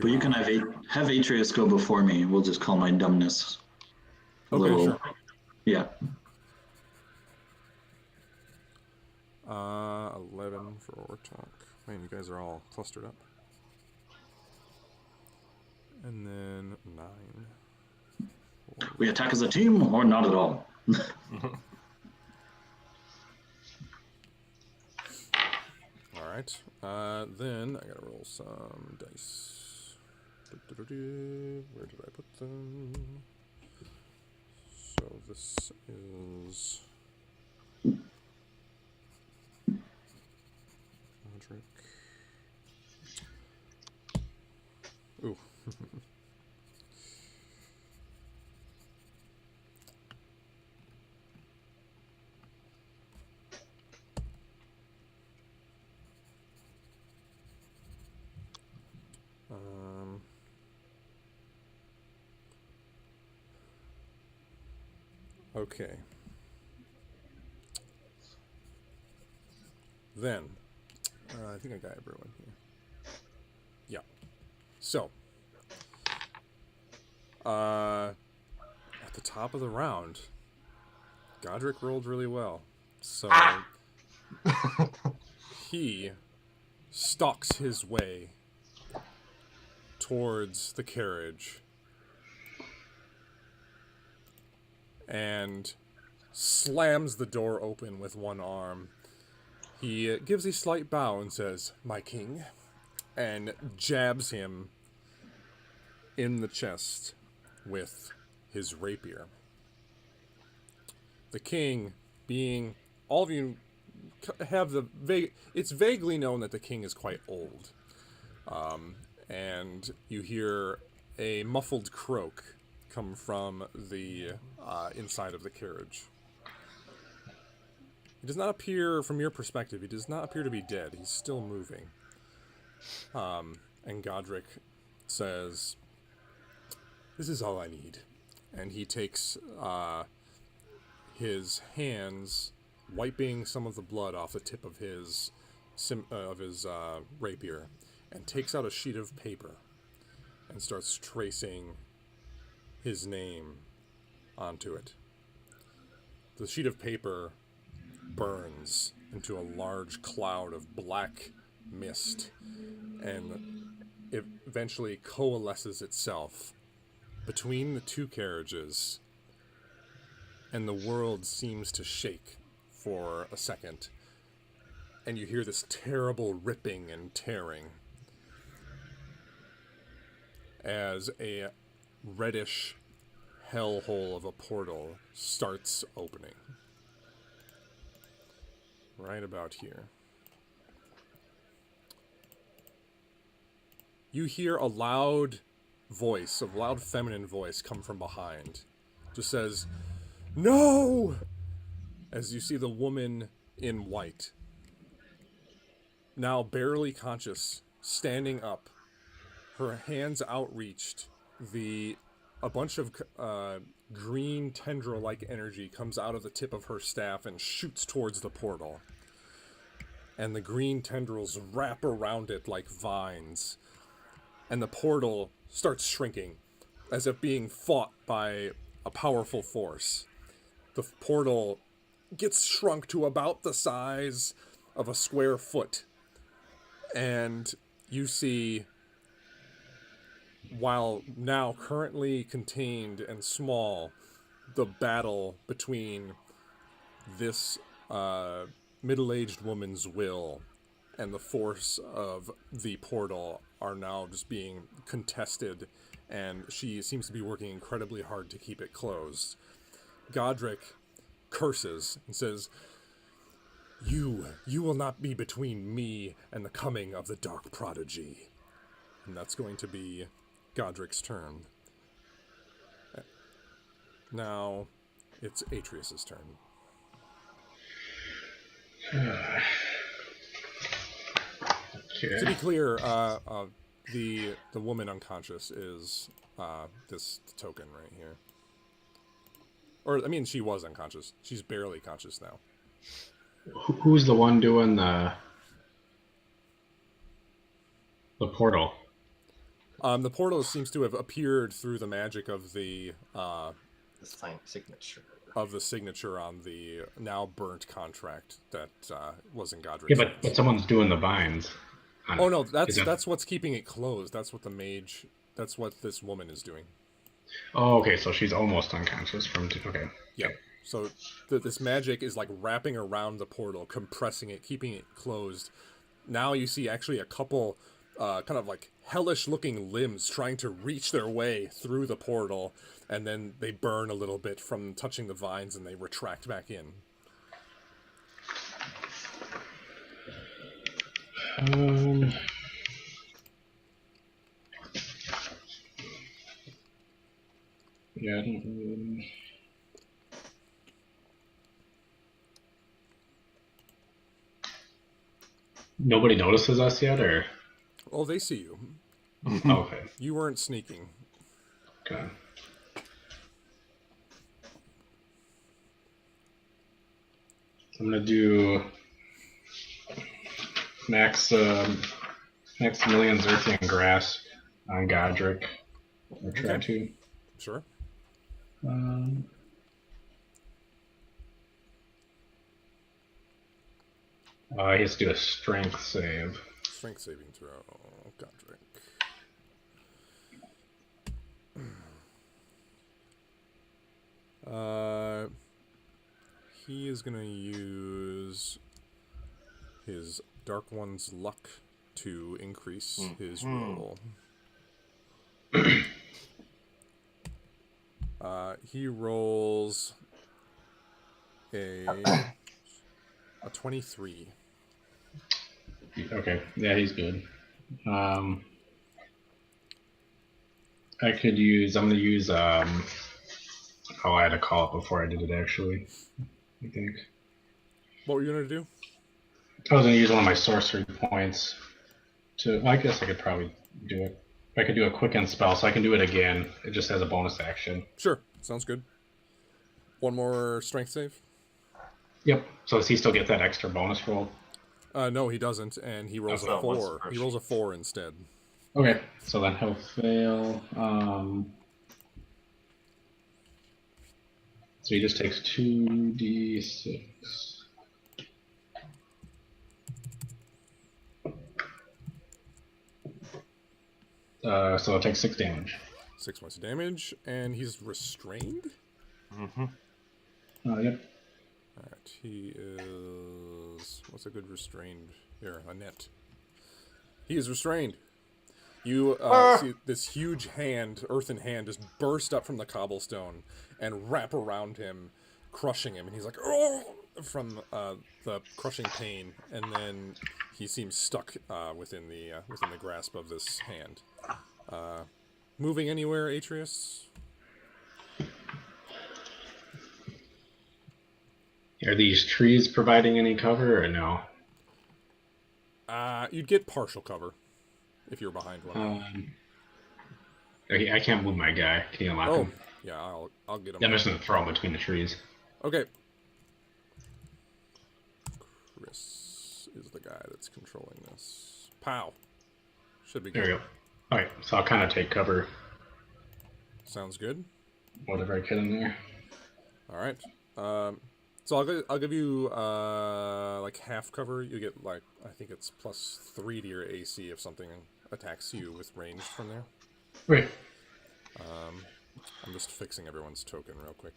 But you can have Atreus go before me. We'll just call my dumbness a little. Sure. Yeah. 11 for Ortok. Man, you guys are all clustered up. And then 9. We attack as a team or not at all? Alright. Then I gotta roll some dice. Where did I put them? So this is Godrich. Ooh. Okay. Then, I think I got everyone here. Yeah. So, at the top of the round, Godrich rolled really well. So, he stalks his way towards the carriage and slams the door open with one arm. He gives a slight bow and says, "My king," and jabs him in the chest with his rapier. The king, being, all of you have the it's vaguely known that the king is quite old. And you hear a muffled croak come from the inside of the carriage. He does not appear, from your perspective, he does not appear to be dead. He's still moving. And Godrich says, "This is all I need." And he takes his hands, wiping some of the blood off the tip of his rapier, and takes out a sheet of paper and starts tracing his name onto it. The sheet of paper burns into a large cloud of black mist, and eventually coalesces itself between the two carriages, and the world seems to shake for a second, and you hear this terrible ripping and tearing as a reddish hellhole of a portal starts opening. Right about here. You hear a loud voice, a loud feminine voice come from behind. Just says, "No!" As you see the woman in white, now barely conscious, standing up, her hands outreached, a bunch of green tendril-like energy comes out of the tip of her staff and shoots towards the portal. And the green tendrils wrap around it like vines. And the portal starts shrinking, as if being fought by a powerful force. The portal gets shrunk to about the size of a square foot. And you see, while now currently contained and small, the battle between this middle-aged woman's will and the force of the portal are now just being contested, and she seems to be working incredibly hard to keep it closed. Godrich curses and says, You will not be between me and the coming of the Dark Prodigy." And that's going to be Godrich's turn. Now, it's Atreus' turn. Okay. To be clear, the woman unconscious is this token right here. Or, I mean, she was unconscious. She's barely conscious now. Who's the one doing the portal? The portal seems to have appeared through the magic of the signature. Of the signature on the now burnt contract that was in Godrich's. Yeah, but someone's doing the binds. Oh no, that's what's keeping it closed. That's what that's what this woman is doing. Oh, okay, so she's almost unconscious okay. Yep. So this magic is like wrapping around the portal, compressing it, keeping it closed. Now you see actually a couple kind of like hellish looking limbs trying to reach their way through the portal, and then they burn a little bit from touching the vines and they retract back in. Yeah, I don't really... Nobody notices us yet, or? Oh, they see you. Okay. You weren't sneaking. Okay. I'm gonna do max millions earthy and grass on Godrich. Or try to. Sure. He has to do a strength save. Strength saving throw, Godrich. He is gonna use his Dark One's luck to increase his roll. He rolls a 23. Okay, yeah, he's good. I'm gonna use I had to call it before I did it actually, I think. What were you gonna do? I was gonna use one of my sorcery points I guess I could probably do it. I could do a quicken spell, so I can do it again. It just has a bonus action. Sure, sounds good. One more strength save? Yep. So does he still get that extra bonus roll? No, he doesn't, and he rolls a 4. He rolls a 4 instead. Okay, so then he'll fail. So he just takes 2d6. So I'll take 6 damage. 6 points of damage, and he's restrained? Mm-hmm. Yep. Alright, he is... What's a good restrained? Here, a net. He is restrained. You see this huge hand, earthen hand, just burst up from the cobblestone and wrap around him, crushing him. And he's like, oh! From the crushing pain. And then he seems stuck within the grasp of this hand. Moving anywhere, Atreus? Are these trees providing any cover or no? You'd get partial cover if you're behind one. I can't move my guy. Can you unlock him? Yeah, I'll get him. I'm just gonna throw him between the trees. Okay. Chris is the guy that's controlling this. Pow. Should be good. There we go. Alright, so I'll kind of take cover. Sounds good. Whatever I can in there. Alright. So I'll give you like half cover. You get like, I think it's +3 to your AC if something attacks you with ranged from there. Right. I'm just fixing everyone's token real quick.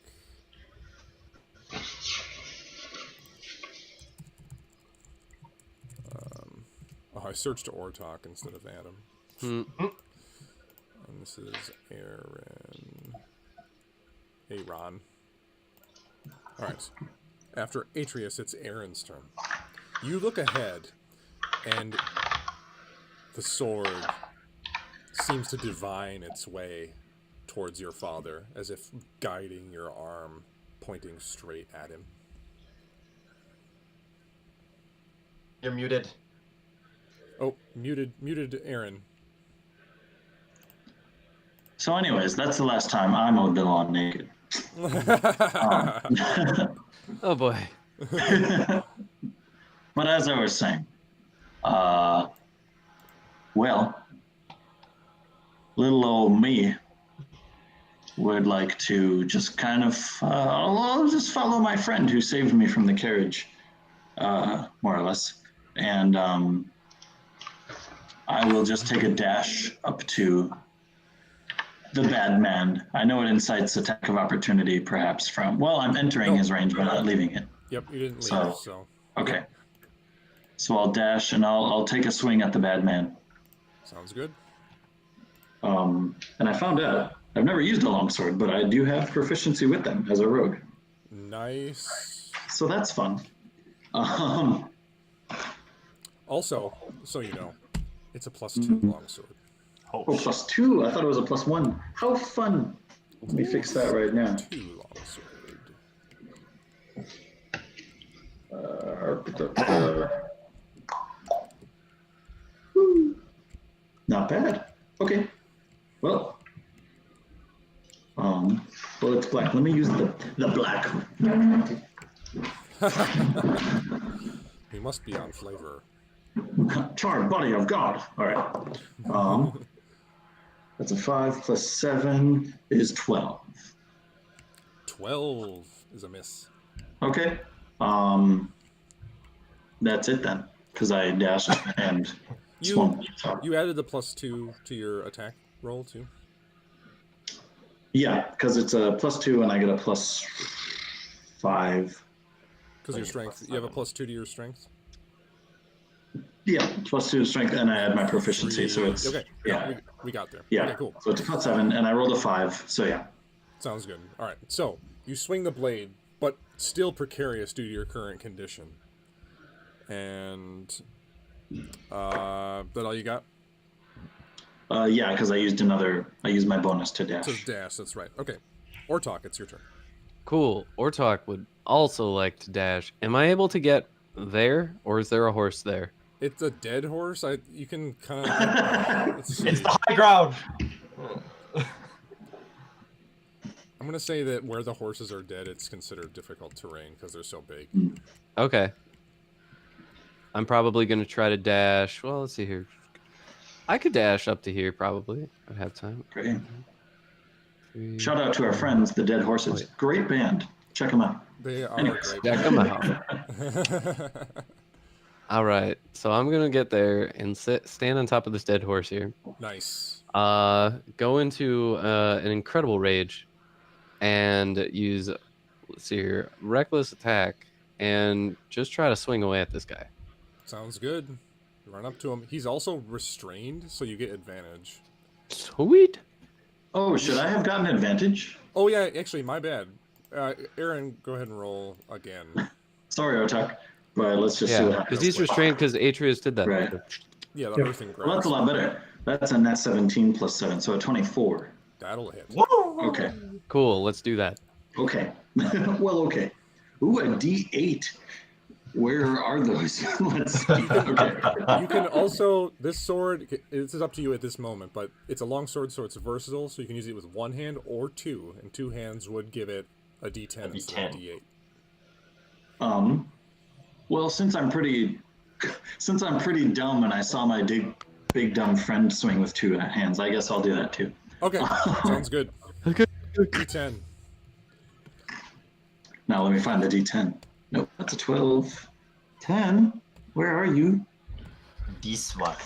I searched Ortok instead of Adam. And this is Aaron. Alright. After Atreus, it's Aaron's turn. You look ahead, and the sword seems to divine its way towards your father, as if guiding your arm, pointing straight at him. You're muted. Oh, muted Aaron. So anyways, that's the last time I mowed the lawn naked. Oh boy. But as I was saying, well, little old me would like to just kind of, I'll just follow my friend who saved me from the carriage, more or less. And I will just take a dash up to the bad man. I know it incites attack of opportunity, perhaps from, well, I'm entering his range, but not leaving it. Yep, you didn't leave, so. Okay. So I'll dash and I'll take a swing at the bad man. Sounds good. And I found out, I've never used a longsword, but I do have proficiency with them as a rogue. Nice. So that's fun. Also, so you know, it's a +2 longsword. Oh, +2? I thought it was a +1. How fun. Let me fix that right now. 2 longsword. Not bad. Okay. Well, it's black. Let me use the black. We must be on flavor. Charred body of God. All right. That's a 5 + 7 is 12. 12 is a miss. Okay. That's it then, because I dashed and swung. You added the +2 to your attack roll too? Yeah, because it's a +2 and I get a +5. Because your strength, you have a +2 to your strength? Yeah, +2 to strength, and I add my proficiency, so it's... Okay, yeah. we got there. Yeah, okay, cool. So it's a +7, and I rolled a 5, so yeah. Sounds good. All right, so you swing the blade, but still precarious due to your current condition. And that all you got? Yeah, because I used my bonus to dash. So dash, that's right. Okay. Ortok, it's your turn. Cool. Ortok would also like to dash. Am I able to get there, or is there a horse there? It's a dead horse. You can kind of. It's the high ground. I'm gonna say that where the horses are dead, it's considered difficult terrain because they're so big. Okay. I'm probably gonna try to dash. Well, let's see here. I could dash up to here probably. I'd have time. Great. Shout out to our friends, the Dead Horses. Great band. Check them out. They are Anyways. great. Check them out. All right. So I'm gonna get there and stand on top of this dead horse here. Nice. go into an incredible rage and use, let's see here, reckless attack, and just try to swing away at this guy. Sounds good. You run up to him. He's also restrained, so you get advantage. Sweet. Oh, should I have gotten advantage? Oh yeah, actually, my bad. Aaron, go ahead and roll again. Sorry, Otak. But let's just see what happens. Because he's restrained because Atreus did that. Right. Yeah, the earthing grabs. Well, that's a lot better. That's a net 17 plus 7, so a 24. That'll hit. Whoa! Okay. Cool, let's do that. Okay. Well, okay. Ooh, a D8. Where are those? Let's see. Okay. You can also, this sword, this is up to you at this moment, but it's a long sword, so it's versatile, so you can use it with one hand or two, and two hands would give it a D10 instead of a D8. Well, since I'm pretty dumb and I saw my big dumb friend swing with two hands, I guess I'll do that too. Okay, sounds good. D10. Now let me find the D10. Nope, that's a 12. 10? Where are you? This one.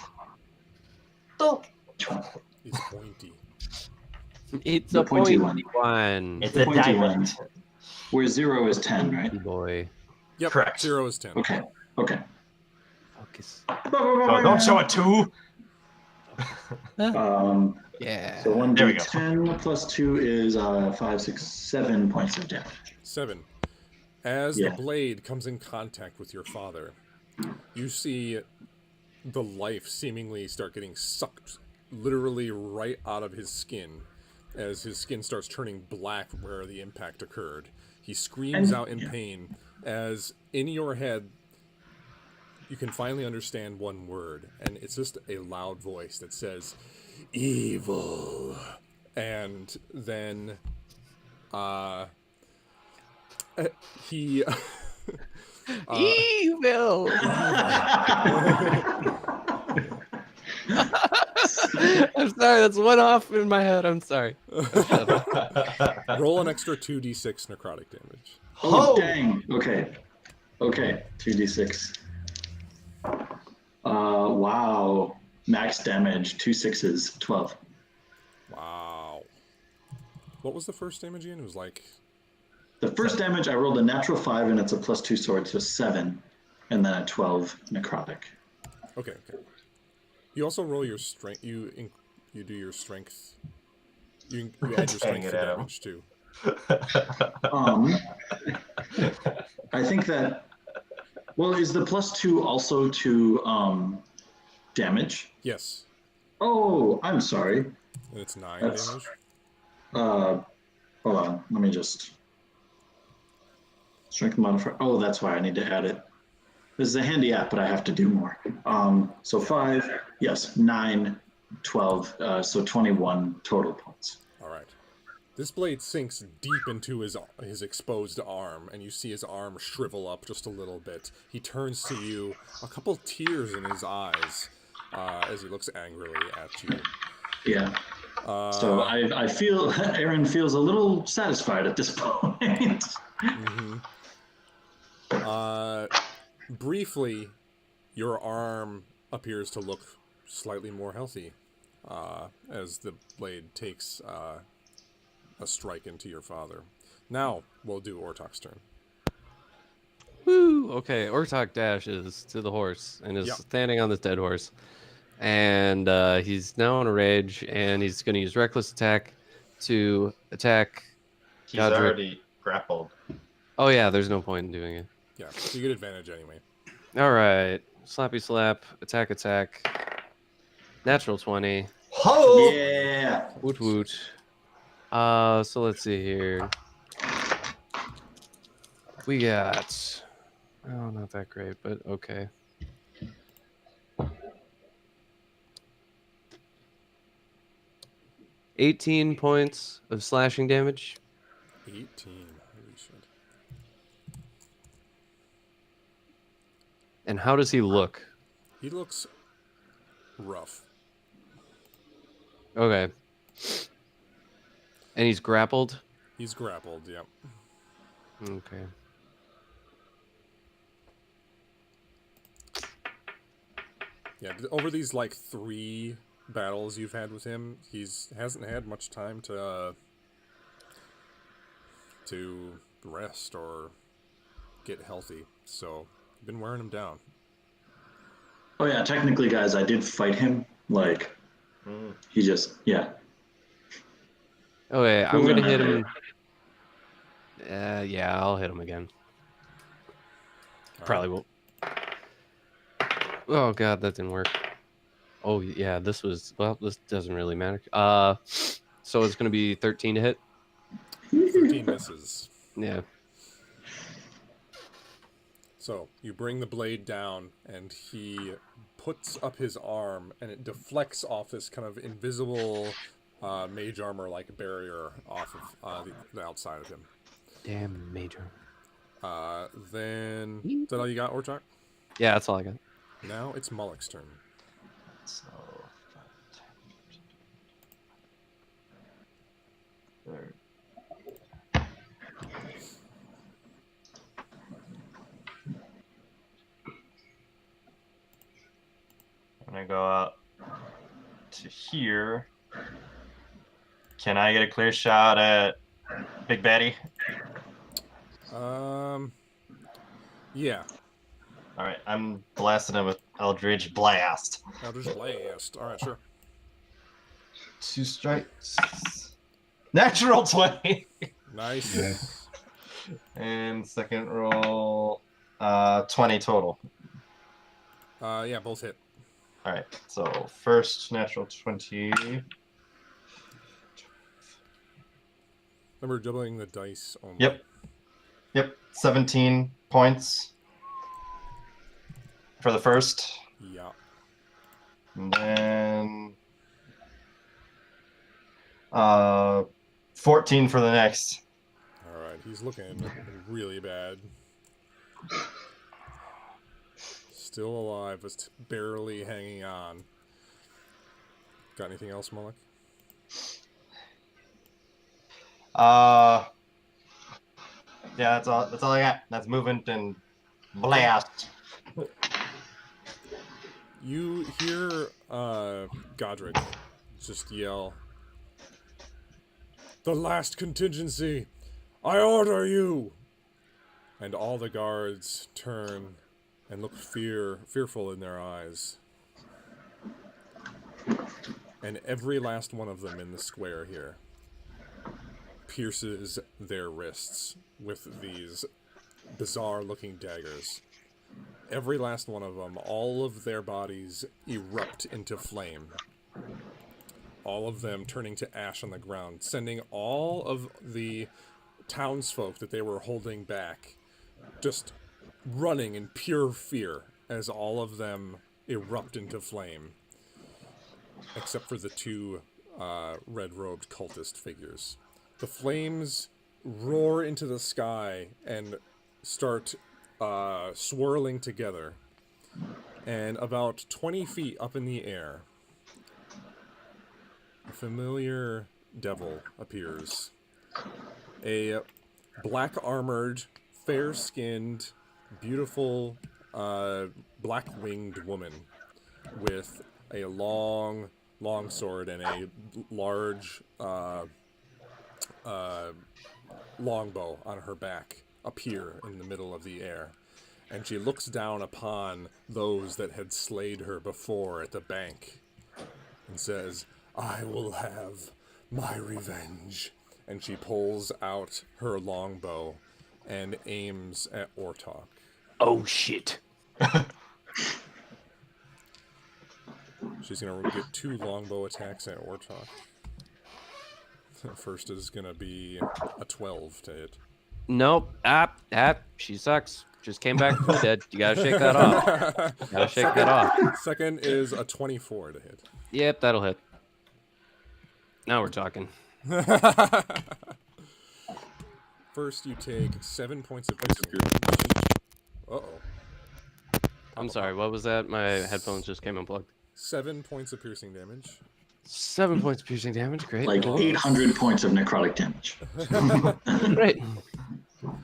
It's pointy. It's The a pointy pointy one. It's The a pointy diamond. one. Where 0 is 10, right? Boy. Yep, Correct. 0 is 10. Okay. Focus. Oh, don't show it 2. Yeah. So 1 There we go. D10 plus 2 is 5, 6, 7 points of damage. 7. As Yeah. the blade comes in contact with your father, you see the life seemingly start getting sucked literally right out of his skin as his skin starts turning black where the impact occurred. He screams out in pain as in your head you can finally understand one word, and it's just a loud voice that says, "Evil." And then he Evil. I'm sorry, that's one off in my head. I'm sorry. roll an extra 2d6 necrotic damage. Oh, dang. Okay. 2d6. Wow. Max damage, 2 6s, 12. Wow. What was the first damage again? It was like... The first damage, I rolled a natural 5, and it's a +2 sword, so 7. And then a 12 necrotic. Okay. You also roll your strength. You do your strength. You add your strength for damage too. I think that... Well, is the +2 also to damage? Yes. Oh, I'm sorry. And it's 9 That's- damage. Hold on. Let me just... Strength modifier. Oh, that's why I need to add it. This is a handy app, but I have to do more. So 5, yes, 9, 12, so 21 total points. All right. This blade sinks deep into his exposed arm, and you see his arm shrivel up just a little bit. He turns to you, a couple tears in his eyes, as he looks angrily at you. Yeah. So I feel Aaron feels a little satisfied at this point. Mm-hmm. Briefly, your arm appears to look slightly more healthy as the blade takes a strike into your father. Now we'll do Ortok's turn. Woo! Okay, Ortok dashes to the horse and is standing on this dead horse. And he's now in a rage, and he's going to use Reckless Attack to attack He's Godrich. already grappled. Oh, yeah, there's no point in doing it. Yeah, you get advantage anyway. All right. Slappy slap, attack. Natural 20. Oh! Yeah. Woot woot. So let's see here. We got... Oh, not that great, but okay. $18 points of slashing damage. 18. Holy shit. And how does he look? He looks rough. Okay. And he's grappled? He's grappled, yep. Okay. Yeah, over these like 3 battles you've had with him, hasn't had much time to rest or get healthy. So you've been wearing him down. Oh yeah, technically, guys, I did fight him. Like, he just, yeah. Okay, I'm gonna hit him. Yeah, I'll hit him again. Probably won't. Oh god, that didn't work. Oh yeah, this doesn't really matter. So it's gonna be 13 to hit. 13 misses. Yeah. So you bring the blade down, and he puts up his arm, and it deflects off this kind of invisible mage armor-like barrier off of the outside of him. Damn, major. Then is that all you got, Orchak? Yeah, that's all I got. Now it's Mullock's turn. So, I'm gonna go out to here. Can I get a clear shot at Big Batty? Yeah. All right, I'm blasting him with Eldritch Blast. Eldritch Blast. All right, sure. 2 strikes. Natural 20. Nice. Yeah. And second roll, 20 total. Yeah, both hit. All right, so first natural 20. Remember doubling the dice only. Yep, 17 points for the first. Yeah. And then 14 for the next. All right, he's looking really bad. Still alive, just barely hanging on. Got anything else, Mullock? Yeah, that's all I got. That's movement and blast. You hear Godrich just yell, "The last contingency! I order you!" And all the guards turn and look fearful in their eyes. And every last one of them in the square here pierces their wrists with these bizarre-looking daggers. Every last one of them, all of their bodies erupt into flame. All of them turning to ash on the ground, sending all of the townsfolk that they were holding back just running in pure fear as all of them erupt into flame. Except for the 2 red-robed cultist figures. The flames roar into the sky and start swirling together. And about 20 feet up in the air, a familiar devil appears. A black-armored, fair-skinned, beautiful, black-winged woman with a long sword and a large longbow on her back appear in the middle of the air. And she looks down upon those that had slayed her before at the bank and says, "I will have my revenge." And she pulls out her longbow and aims at Ortok. Oh shit. She's going to get 2 longbow attacks at Ortok. First is going to be a 12 to hit. Nope. She sucks. Just came back from the dead. You gotta shake that off. Second is a 24 to hit. Yep, that'll hit. Now we're talking. First, you take 7 points of piercing. Uh-oh. I'm sorry, what was that? My headphones just came unplugged. 7 points of piercing damage. 7 points of piercing damage. Great. Like 800 points of necrotic damage. Great.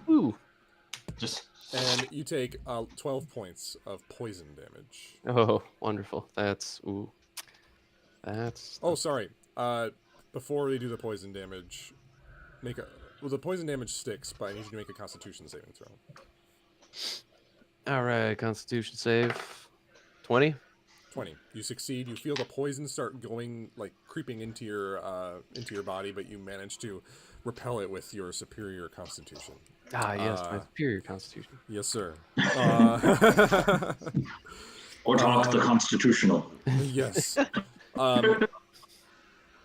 Ooh. And you take 12 points of poison damage. Oh, wonderful. That's ooh. That's. Oh, sorry. Before they do the poison damage, the poison damage sticks, but I need you to make a Constitution saving throw. All right, Constitution save. 20. 20. You succeed. You feel the poison start going, like, creeping into your body, but you manage to repel it with your superior Constitution. Ah, yes, my superior Constitution. Yes, sir. Ortalk the Constitutional. Yes.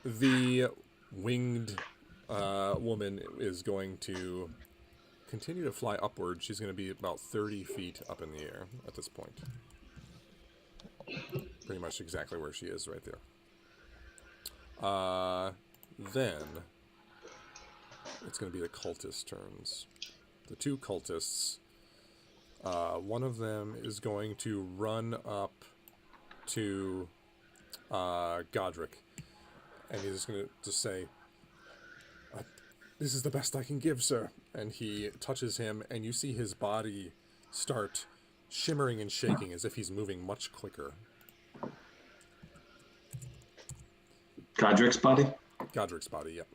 The winged woman is going to continue to fly upward. She's going to be about 30 feet up in the air at this point. Pretty much exactly where she is right there. Then it's going to be the cultist turns. The two cultists. One of them is going to run up to Godrich, and he's going to just say, "This is the best I can give, sir." And he touches him, and you see his body start shimmering and shaking as if he's moving much quicker. Godrich's body? Godrich's body, yep.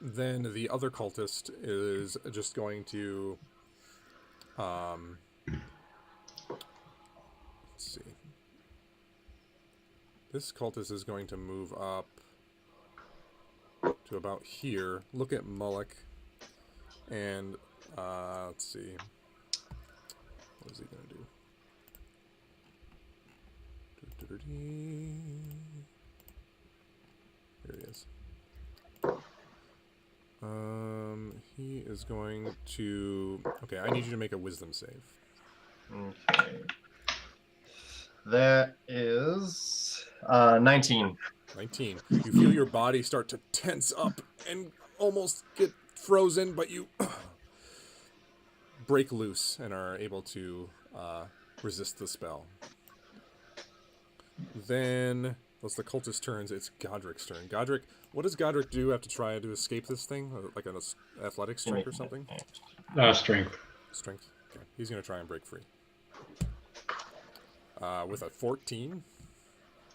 Then the other cultist is just going to, let's see. This cultist is going to move up to about here, look at Mullock, and, let's see. What is he going to do? Here he is. He is going to... Okay, I need you to make a wisdom save. Okay. That is 19. 19. You feel your body start to tense up and almost get frozen, but you break loose and are able to resist the spell. Then, that's the cultist turns. It's Godrich's turn. Godrich, what does Godrich do after trying to escape this thing? Like an athletic strength or something? Strength. Strength. Okay. He's going to try and break free. With a 14?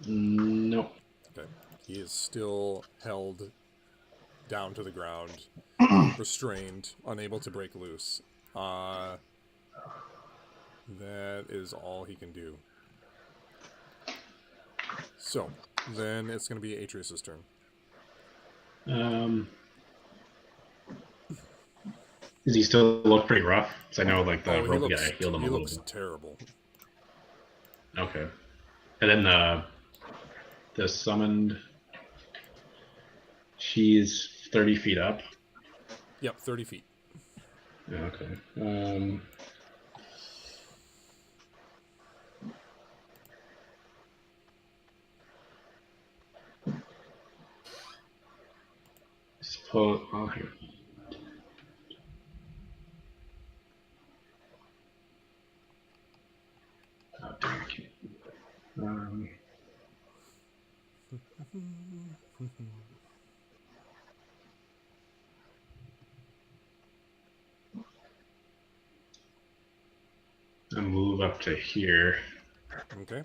No. Okay. He is still held down to the ground, restrained, unable to break loose. That is all he can do. So, then it's going to be Atreus' turn. Does he still look pretty rough? Because I know, like, the rope guy healed him a little bit. He looks terrible. Okay. And then the summoned, she's 30 feet up. Yep, 30 feet. Yeah, okay. Suppose. Oh, here. Oh, dang, I can't. I'll move up to here. Okay.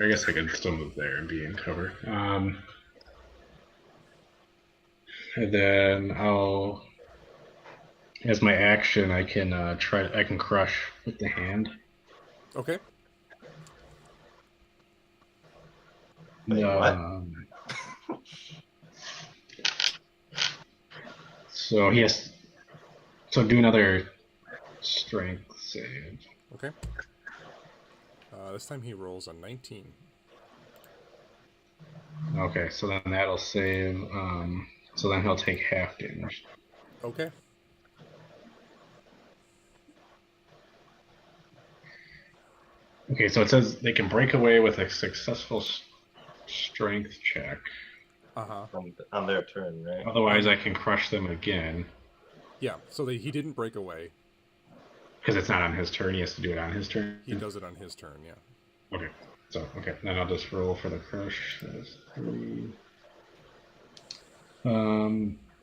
I guess I could still move there and be in cover. And then I'll, as my action, I can I can crush with the hand. Okay. Wait, what? So yes. So do another strength save. Okay. This time he rolls a 19. Okay, so then that'll save. So then he'll take half damage. Okay. Okay, so it says they can break away with a successful strength check. Uh-huh. On their turn, right? Otherwise, I can crush them again. Yeah, so he didn't break away. Because it's not on his turn, he has to do it on his turn. He does it on his turn, yeah. Okay, so, okay, then I'll just roll for the crush. That's 3.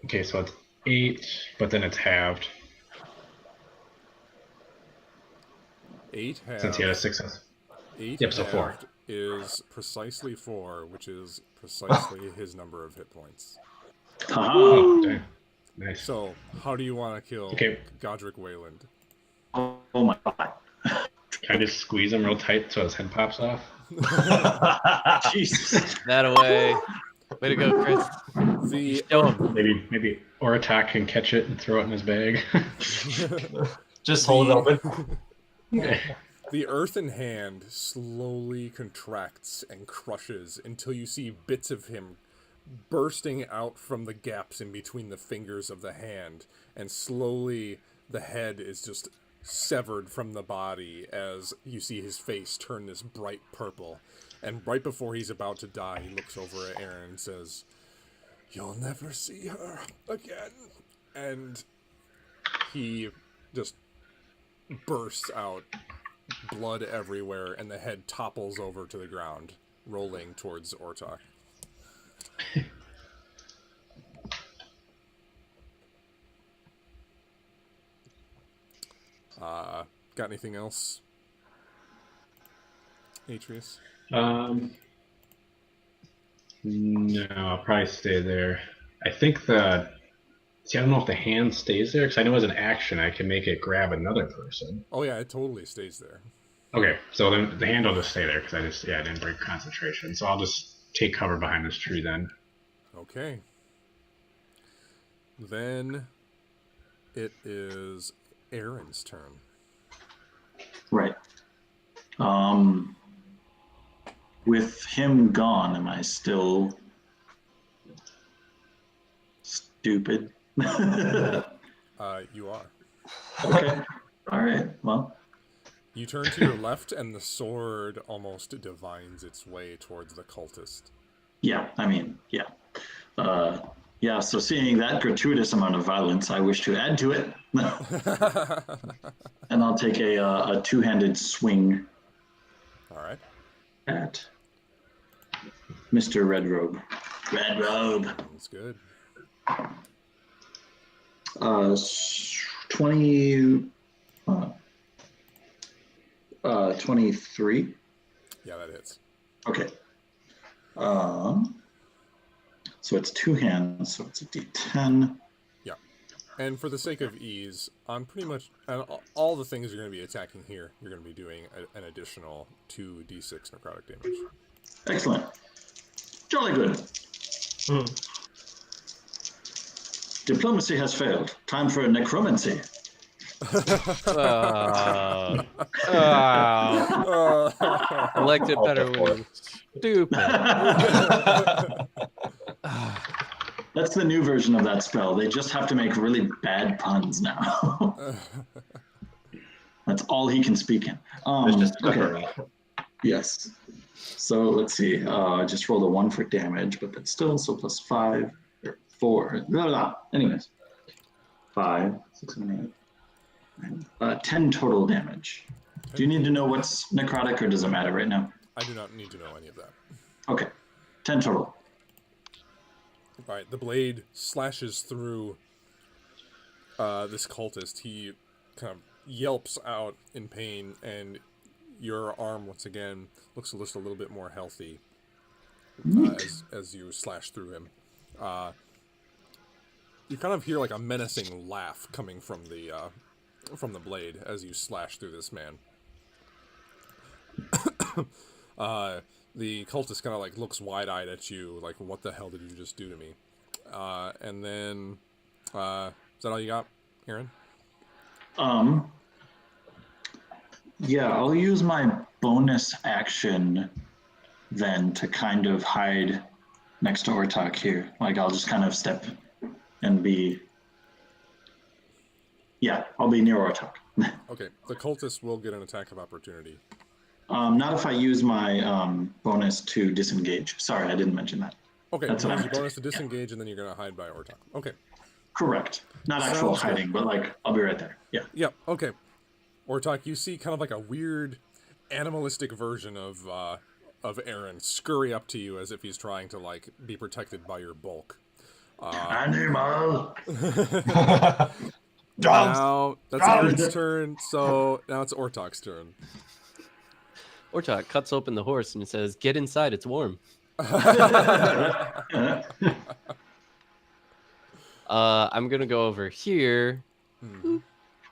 Okay, so it's 8, but then it's halved 8 halved. since he had a success. 8 Yep, so 4. halved is precisely 4, which is precisely his number of hit points. Oh, dang. Nice. So, how do you want to kill Godrich Weyland? Oh my god. Can I just squeeze him real tight so his head pops off? Jesus. That away. Way to go, Chris. Show him. Maybe Oratak can catch it and throw it in his bag. Just hold it open. The earthen hand slowly contracts and crushes until you see bits of him bursting out from the gaps in between the fingers of the hand, and slowly the head is just severed from the body as you see his face turn this bright purple. And right before he's about to die, he looks over at Aaron and says, "You'll never see her again." And he just bursts out, blood everywhere, and the head topples over to the ground, rolling towards Ortok. Got anything else, Atreus? No, I'll probably stay there. I think I don't know if the hand stays there, because I know as an action I can make it grab another person. Oh yeah, it totally stays there. Okay, so then the hand will just stay there, because I didn't break concentration. So I'll just take cover behind this tree then. Okay. Then it is Aaron's turn. Right. With him gone, am I still stupid? You are. Okay. All right. Well. You turn to your left, and the sword almost divines its way towards the cultist. Yeah, I mean, yeah. Yeah, so seeing that gratuitous amount of violence, I wish to add to it. And I'll take a two-handed swing. All right. At Mr. Red Robe. Red Robe. That's good. 23. Yeah, that hits. Okay. So it's two hands, so it's a D10. Yeah. And for the sake of ease, on pretty much all the things you're going to be attacking here, you're going to be doing an additional 2d6 necrotic damage. Excellent. Jolly good. Diplomacy has failed. Time for necromancy. Elected better win. Stupid. That's the new version of that spell. They just have to make really bad puns now. That's all he can speak in. Okay. Yes. So let's see. I just rolled a 1 for damage, but that's still so plus 5 or 4. Blah, blah. Anyways, 5, 6, 7, 8, 10 total damage. Do you need to know what's necrotic, or does it matter right now? I do not need to know any of that. Okay, 10 total. All right, the blade slashes through this cultist. He kind of yelps out in pain, and your arm once again looks just a little bit more healthy as you slash through him. You kind of hear like a menacing laugh coming from the blade as you slash through this man. The cultist kind of like looks wide-eyed at you, like, "What the hell did you just do to me?" And then, is that all you got, Aaron? Yeah, I'll use my bonus action then to kind of hide next to Ortok here. Like, I'll just kind of step and be... Yeah, I'll be near Ortok. Okay, the cultist will get an attack of opportunity. Not if I use my bonus to disengage. Sorry, I didn't mention that. Okay, that's you use your bonus to disengage, and then you're going to hide by Ortok. Okay. Correct. Not actual hiding, but like, I'll be right there. Yeah. Yeah, okay. Ortok, you see kind of like a weird animalistic version of Aaron scurry up to you as if he's trying to like be protected by your bulk. Animal. Now that's Aaron's turn, so now it's Ortok's turn. Ortok cuts open the horse and says, "Get inside, it's warm." I'm gonna go over here.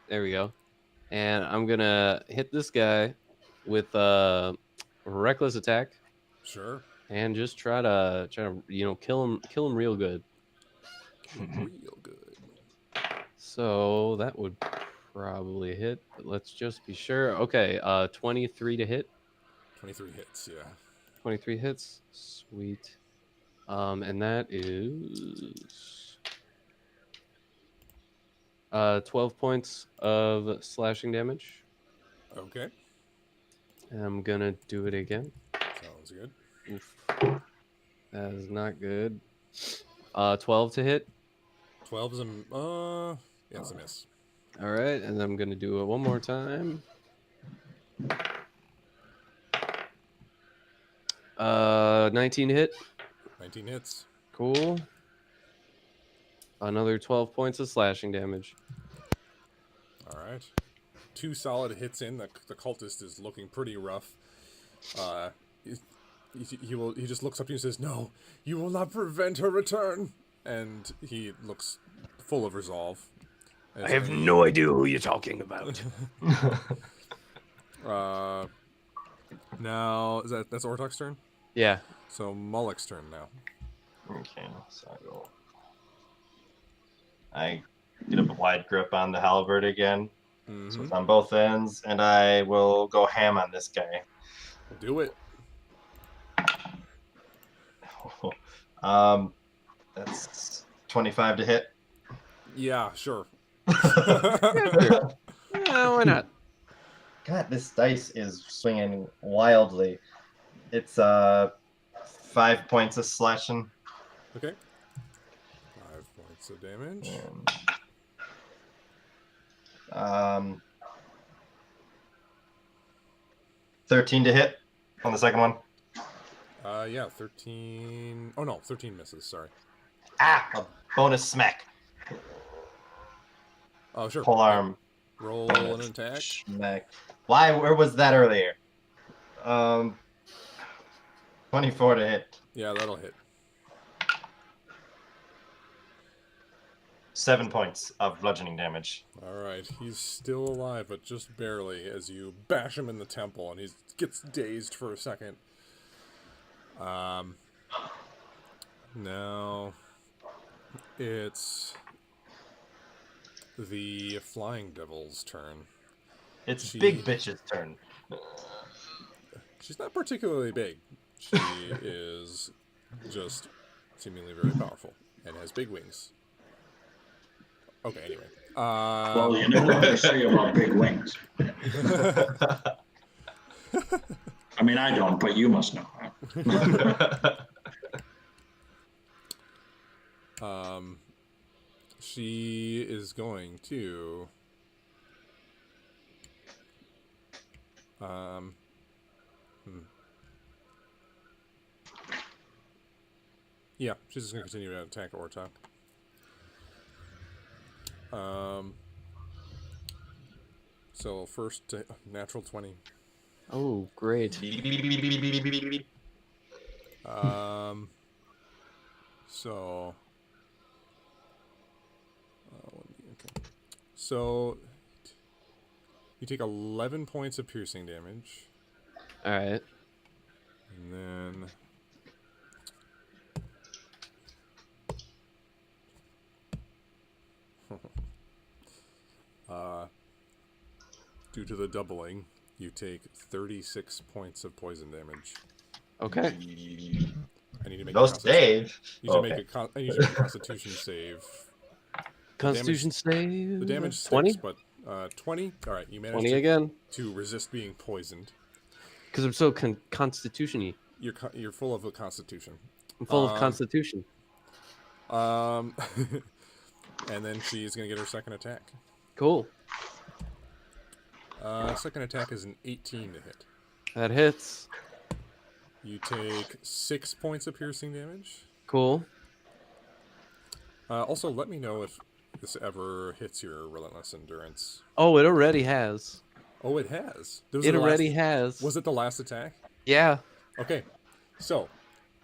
There we go. And I'm gonna hit this guy with a reckless attack. Sure. And just try to kill him real good. Real good. So that would probably hit. But let's just be sure. Okay, 23 to hit. 23 hits, yeah. 23 hits. Sweet. And that is 12 points of slashing damage. Okay. And I'm gonna do it again. Sounds good. Oof. That is not good. 12 to hit. 12's a yeah, it's a miss. All right, and I'm gonna do it one more time. 19 hit. 19 hits. Cool. Another 12 points of slashing damage. All right. 2 solid hits in. The cultist is looking pretty rough. He just looks up to you and says, "No, you will not prevent her return." And he looks full of resolve. I have no idea who you're talking about. Now that's Ortok's turn? Yeah. So Mullock's turn now. Okay, so I get a wide grip on the halberd again. So it's on both ends, and I will go ham on this guy. Do it. That's 25 to hit. Yeah, sure. Yeah, why not? God, this dice is swinging wildly. It's 5 points of slashing. Okay. 5 points of damage. 13 to hit on the second one. Yeah, 13. Oh no, 13 misses. Sorry. A bonus smack. Oh sure. Pole arm. Roll an attack. Smack. Why? Where was that earlier? 24 to hit. Yeah, that'll hit. 7 points of bludgeoning damage. All right, he's still alive, but just barely. As you bash him in the temple, and he gets dazed for a second. Now it's the Flying Devil's turn. It's Big Bitch's turn. She's not particularly big. She is just seemingly very powerful and has big wings. Okay, anyway. Well, you know what they say about big wings. I mean, I don't, but you must know. She is going to yeah, she's just gonna continue to attack Ortok. So first natural 20. Oh, great. So okay. So you take 11 points of piercing damage. All right. And then due to the doubling, you take 36 points of poison damage. Okay. I need to make Dave. I need to make a Constitution save. Constitution save. The damage 20. 6, but 20. All right, you managed 20 again. to resist being poisoned. Because I'm so constitution-y. You're full of a Constitution. I'm full of Constitution. And then she's gonna get her second attack. Cool. Second attack is an 18 to hit. That hits. You take 6 points of piercing damage. Cool. Also, let me know if this ever hits your relentless endurance. Oh, it already has. Oh, it has. It already has. Was it the last attack? Yeah. Okay. So,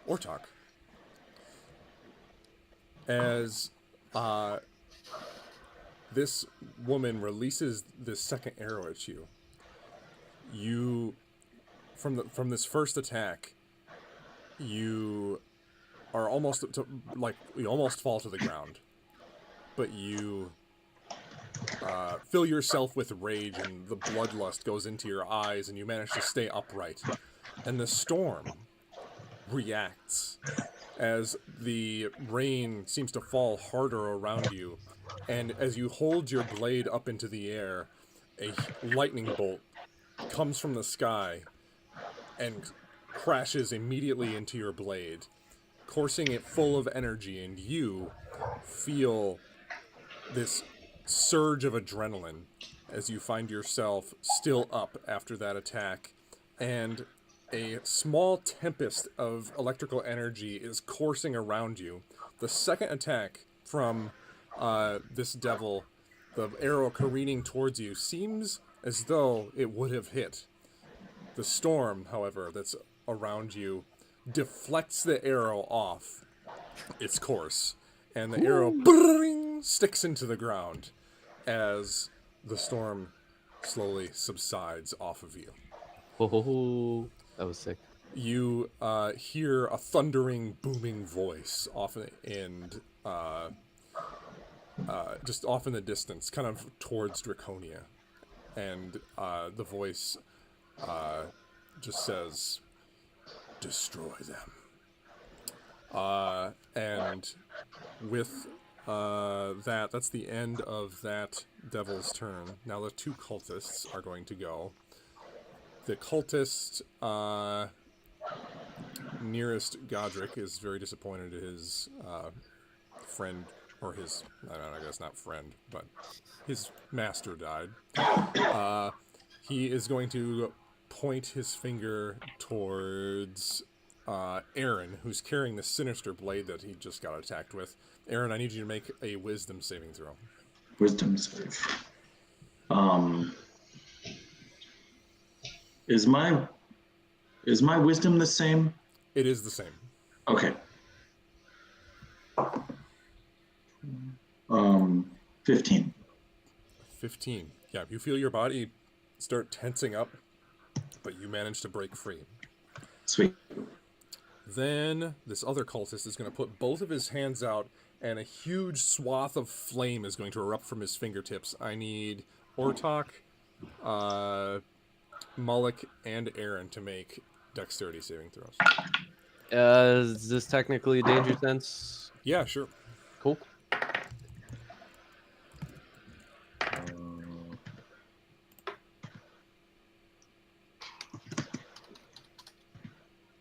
Ortok. As this woman releases this second arrow at you, you from this first attack, you are almost you almost fall to the ground, but you fill yourself with rage and the bloodlust goes into your eyes and you manage to stay upright. And the storm reacts as the rain seems to fall harder around you. And as you hold your blade up into the air, a lightning bolt comes from the sky and crashes immediately into your blade, coursing it full of energy, and you feel this surge of adrenaline as you find yourself still up after that attack, and a small tempest of electrical energy is coursing around you. The second attack from this devil, the arrow careening towards you, seems as though it would have hit. The storm, however, that's around you deflects the arrow off its course, and the arrow sticks into the ground as the storm slowly subsides off of you. Oh, that was sick. You hear a thundering, booming voice off in just off in the distance, kind of towards Draconia, and the voice just says, "Destroy them." And with that's the end of that devil's turn. Now the two cultists are going to go. The cultist nearest Godrich is very disappointed at his friend, or his, I guess not friend, but his master died. He is going to point his finger towards Aaron, who's carrying the sinister blade that he just got attacked with. Aaron, I need you to make a wisdom saving throw. Wisdom save. Is my wisdom the same? It is the same. Okay. 15. 15. Yeah, you feel your body start tensing up, but you manage to break free. Sweet. Then this other cultist is going to put both of his hands out, and a huge swath of flame is going to erupt from his fingertips. I need Ortok, Mullick, and Aaron to make dexterity saving throws. Is this technically danger sense? Yeah, sure. Cool.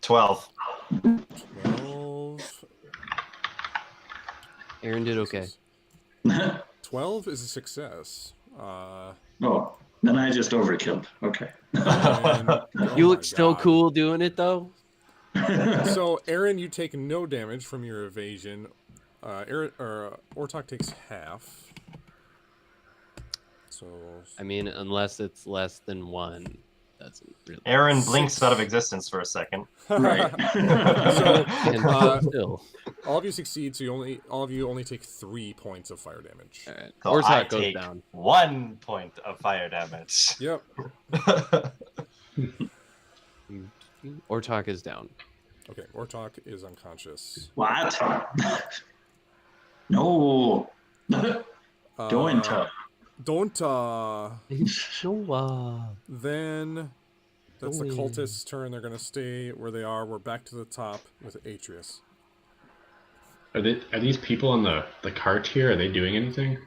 12. 12. Aaron did okay. 12 is a success. Oh, then I just overkilled. Okay. You look still cool doing it, though. So, Aaron, you take no damage from your evasion. Ortok takes half. So, I mean, unless it's less than 1, that's really. Aaron blinks out of existence for a second. Right. So, still. all of you succeed, so all of you only take 3 points of fire damage. All right. So Ortok I goes take down. 1 point of fire damage. Yep. Ortok is down. Okay, Ortok is unconscious. What? No. Don't. Don't. No. Then that's the cultist's turn. They're going to stay where they are. We're back to the top with Atreus. Are these people in the cart here? Are they doing anything?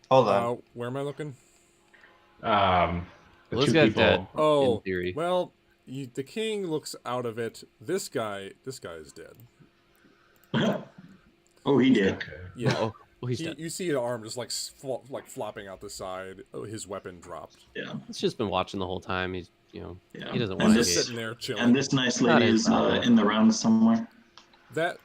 Hold on. Where am I looking? The Those two guys people. dead. Oh, in theory. well, the king looks out of it. This guy is dead. Oh, he did. Okay. Yeah. Oh, he's dead. You see an arm just like flopping out the side. Oh, his weapon dropped. Yeah. He's just been watching the whole time. He's, Yeah. he doesn't And want to Just this- sitting there chilling. And this nice Not lady is inside. in the round somewhere.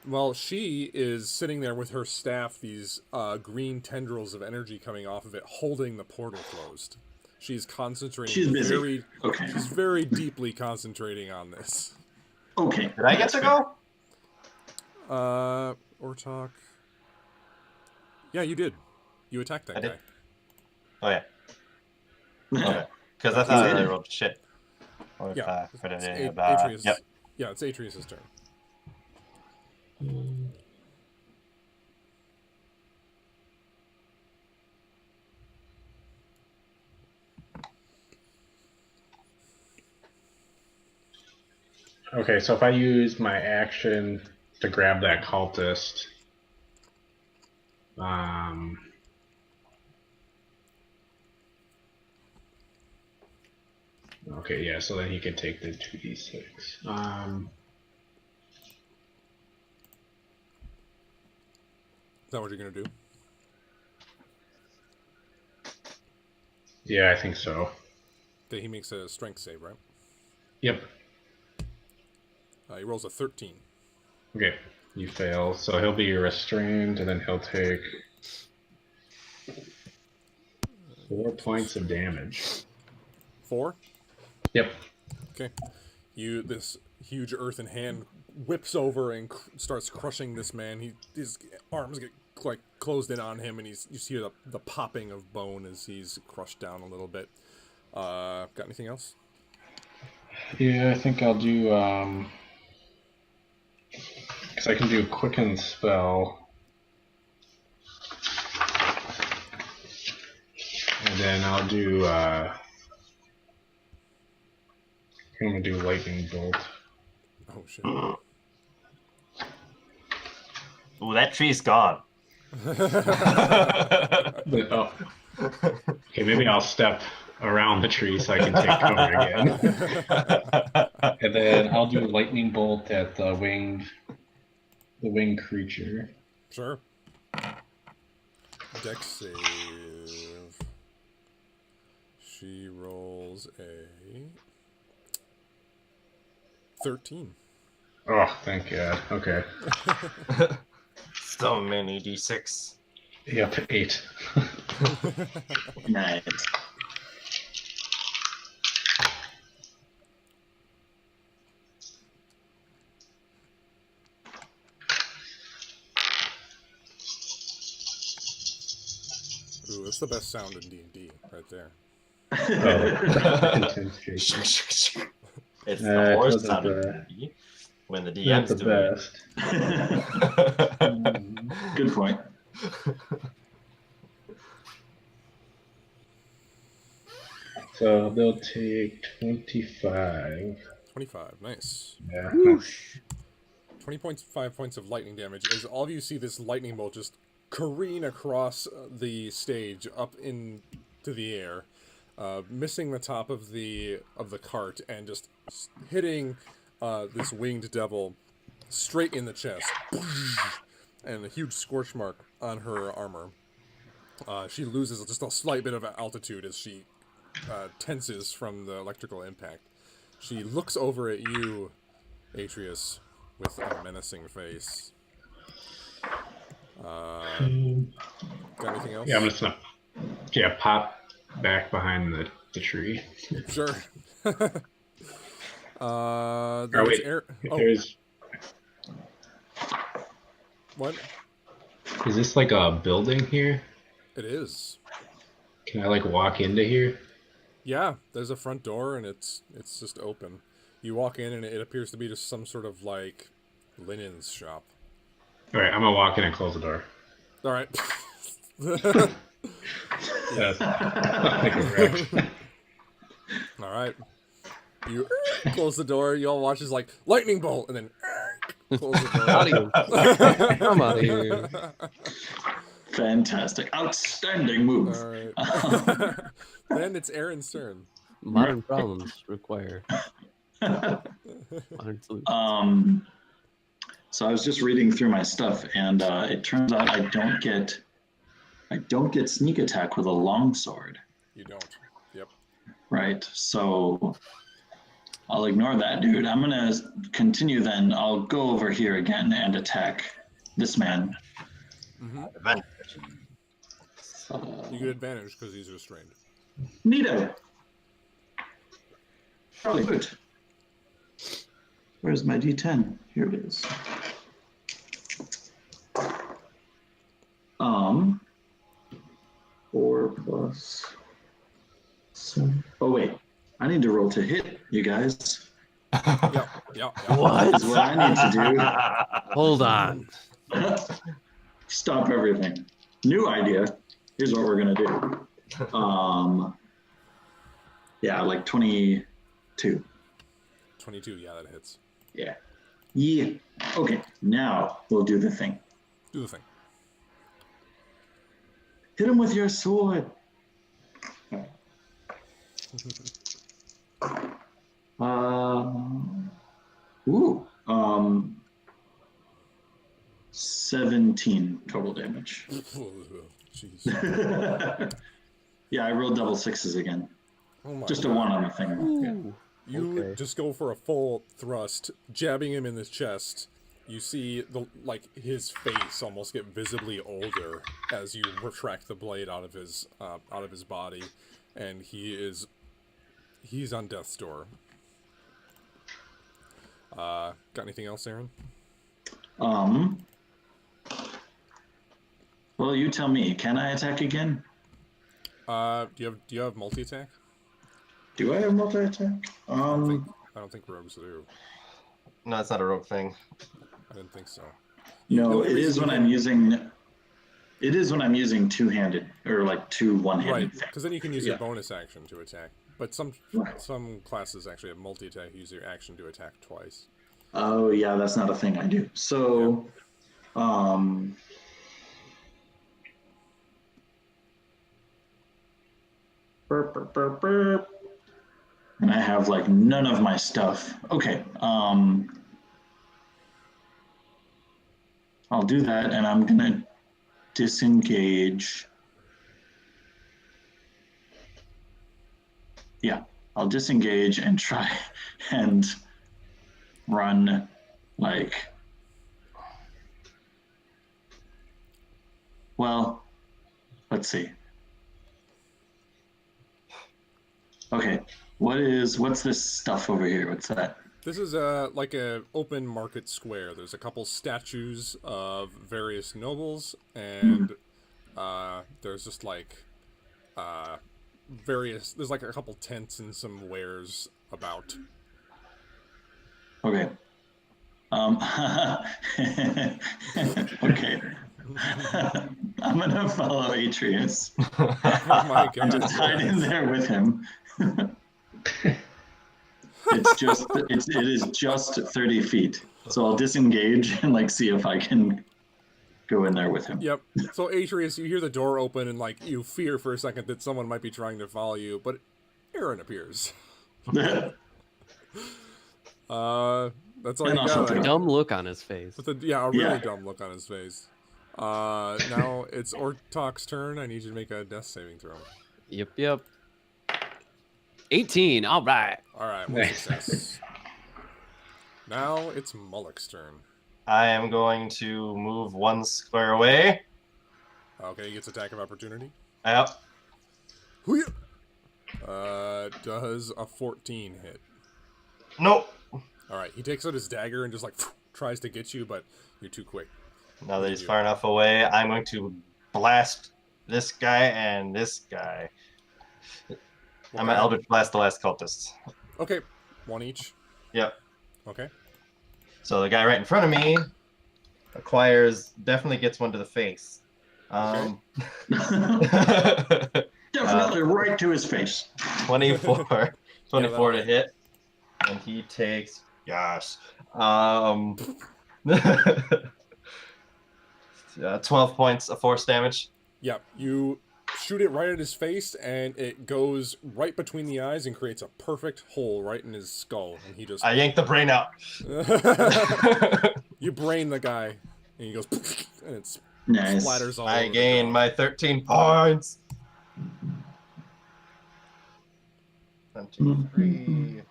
Well, she is sitting there with her staff, these green tendrils of energy coming off of it, holding the portal closed. She's concentrating. She's busy. Okay. She's very deeply concentrating on this. Okay. Did I get to go? Ortok. Yeah, you did. You attacked that guy. Oh, yeah. Okay. Because I thought I rolled shit. Yeah. Atreus. Yep. Yeah, it's Atreus' turn. Okay, so if I use my action to grab that cultist, okay, yeah, so then he can take the 2d6. Is that what you're going to do? Yeah, I think so. Okay, he makes a strength save, right? Yep. He rolls a 13. Okay, you fail, so he'll be restrained, and then he'll take 4 points of damage. 4? Yep. Okay. This huge earthen hand whips over and starts crushing this man. His arms get like closed in on him, and you see the popping of bone as he's crushed down a little bit. Got anything else? Yeah, I think I'll do, because I can do Quicken Spell. And then I'll do, I'm going to do Lightning Bolt. Oh, shit. Ooh, that tree's gone. Oh. Okay, maybe I'll step around the tree so I can take cover again. And then I'll do Lightning Bolt at the winged creature. Sure. Dex save. She rolls a 13. Oh, thank God. Okay. So many d6. Yep, 8. Nice. Ooh, that's the best sound in D&D right there. Intense tree. It's the worst sound of D&D when the DM's Not the best. Good point. So they'll take 25. 25, nice. Yeah. 5 points of lightning damage as all of you see this lightning bolt just careen across the stage up into the air, missing the top of the cart and just hitting this winged devil straight in the chest, and a huge scorch mark on her armor. She loses just a slight bit of altitude as she tenses from the electrical impact. She looks over at you, Atreus, with a menacing face. Got anything else? Yeah, I'm just gonna pop back behind the tree. Sure. Wait, there's... What? Is this like a building here? It is. Can I like walk into here? Yeah, there's a front door and it's just open. You walk in and it appears to be just some sort of like linens shop. All right, I'm gonna walk in and close the door. All right. Yes. Like a wreck. All right. You close the door. You all watch as like lightning bolt, and then close the door. Out of here. Come out of here. Fantastic. Outstanding move. All right. Then it's Aaron's turn. Modern problems require modern solutions. So I was just reading through my stuff, and it turns out I don't get sneak attack with a longsword. You don't. Yep. Right. So I'll ignore that, dude. I'm gonna continue then. I'll go over here again and attack this man. Advantage. You get advantage because he's restrained. Neato. Probably good. Where's my D10? Here it is. 4 plus 7. Oh wait, I need to roll to hit, you guys. Yeah. That's what I need to Hold on. do. Stop everything. New idea. Here's what we're gonna do. Yeah, like 22. 22, yeah, that hits. Yeah. Yeah. Okay, now we'll do the thing. Do the thing. Hit him with your sword. Ooh. 17 total damage. Jeez. Yeah, I rolled double sixes again. Oh my Just a God. 1 on the thing. Yeah. You just go for a full thrust, jabbing him in the chest. You see his face almost get visibly older as you retract the blade out of his body, and he's on death's door. Got anything else, Aaron? Well, you tell me. Can I attack again? Do you have multi-attack? Do I have multi-attack? I don't think rogues do. No, it's not a rogue thing. I didn't think so. No, it is when I'm using. It is when I'm using two-handed or like two one-handed. Right, things. because then you can use your bonus action to attack. But some classes actually have multi-attack. Use your action to attack twice. Oh yeah, that's not a thing I do. So, burp, burp, burp, burp. And I have like none of my stuff. Okay. I'll do that, and I'm gonna disengage. Yeah, I'll disengage and try and run like. Well, let's see. Okay, what's this stuff over here? What's that? This is like a open market square. There's a couple statues of various nobles, and there's just like there's like a couple tents and some wares about. Okay. Okay. I'm gonna follow Atreus. Oh my God. And just hide in there with him. It is just 30 feet. So I'll disengage and like see if I can go in there with him. Yep. So Atreus, you hear the door open and like you fear for a second that someone might be trying to follow you, but Aaron appears. That's all you got. A dumb look on his face. A really dumb look on his face. Now it's Ortok's turn. I need you to make a death saving throw. Yep. 18. All right. One success. Now it's Mullock's turn. I am going to move 1 square away. Okay, he gets attack of opportunity. Yep. Does a 14 hit? Nope. All right, he takes out his dagger and just like tries to get you, but you're too quick. Now that he's far enough away, I'm going to blast this guy and this guy. I'm gonna Eldritch Blast the last cultist. Okay, 1 each. Yep. Okay. So the guy right in front of me definitely gets one to the face. Definitely right to his face. 24 to hit, and he takes 12 points of force damage. Yeah, you shoot it right at his face, and it goes right between the eyes and creates a perfect hole right in his skull. And he just I yank the brain out. You brain the guy, and he goes and it splatters all over. I gain my 13 points. 1, 2, 3,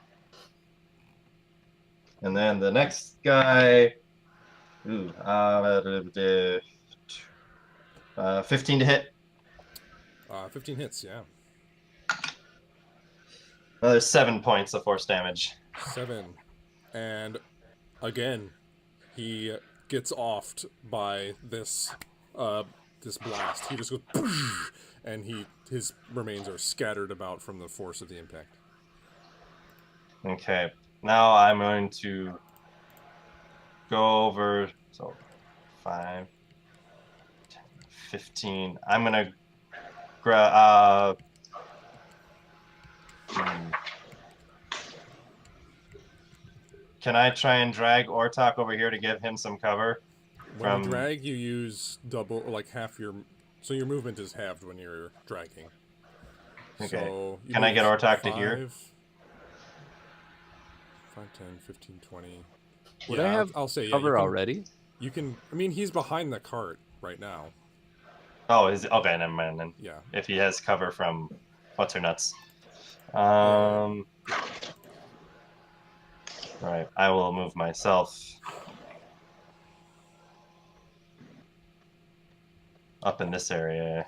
And then the next guy, 15 to hit. 15 hits, yeah. Another 7 points of force damage. 7. And again, he gets offed by this this blast. He just goes, "Poosh!" and his remains are scattered about from the force of the impact. Okay, now I'm going to go over, so 5, 10, 15. I'm going to grab, can I try and drag Ortok over here to give him some cover? When you drag, you use double, like half your, so your movement is halved when you're dragging. Okay. So can I get Ortok to here? 5, 10, 15, 20. Would I have I'll say cover already? You can. I mean, he's behind the cart right now. Oh, is it? Okay, never mind then. Yeah. If he has cover from what's her nuts. Right. I will move myself up in this area.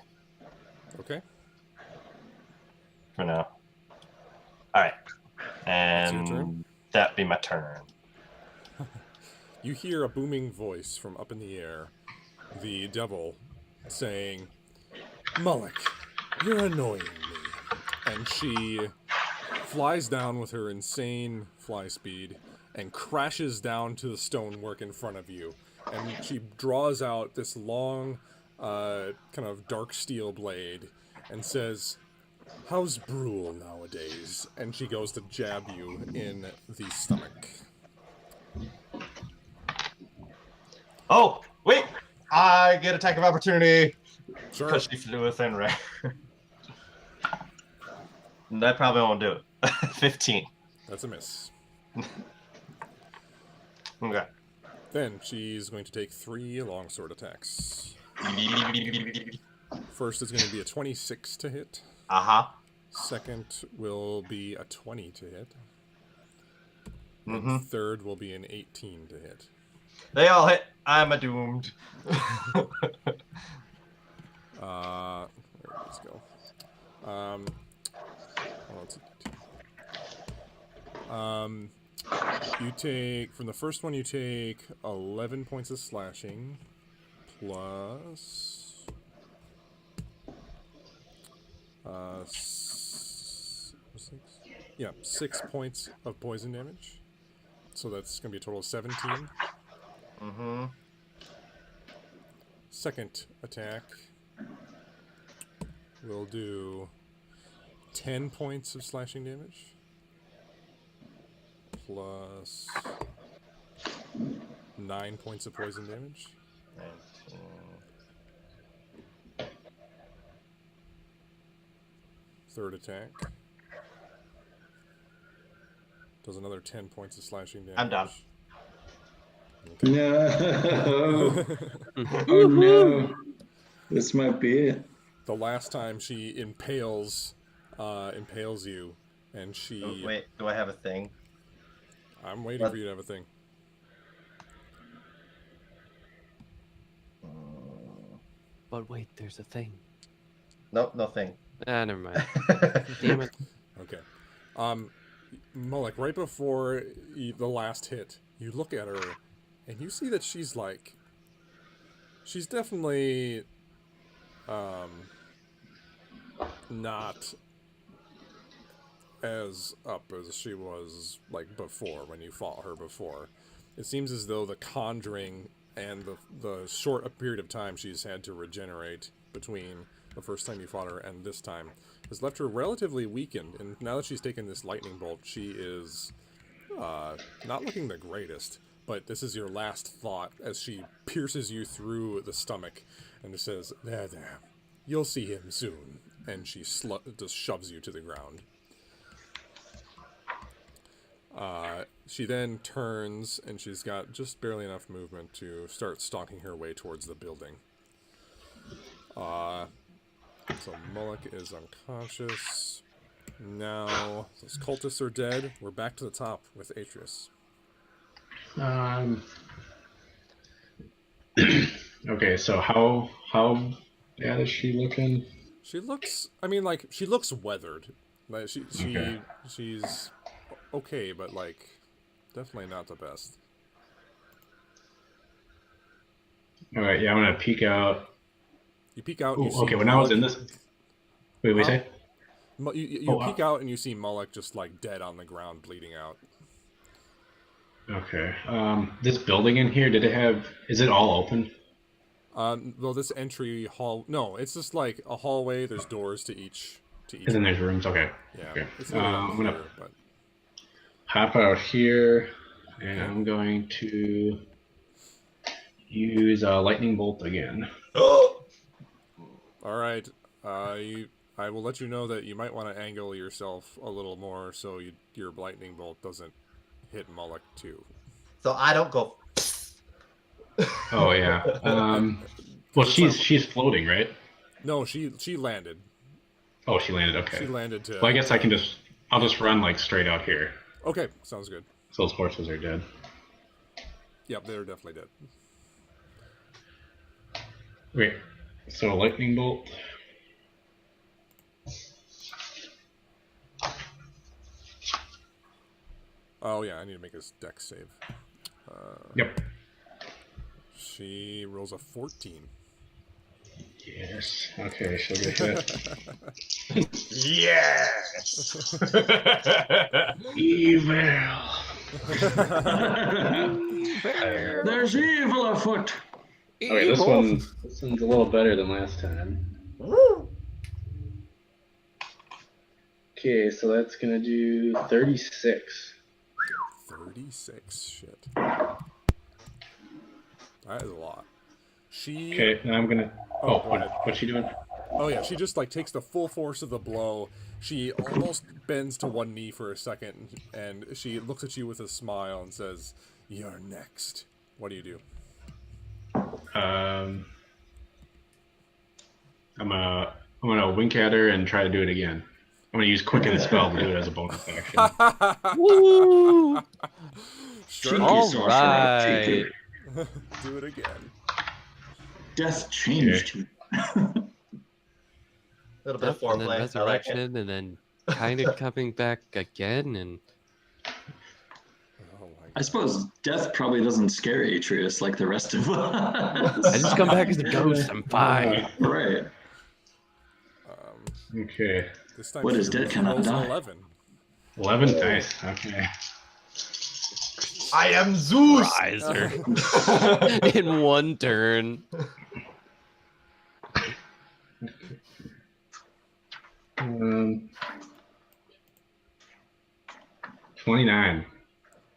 Okay. For now. All right. That's your turn? That be my turn. You hear a booming voice from up in the air, the devil, saying, "Mulloch, you're annoying me." And she flies down with her insane fly speed and crashes down to the stonework in front of you. And she draws out this long, kind of dark steel blade and says, "How's Brule nowadays?" And she goes to jab you in the stomach. Oh, wait! I get attack of opportunity. Sure. Because she flew within range. That probably won't do it. 15. That's a miss. Okay. Then she's going to take 3 longsword attacks. First is going to be a 26 to hit. Second will be a 20 to hit. And third will be an 18 to hit. They all hit. I'm a doomed. Let's go. You take, from the first one, you take 11 points of slashing plus 6 points of poison damage. So that's going to be a total of 17. Second attack will do 10 points of slashing damage plus 9 points of poison damage. 19. Third attack does another 10 points of slashing damage. I'm done. Okay. No. Oh no. This might be it. The last time she impales you, and she... Oh, wait, do I have a thing? I'm waiting for you to have a thing. But wait, there's a thing. Nope, no thing. Never mind. Damn it. Okay. Mulloch, right before the last hit, you look at her, and you see that she's like... She's definitely... not as up as she was, like, before, when you fought her before. It seems as though the conjuring and the short period of time she's had to regenerate between the first time you fought her and this time has left her relatively weakened, and now that she's taken this lightning bolt, she is not looking the greatest. But this is your last thought as she pierces you through the stomach and says, "There, you'll see him soon." And she just shoves you to the ground. She then turns, and she's got just barely enough movement to start stalking her way towards the building. So Mulloch is unconscious. Now, those cultists are dead. We're back to the top with Atreus. Okay, so how bad is she looking? She looks. I mean, like she looks weathered. Like Okay. she's okay, but like definitely not the best. All right, yeah, I'm gonna peek out. You peek out and you Ooh, see okay, when I was Mullock. in this, wait, Huh? say? You peek out and you see Mullock just like dead on the ground, bleeding out. Okay. This building in here, did it have? Is it all open? Well, this entry hall. No, it's just like a hallway. There's doors to each. And then there's rooms. Okay. Yeah, Okay. it's really I'm unclear, gonna but hop out here, and okay. I'm going to use a lightning bolt again. Oh! All right. I will let you know that you might want to angle yourself a little more so your lightning bolt doesn't hit Mullock too. So I don't go. Oh yeah. Well, she's floating, right? No, she landed. Oh, she landed. Okay. She landed to. Well, I guess I'll just run like straight out here. Okay, sounds good. So those horses are dead. Yep, they're definitely dead. Wait. So lightning bolt. Oh yeah, I need to make his dex save. Yep. She rolls a 14. Yes. Okay, she'll get hit. Yes! Evil. There's evil afoot. Okay, this one's a little better than last time. Okay, so that's gonna do 36. 36. Shit. That is a lot. She. Okay, now I'm gonna. Oh, what's she doing? Oh yeah, she just like takes the full force of the blow. She almost bends to one knee for a second, and she looks at you with a smile and says, "You're next." What do you do? I'm gonna wink at her and try to do it again. I'm gonna use quicken the spell to do it as a bonus action. Woo! Sure. All right. Do it again. Death changed him. A little bit of And then foreplay. I like resurrection, it. and then kind of coming back again, and Oh my I God. suppose death probably doesn't scare Atreus like the rest of us. I just come back as a ghost. I'm fine. Right. Okay. This time What she is dead cannot rolls an die. 11. 11 dice. Okay. I am Zeus! Riser. In one turn. 29.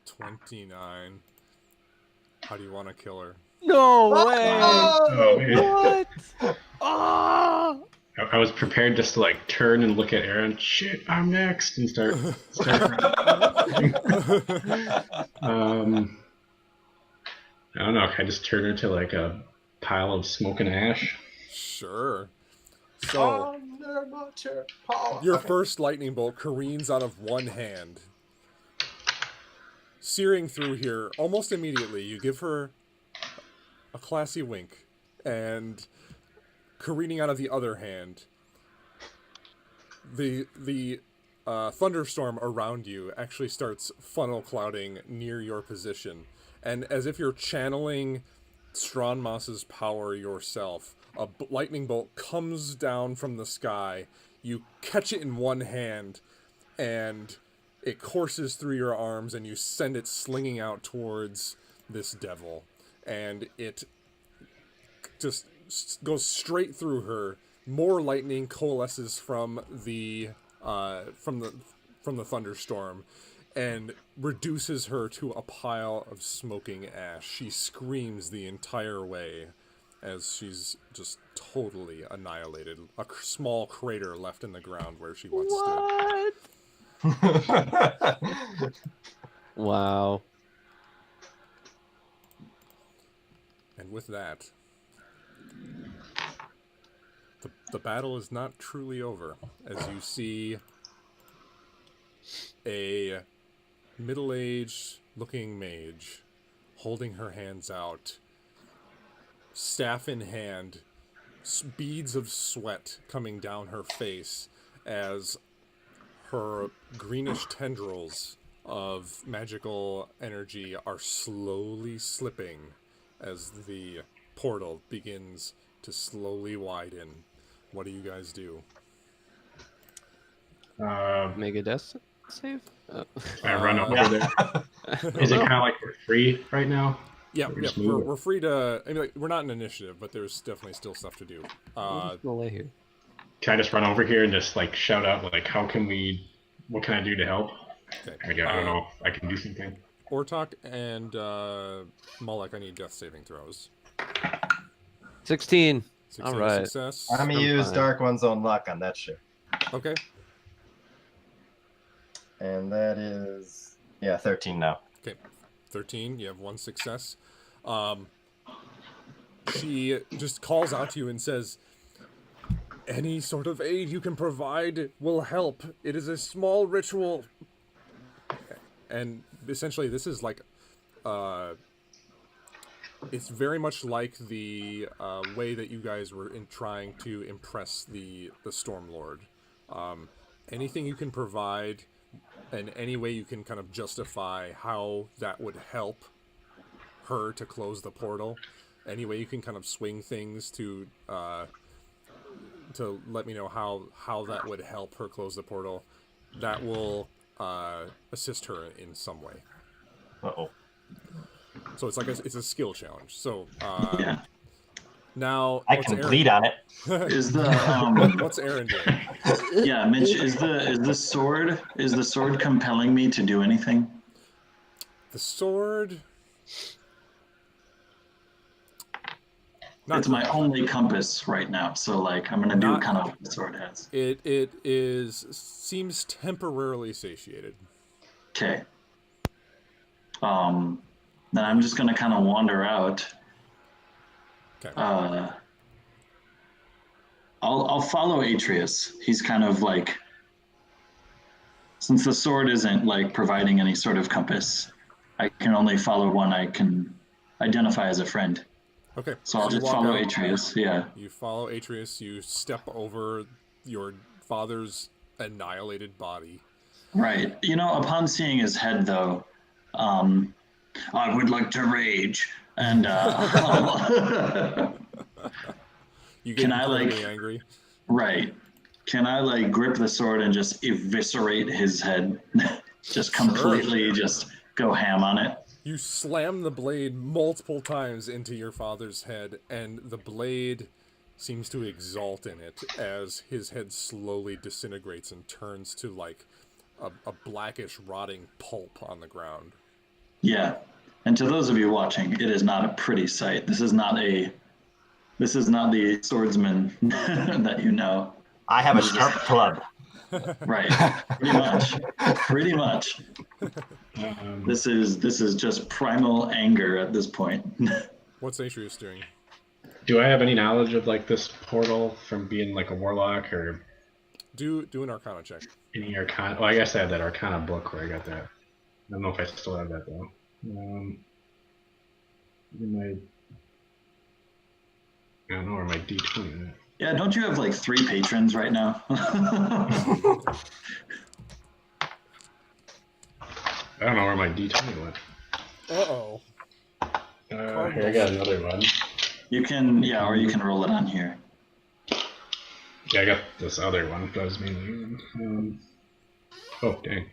29. How do you want to kill her? No way! Oh, man. What? Oh! I was prepared just to like turn and look at Aaron. Shit, I'm next, and start. I don't know. Can I just turn her to like a pile of smoke and ash? Sure. So, your first lightning bolt careens out of one hand, searing through here almost immediately. You give her a classy wink, and careening out of the other hand, the thunderstorm around you actually starts funnel clouding near your position, and as if you're channeling Stranmoss's power yourself, a lightning bolt comes down from the sky. You catch it in one hand, and it courses through your arms, and you send it slinging out towards this devil, and it just goes straight through her. More lightning coalesces from the thunderstorm, and reduces her to a pile of smoking ash. She screams the entire way as she's just totally annihilated. A small crater left in the ground where she once stood. Wow. And with that, the battle is not truly over, as you see a middle-aged looking mage holding her hands out, staff in hand, beads of sweat coming down her face as her greenish tendrils of magical energy are slowly slipping as the portal begins to slowly widen. What do you guys do? Make a death save? I run over there. Is it kind of like we're free right now? Yeah, we're free to. I mean, like, we're not in initiative, but there's definitely still stuff to do. Lay here. Can I just run over here and just like shout out like, what can I do to help? Okay. I don't know if I can do something. Ortok and Molek, I need death saving throws. 16. 16 All right. Success. I'm gonna use Dark One's own luck on that shit. Okay. And that is 13 now. Okay, 13. You have 1 success. She just calls out to you and says, "Any sort of aid you can provide will help. It is a small ritual." And essentially, this is like, it's very much like the way that you guys were trying to impress the Stormlord. Anything you can provide, and any way you can kind of justify how that would help her to close the portal. Any way you can kind of swing things to let me know how that would help her close the portal, that will assist her in some way. Uh-oh. So it's like it's a skill challenge. So Yeah. now I can bleed on it. Is the what's Aaron doing? yeah, Mitch, is the sword compelling me to do anything? The sword. It's my only compass right now, so like I'm gonna do kind of what the sword has. It seems temporarily satiated. Okay. Then I'm just gonna kind of wander out. Okay. I'll follow Atreus. He's kind of like, since the sword isn't like providing any sort of compass, I can only follow one I can identify as a friend. Okay. So I'll just follow Atreus. Yeah. You follow Atreus. You step over your father's annihilated body. Right. You know, upon seeing his head, though, I would like to rage, and you get incredibly angry. Right. Can I like grip the sword and just eviscerate his head? Just completely just go ham on it. You slam the blade multiple times into your father's head, and the blade seems to exult in it as his head slowly disintegrates and turns to like a blackish, rotting pulp on the ground. Yeah. And to those of you watching, it is not a pretty sight. This is not the swordsman that you know. I have a sharp club. Right. Pretty much. This is just primal anger at this point. What's Atreus doing? Do I have any knowledge of like this portal from being like a warlock, or do an Arcana check? Any Arcana? Well, I guess I had that Arcana book where I got that. I don't know if I still have that though. I don't know where my D20 is. Yeah, don't you have like 3 patrons right now? I don't know where my D20 went. Uh-oh. Here, I got another one. You can, or you can roll it on here. Yeah, I got this other one. That was mainly. Oh, dang.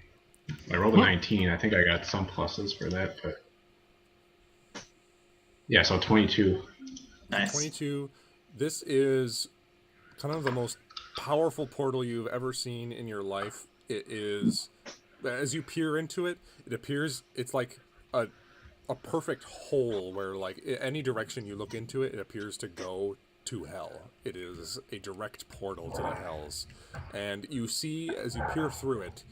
I rolled a 19. I think I got some pluses for that, but. Yeah, so 22. Nice. 22. This is kind of the most powerful portal you've ever seen in your life. It is, as you peer into it, it appears it's like a perfect hole where like any direction you look into it, it appears to go to hell. It is a direct portal to the hells. And you see, as you peer through it,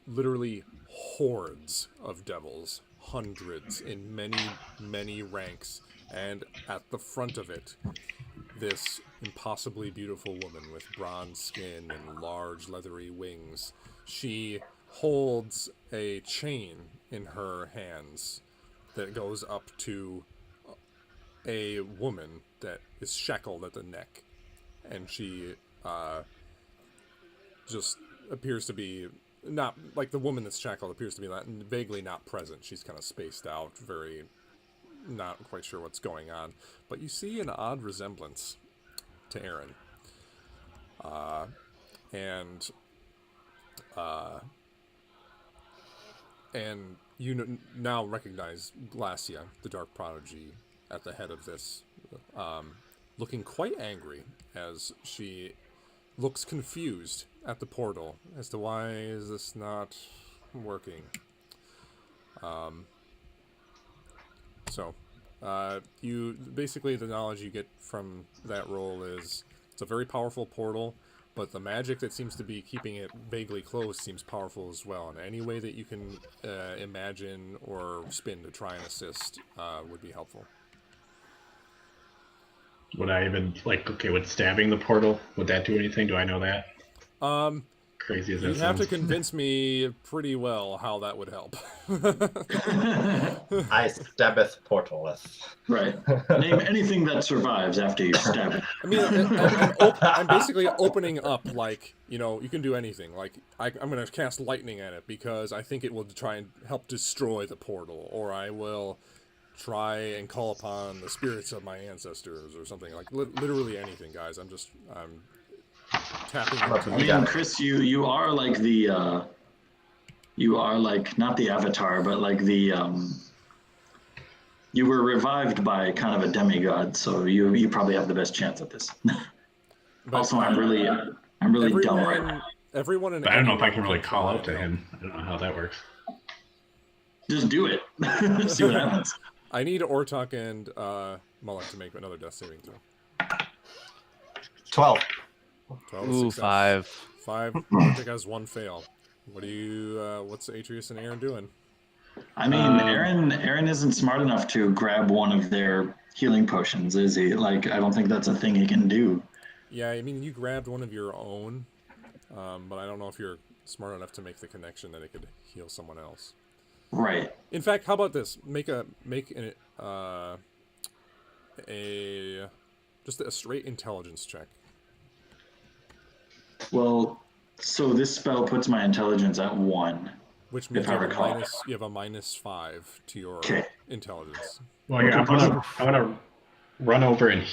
literally hordes of devils, hundreds in many, many ranks. And at the front of it, this impossibly beautiful woman with bronze skin and large leathery wings. She holds a chain in her hands that goes up to a woman that is shackled at the neck, and she just appears to be not like the woman that's shackled appears to be vaguely not present. She's kind of spaced out, very not quite sure what's going on, but you see an odd resemblance to Aaron. And you now recognize Glacia, the Dark Prodigy, at the head of this, looking quite angry as she looks confused at the portal as to why is this not working. You basically, the knowledge you get from that roll is it's a very powerful portal, but the magic that seems to be keeping it vaguely closed seems powerful as well. And any way that you can imagine or spin to try and assist would be helpful. Would I even, would stabbing the portal, would that do anything? Do I know that? Crazy as that sounds. You'd have to convince me pretty well how that would help. I stabbeth portaleth. Right. Name anything that survives after you stab it. I mean, I'm basically opening up, you can do anything. I'm going to cast lightning at it because I think it will try and help destroy the portal, or I will try and call upon the spirits of my ancestors or something. Literally anything, guys. I'm tapping into. I mean, Chris, you are like the you are like not the Avatar, but like the you were revived by kind of a demigod, so you probably have the best chance at this. Also, I'm really dumb right now. Everyone in I don't know if I can really call out to him. I don't know how that works. Just do it. See what happens. I need Ortok and Mullet to make another death saving throw. 12. 12 Ooh, success. 5. 5. Ortok has 1 fail. What's Atreus and Aaron doing? I mean, Aaron isn't smart enough to grab one of their healing potions, is he? I don't think that's a thing he can do. Yeah, I mean, you grabbed one of your own, but I don't know if you're smart enough to make the connection that it could heal someone else. Right. In fact, how about this? Make a straight intelligence check. Well, so this spell puts my intelligence at 1. Which means you have a -5 to your intelligence. Well, yeah, I'm gonna run over and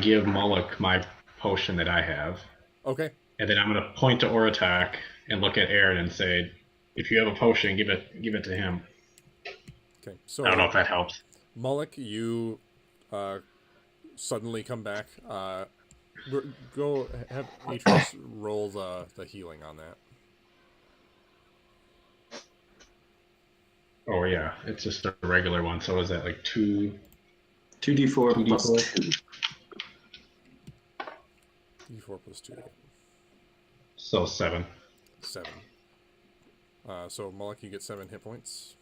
give Moloch my potion that I have. Okay. And then I'm gonna point to Oratak and look at Aaron and say, if you have a potion, give it to him. Okay. So I don't know if that helps. Moloch, you suddenly come back. Go have Atreus roll the healing on that. Oh yeah, it's just a regular one. So is that 2? 2d4 plus 2. D4 plus 2. So 7. 7. So Moloch, you get 7 hit points.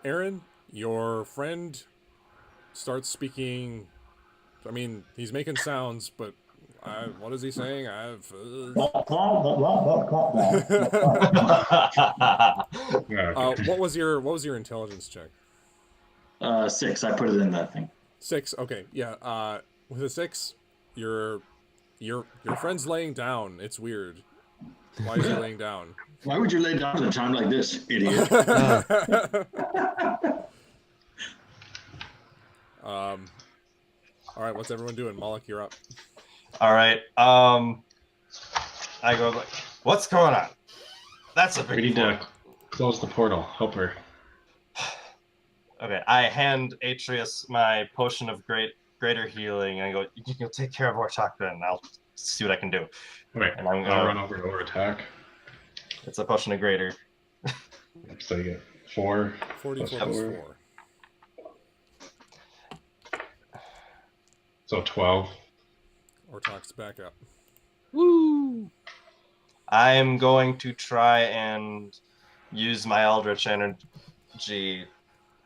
Aaron, your friend starts speaking. I mean, he's making sounds, but what is he saying? What was your intelligence check? 6. I put it in that thing. 6. Okay, yeah. With a 6, your friend's laying down. It's weird. Why is he laying down? Why would you lay down at a time like this, idiot? All right, what's everyone doing? Moloch, you're up. All right. I go what's going on? That's a big. We need to close the portal. Help her. Okay, I hand Atreus my potion of greater healing, and I go, you can take care of Ortok then, and I'll see what I can do. Okay, and I'll run over to Oratak. It's a potion of greater. So you get 4. 44 plus 4. So 12. Ortok's back up. Woo! I'm going to try and use my Eldritch energy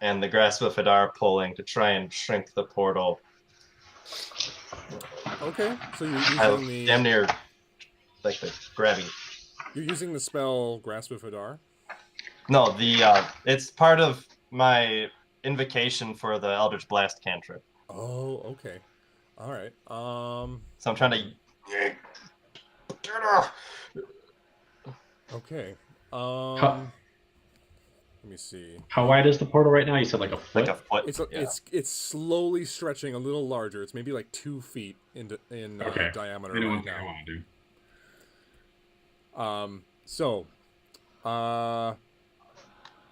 and the Grasp of Hadar pulling to try and shrink the portal. Okay, so you're using damn near like the grabby. You're using the spell Grasp of Hadar? No, it's part of my invocation for the Eldritch Blast cantrip. Oh, okay. All right. So I'm trying to. Okay. How, let me see. how wide is the portal right now? You said like a foot. Like a foot. It's slowly stretching a little larger. It's maybe like 2 feet in Okay. diameter I know right one thing I want to do.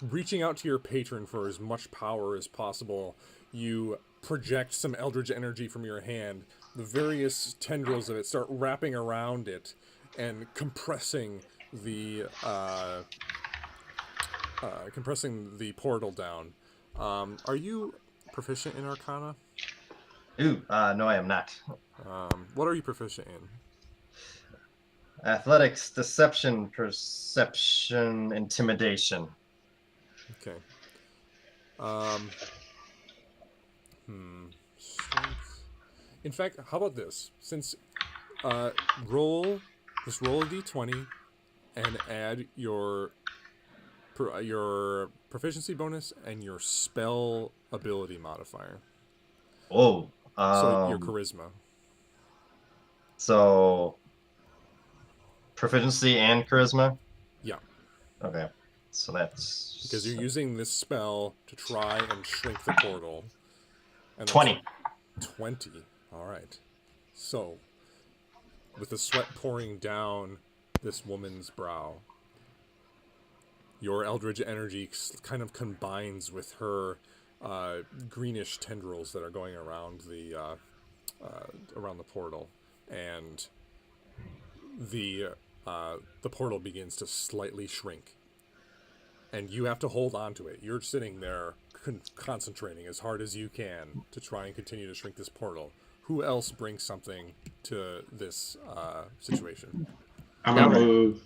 Reaching out to your patron for as much power as possible, you project some eldritch energy from your hand. The various tendrils of it start wrapping around it and compressing the portal down. Are you proficient in Arcana? Ooh, no, I am not. What are you proficient in? Athletics, deception, perception, intimidation. Okay. Strength. In fact, how about this? Since roll a d20 and add your proficiency bonus and your spell ability modifier. Oh. So your charisma. So proficiency and charisma? Yeah. Okay. So that's because you're using this spell to try and shrink the portal. And 20. 20. All right. So, with the sweat pouring down this woman's brow, your eldritch energy kind of combines with her greenish tendrils that are going around the portal, and the portal begins to slightly shrink. And you have to hold on to it. You're sitting there concentrating as hard as you can to try and continue to shrink this portal. Who else brings something to this situation? I'm gonna move.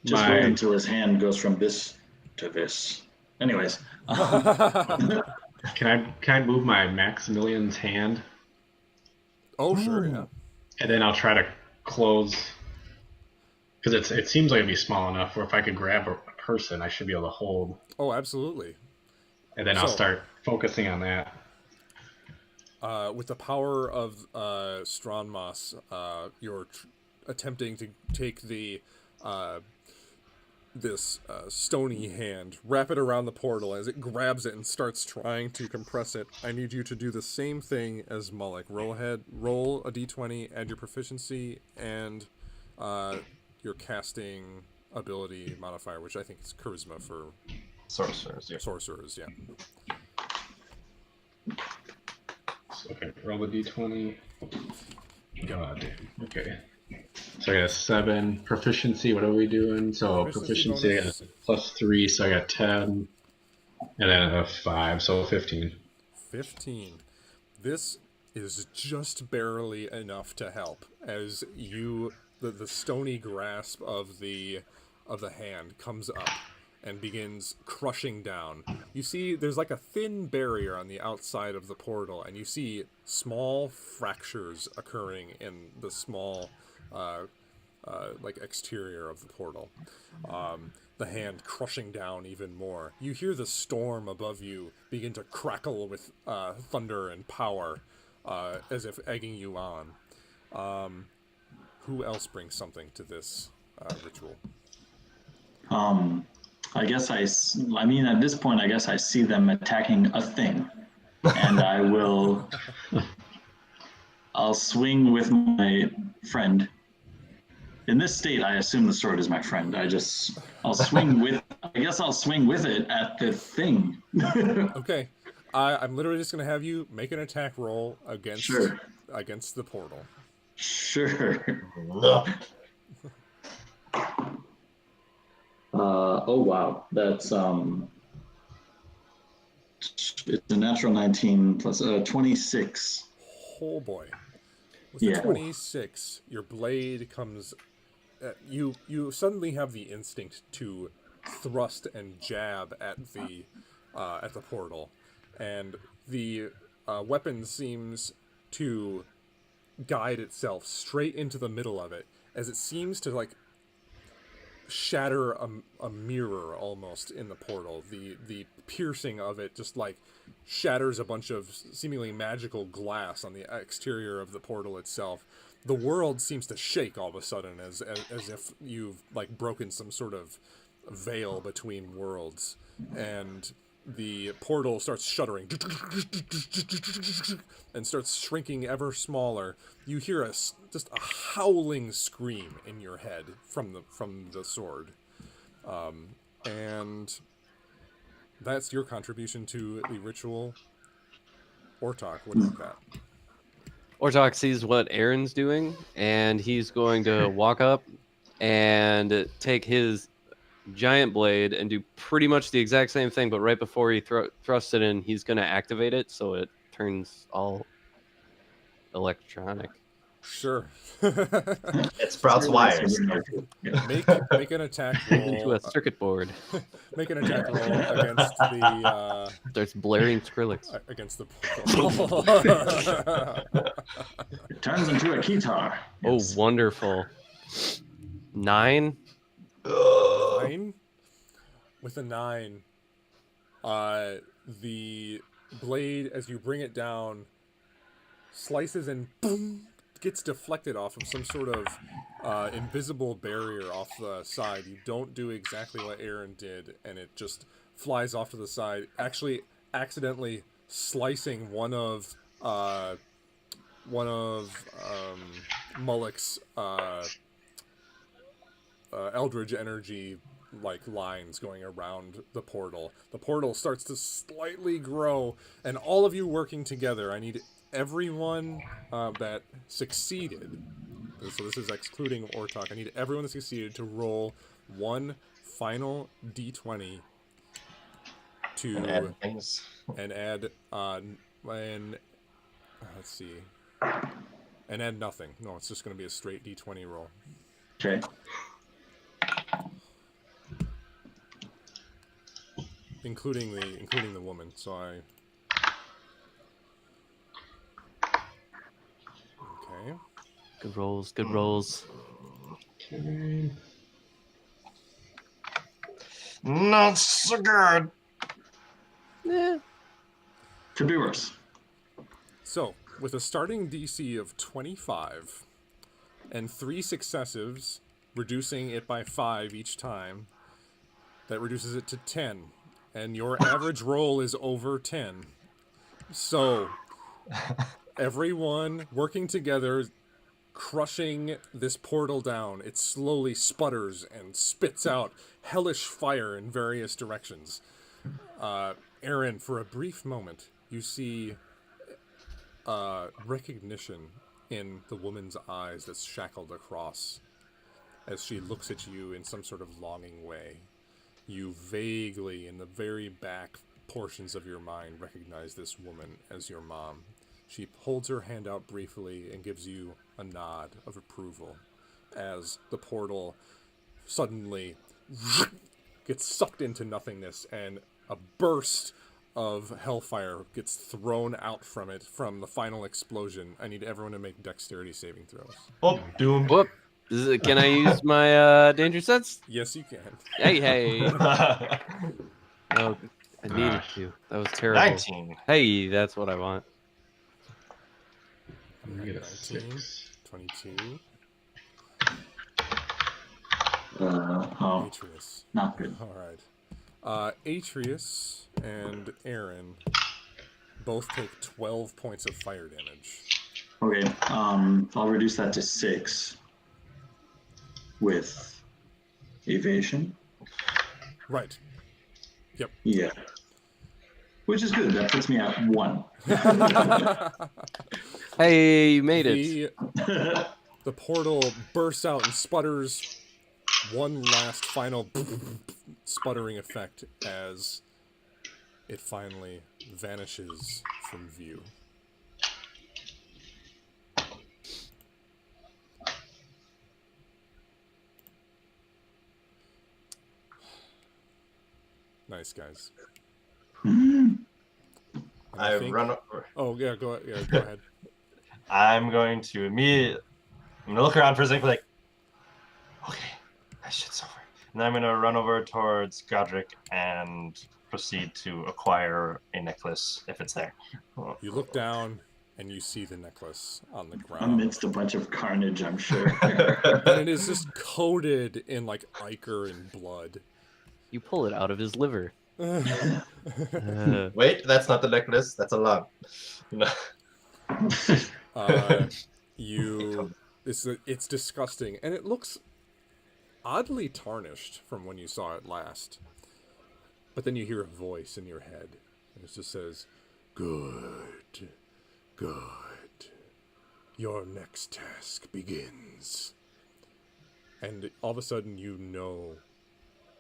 Just wait until his hand goes from this to this. Anyways, Can I move my Maximilian's hand? Oh, sure, yeah. And then I'll try to close, because it seems like it'd be small enough where if I could grab a person, I should be able to hold. Oh, absolutely. And then I'll start focusing on that. With the power of Stranmas, you're attempting to take the this stony hand, wrap it around the portal. As it grabs it and starts trying to compress it, I need you to do the same thing as Mullik. Roll a d20, add your proficiency and your casting ability modifier, which I think is charisma for sorcerers. Yeah. Sorcerers, yeah. Okay, roll a d20. God damn. Okay. So I got a 7. Proficiency, what are we doing? So proficiency I got +3, so I got 10. And then a 5, so 15. 15. This is just barely enough to help as the stony grasp of the hand comes up and begins crushing down. You see there's like a thin barrier on the outside of the portal, and you see small fractures occurring in the small like exterior of the portal. The hand crushing down even more. You hear the storm above you begin to crackle with thunder and power, as if egging you on. Who else brings something to this ritual? I guess I mean, at this point, I guess I see them attacking a thing, and I'll swing with my friend. In this state, I assume the sword is my friend. I'll swing with it at the thing. Okay. I'm literally just going to have you make an attack roll against the portal. Sure. Oh wow, that's it's a natural 19 plus 26. Oh boy. With the 26, your blade comes. You suddenly have the instinct to thrust and jab at the portal, and the weapon seems to guide itself straight into the middle of it, as it seems to like shatter a mirror almost in the portal. The piercing of it just like shatters a bunch of seemingly magical glass on the exterior of the portal itself. The world seems to shake all of a sudden as if you've like broken some sort of veil between worlds, and the portal starts shuddering and starts shrinking ever smaller. You hear just a howling scream in your head from the sword, and that's your contribution to the ritual. Ortok, what is that? Ortok sees what Aaron's doing, and he's going to walk up and take his giant blade and do pretty much the exact same thing, but right before he thrusts it in, he's going to activate it so it turns all electronic. Sure. It sprouts wires. Make an attack roll. Into a circuit board. Make an attack roll against the... Starts blaring Skrillex. Against the portal. It turns into a guitar. Yes. Oh, wonderful. 9? 9? With a 9, the blade, as you bring it down, slices and boom, gets deflected off of some sort of invisible barrier off the side. You don't do exactly what Aaron did, and it just flies off to the side, actually accidentally slicing one of Mullick's Eldritch energy like lines going around the portal. The portal starts to slightly grow, and all of you working together, I need everyone that succeeded, so this is excluding Ortok, I need everyone that succeeded to roll one final d20 to add things. And add let's see, and add nothing. No, it's just going to be a straight d20 roll. Okay. Including the woman. So I. Okay. Good rolls. Good rolls. Okay. Not so good. Yeah. Could be worse. So, with a starting DC of 25 and 3 successives, reducing it by 5 each time, that reduces it to 10. And your average roll is over 10. So, everyone working together, crushing this portal down. It slowly sputters and spits out hellish fire in various directions. Aaron, for a brief moment, you see recognition in the woman's eyes that's shackled across as she looks at you in some sort of longing way. You vaguely, in the very back portions of your mind, recognize this woman as your mom. She holds her hand out briefly and gives you a nod of approval as the portal suddenly gets sucked into nothingness and a burst of hellfire gets thrown out from it from the final explosion. I need everyone to make dexterity saving throws. Oh, doom. Whoop. Can I use my danger sense? Yes, you can. Hey. Oh, I needed to. That was terrible. 19. Hey, that's what I want. I'm gonna get a 19, 6. 22. Atreus. Not good. All right. Atreus and Aaron both take 12 points of fire damage. Okay, I'll reduce that to 6 with evasion. Right. Yep. Yeah. Which is good. That puts me at 1. Hey, you made it. The portal bursts out and sputters. One last final sputtering effect as it finally vanishes from view. Nice, guys. I run over. Oh yeah, go ahead. I'm going to immediately. I'm gonna look around for a second, like, okay, that shit's over. And I'm gonna run over towards Godrich and proceed to acquire a necklace if it's there. You look down and you see the necklace on the ground. Amidst a bunch of carnage, I'm sure. And it is just coated in like ichor and blood. You pull it out of his liver. Wait, that's not the necklace. That's a lump. No. It's disgusting, and it looks oddly tarnished from when you saw it last. But then you hear a voice in your head, and it just says, "Good, good. Your next task begins." And all of a sudden, you know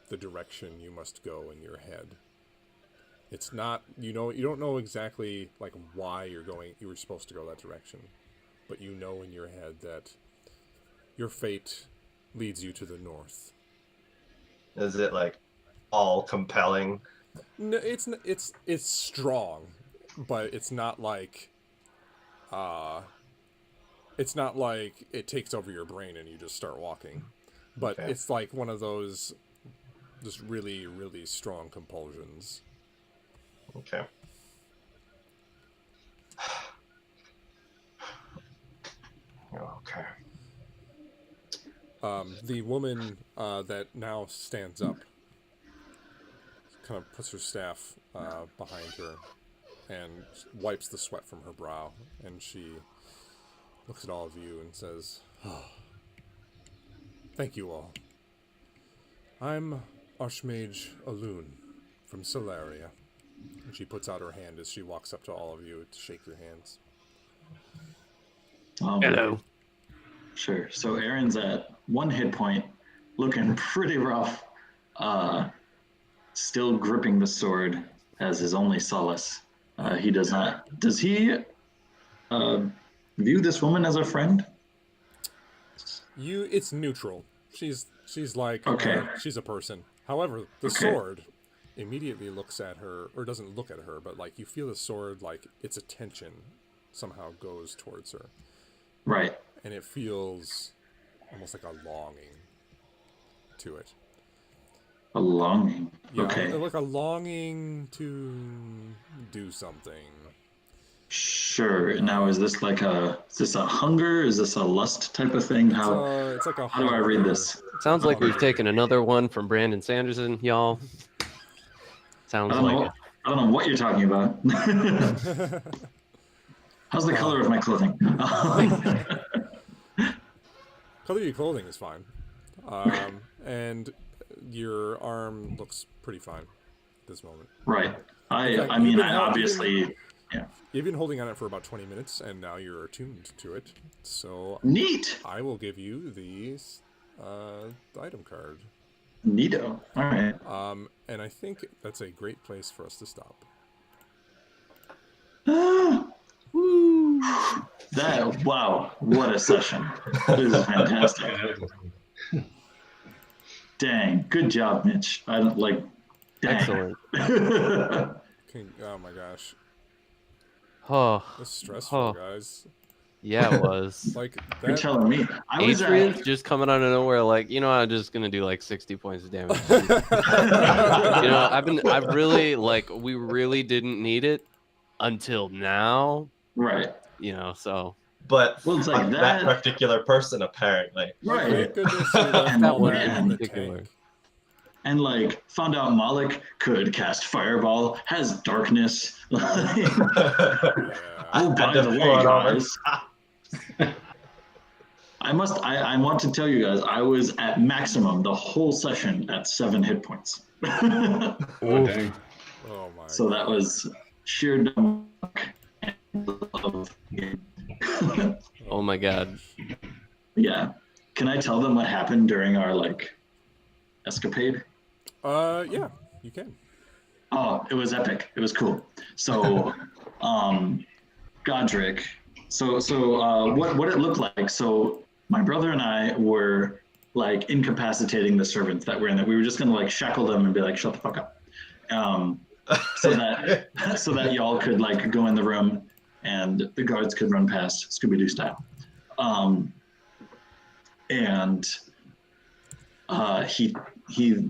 the direction you must go in your head. It's not, you don't know exactly like why you were supposed to go that direction, but you know in your head that your fate leads you to the north. Is it like all compelling? No, it's strong, but it's not like it takes over your brain and you just start walking. But Okay. It's like one of those just really, really strong compulsions. Okay. Okay. The woman that now stands up kind of puts her staff behind her and wipes the sweat from her brow, and she looks at all of you and says, "Oh, thank you all. I'm Archmage Alun from Solaria." And she puts out her hand as she walks up to all of you to shake your hands. Hello. Sure. So Aaron's at 1 hit point, looking pretty rough, still gripping the sword as his only solace. He does not. Does he view this woman as a friend? It's neutral. She's like, Okay. she's a person. However, the sword immediately looks at her, or doesn't look at her, but like you feel the sword, like its attention somehow goes towards her. Right. And it feels almost like a longing to it. A longing. Yeah, Okay. like a longing to do something. Sure. Now, is this a hunger? Is this a lust type of thing? It's like a how do I read this? Sounds like we've taken another one from Brandon Sanderson, y'all. Sounds like it. I don't know what you're talking about. How's the color of my clothing? Color of your clothing is fine. And your arm looks pretty fine at this moment. Right. I You've obviously. Yeah. You've been holding on it for about 20 minutes, and now you're attuned to it. So Neat. I will give you the item card. Neato. All right. And I think that's a great place for us to stop. Wow, what a session. This is fantastic. Dang, good job, Mitch. I don't like, dang. Excellent. Oh my gosh. Oh, That's stressful, guys. yeah, it was. Like You're that. telling me. Adrian's just coming out of nowhere, like, I'm just gonna do like 60 points of damage. I've really, like, we really didn't need it until now. Right. So. But Well, it's like that that. particular person, apparently. Right. Thank goodness you left And that one when- in the particular. tank. And like found out Malik could cast fireball, has darkness. Yeah. Oh, by to the way, pull it on guys. I want to tell you guys, I was at maximum the whole session at 7 hit points. Oh, dang. Oh my. So that was sheer dumb luck and love. Oh my god. Yeah. Can I tell them what happened during our escapade? Yeah, you can. Oh, it was epic. It was cool. So, Godrich. So what it looked like. So my brother and I were like incapacitating the servants that were in there. We were just gonna shackle them and be like, shut the fuck up. So that y'all could go in the room and the guards could run past Scooby-Doo style. And he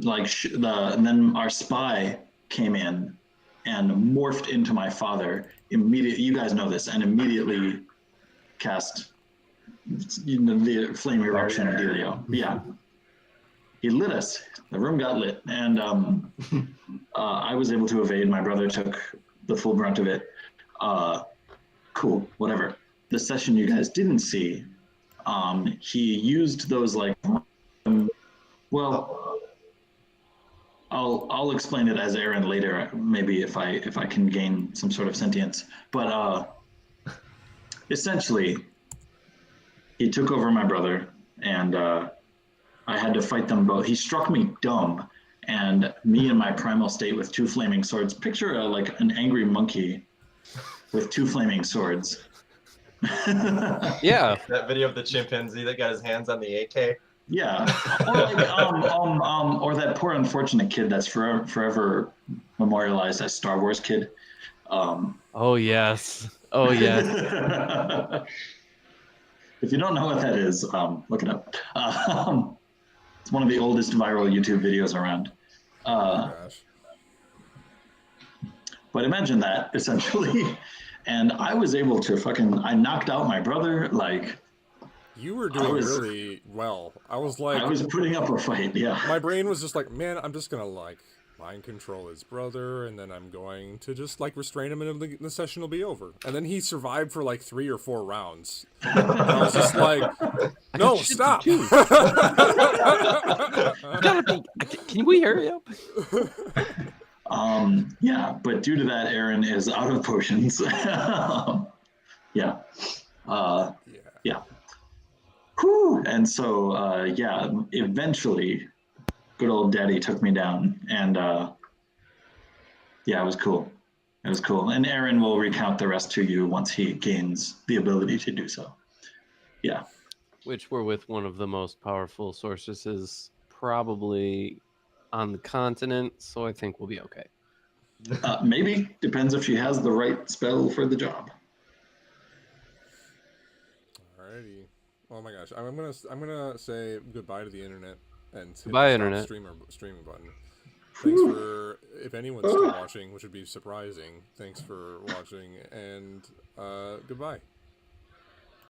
like and then our spy came in and morphed into my father immediately. You guys know this, and immediately cast the flame eruption dealio. Yeah, he lit us. The room got lit, and I was able to evade. My brother took the full brunt of it. Cool, whatever. The session you guys didn't see, he used those like, well, I'll explain it as Aaron later, maybe if I can gain some sort of sentience. But essentially, he took over my brother, and I had to fight them both. He struck me dumb, and me in my primal state with 2 flaming swords. Picture like an angry monkey with 2 flaming swords. Yeah. That video of the chimpanzee that got his hands on the AK. Yeah, or like or that poor unfortunate kid that's forever memorialized as Star Wars kid. Oh yes. Oh yes. If you don't know what that is, look it up. It's one of the oldest viral YouTube videos around. Gosh. But imagine that, essentially. And I was able to I knocked out my brother, like... You were doing really well. I was like... I was putting up a fight, yeah. My brain was just like, man, I'm just gonna, like, mind control his brother, and then I'm going to just, like, restrain him, and the session will be over. And then he survived for, like, 3 or 4 rounds. And I was just like, no, stop! Can we hurry up? Yeah, but due to that, Aaron is out of potions. Yeah. Yeah. Whew. And so, yeah, eventually, good old daddy took me down, and yeah, it was cool. It was cool. And Aaron will recount the rest to you once he gains the ability to do so. Yeah. Which were with one of the most powerful sorceresses probably on the continent, so I think we'll be okay. Maybe. Depends if she has the right spell for the job. Alrighty. Oh my gosh, I'm gonna say goodbye to the internet and hit Goodbye, the internet. Streaming button. Thanks for, if anyone's still watching, which would be surprising. Thanks for watching, and goodbye.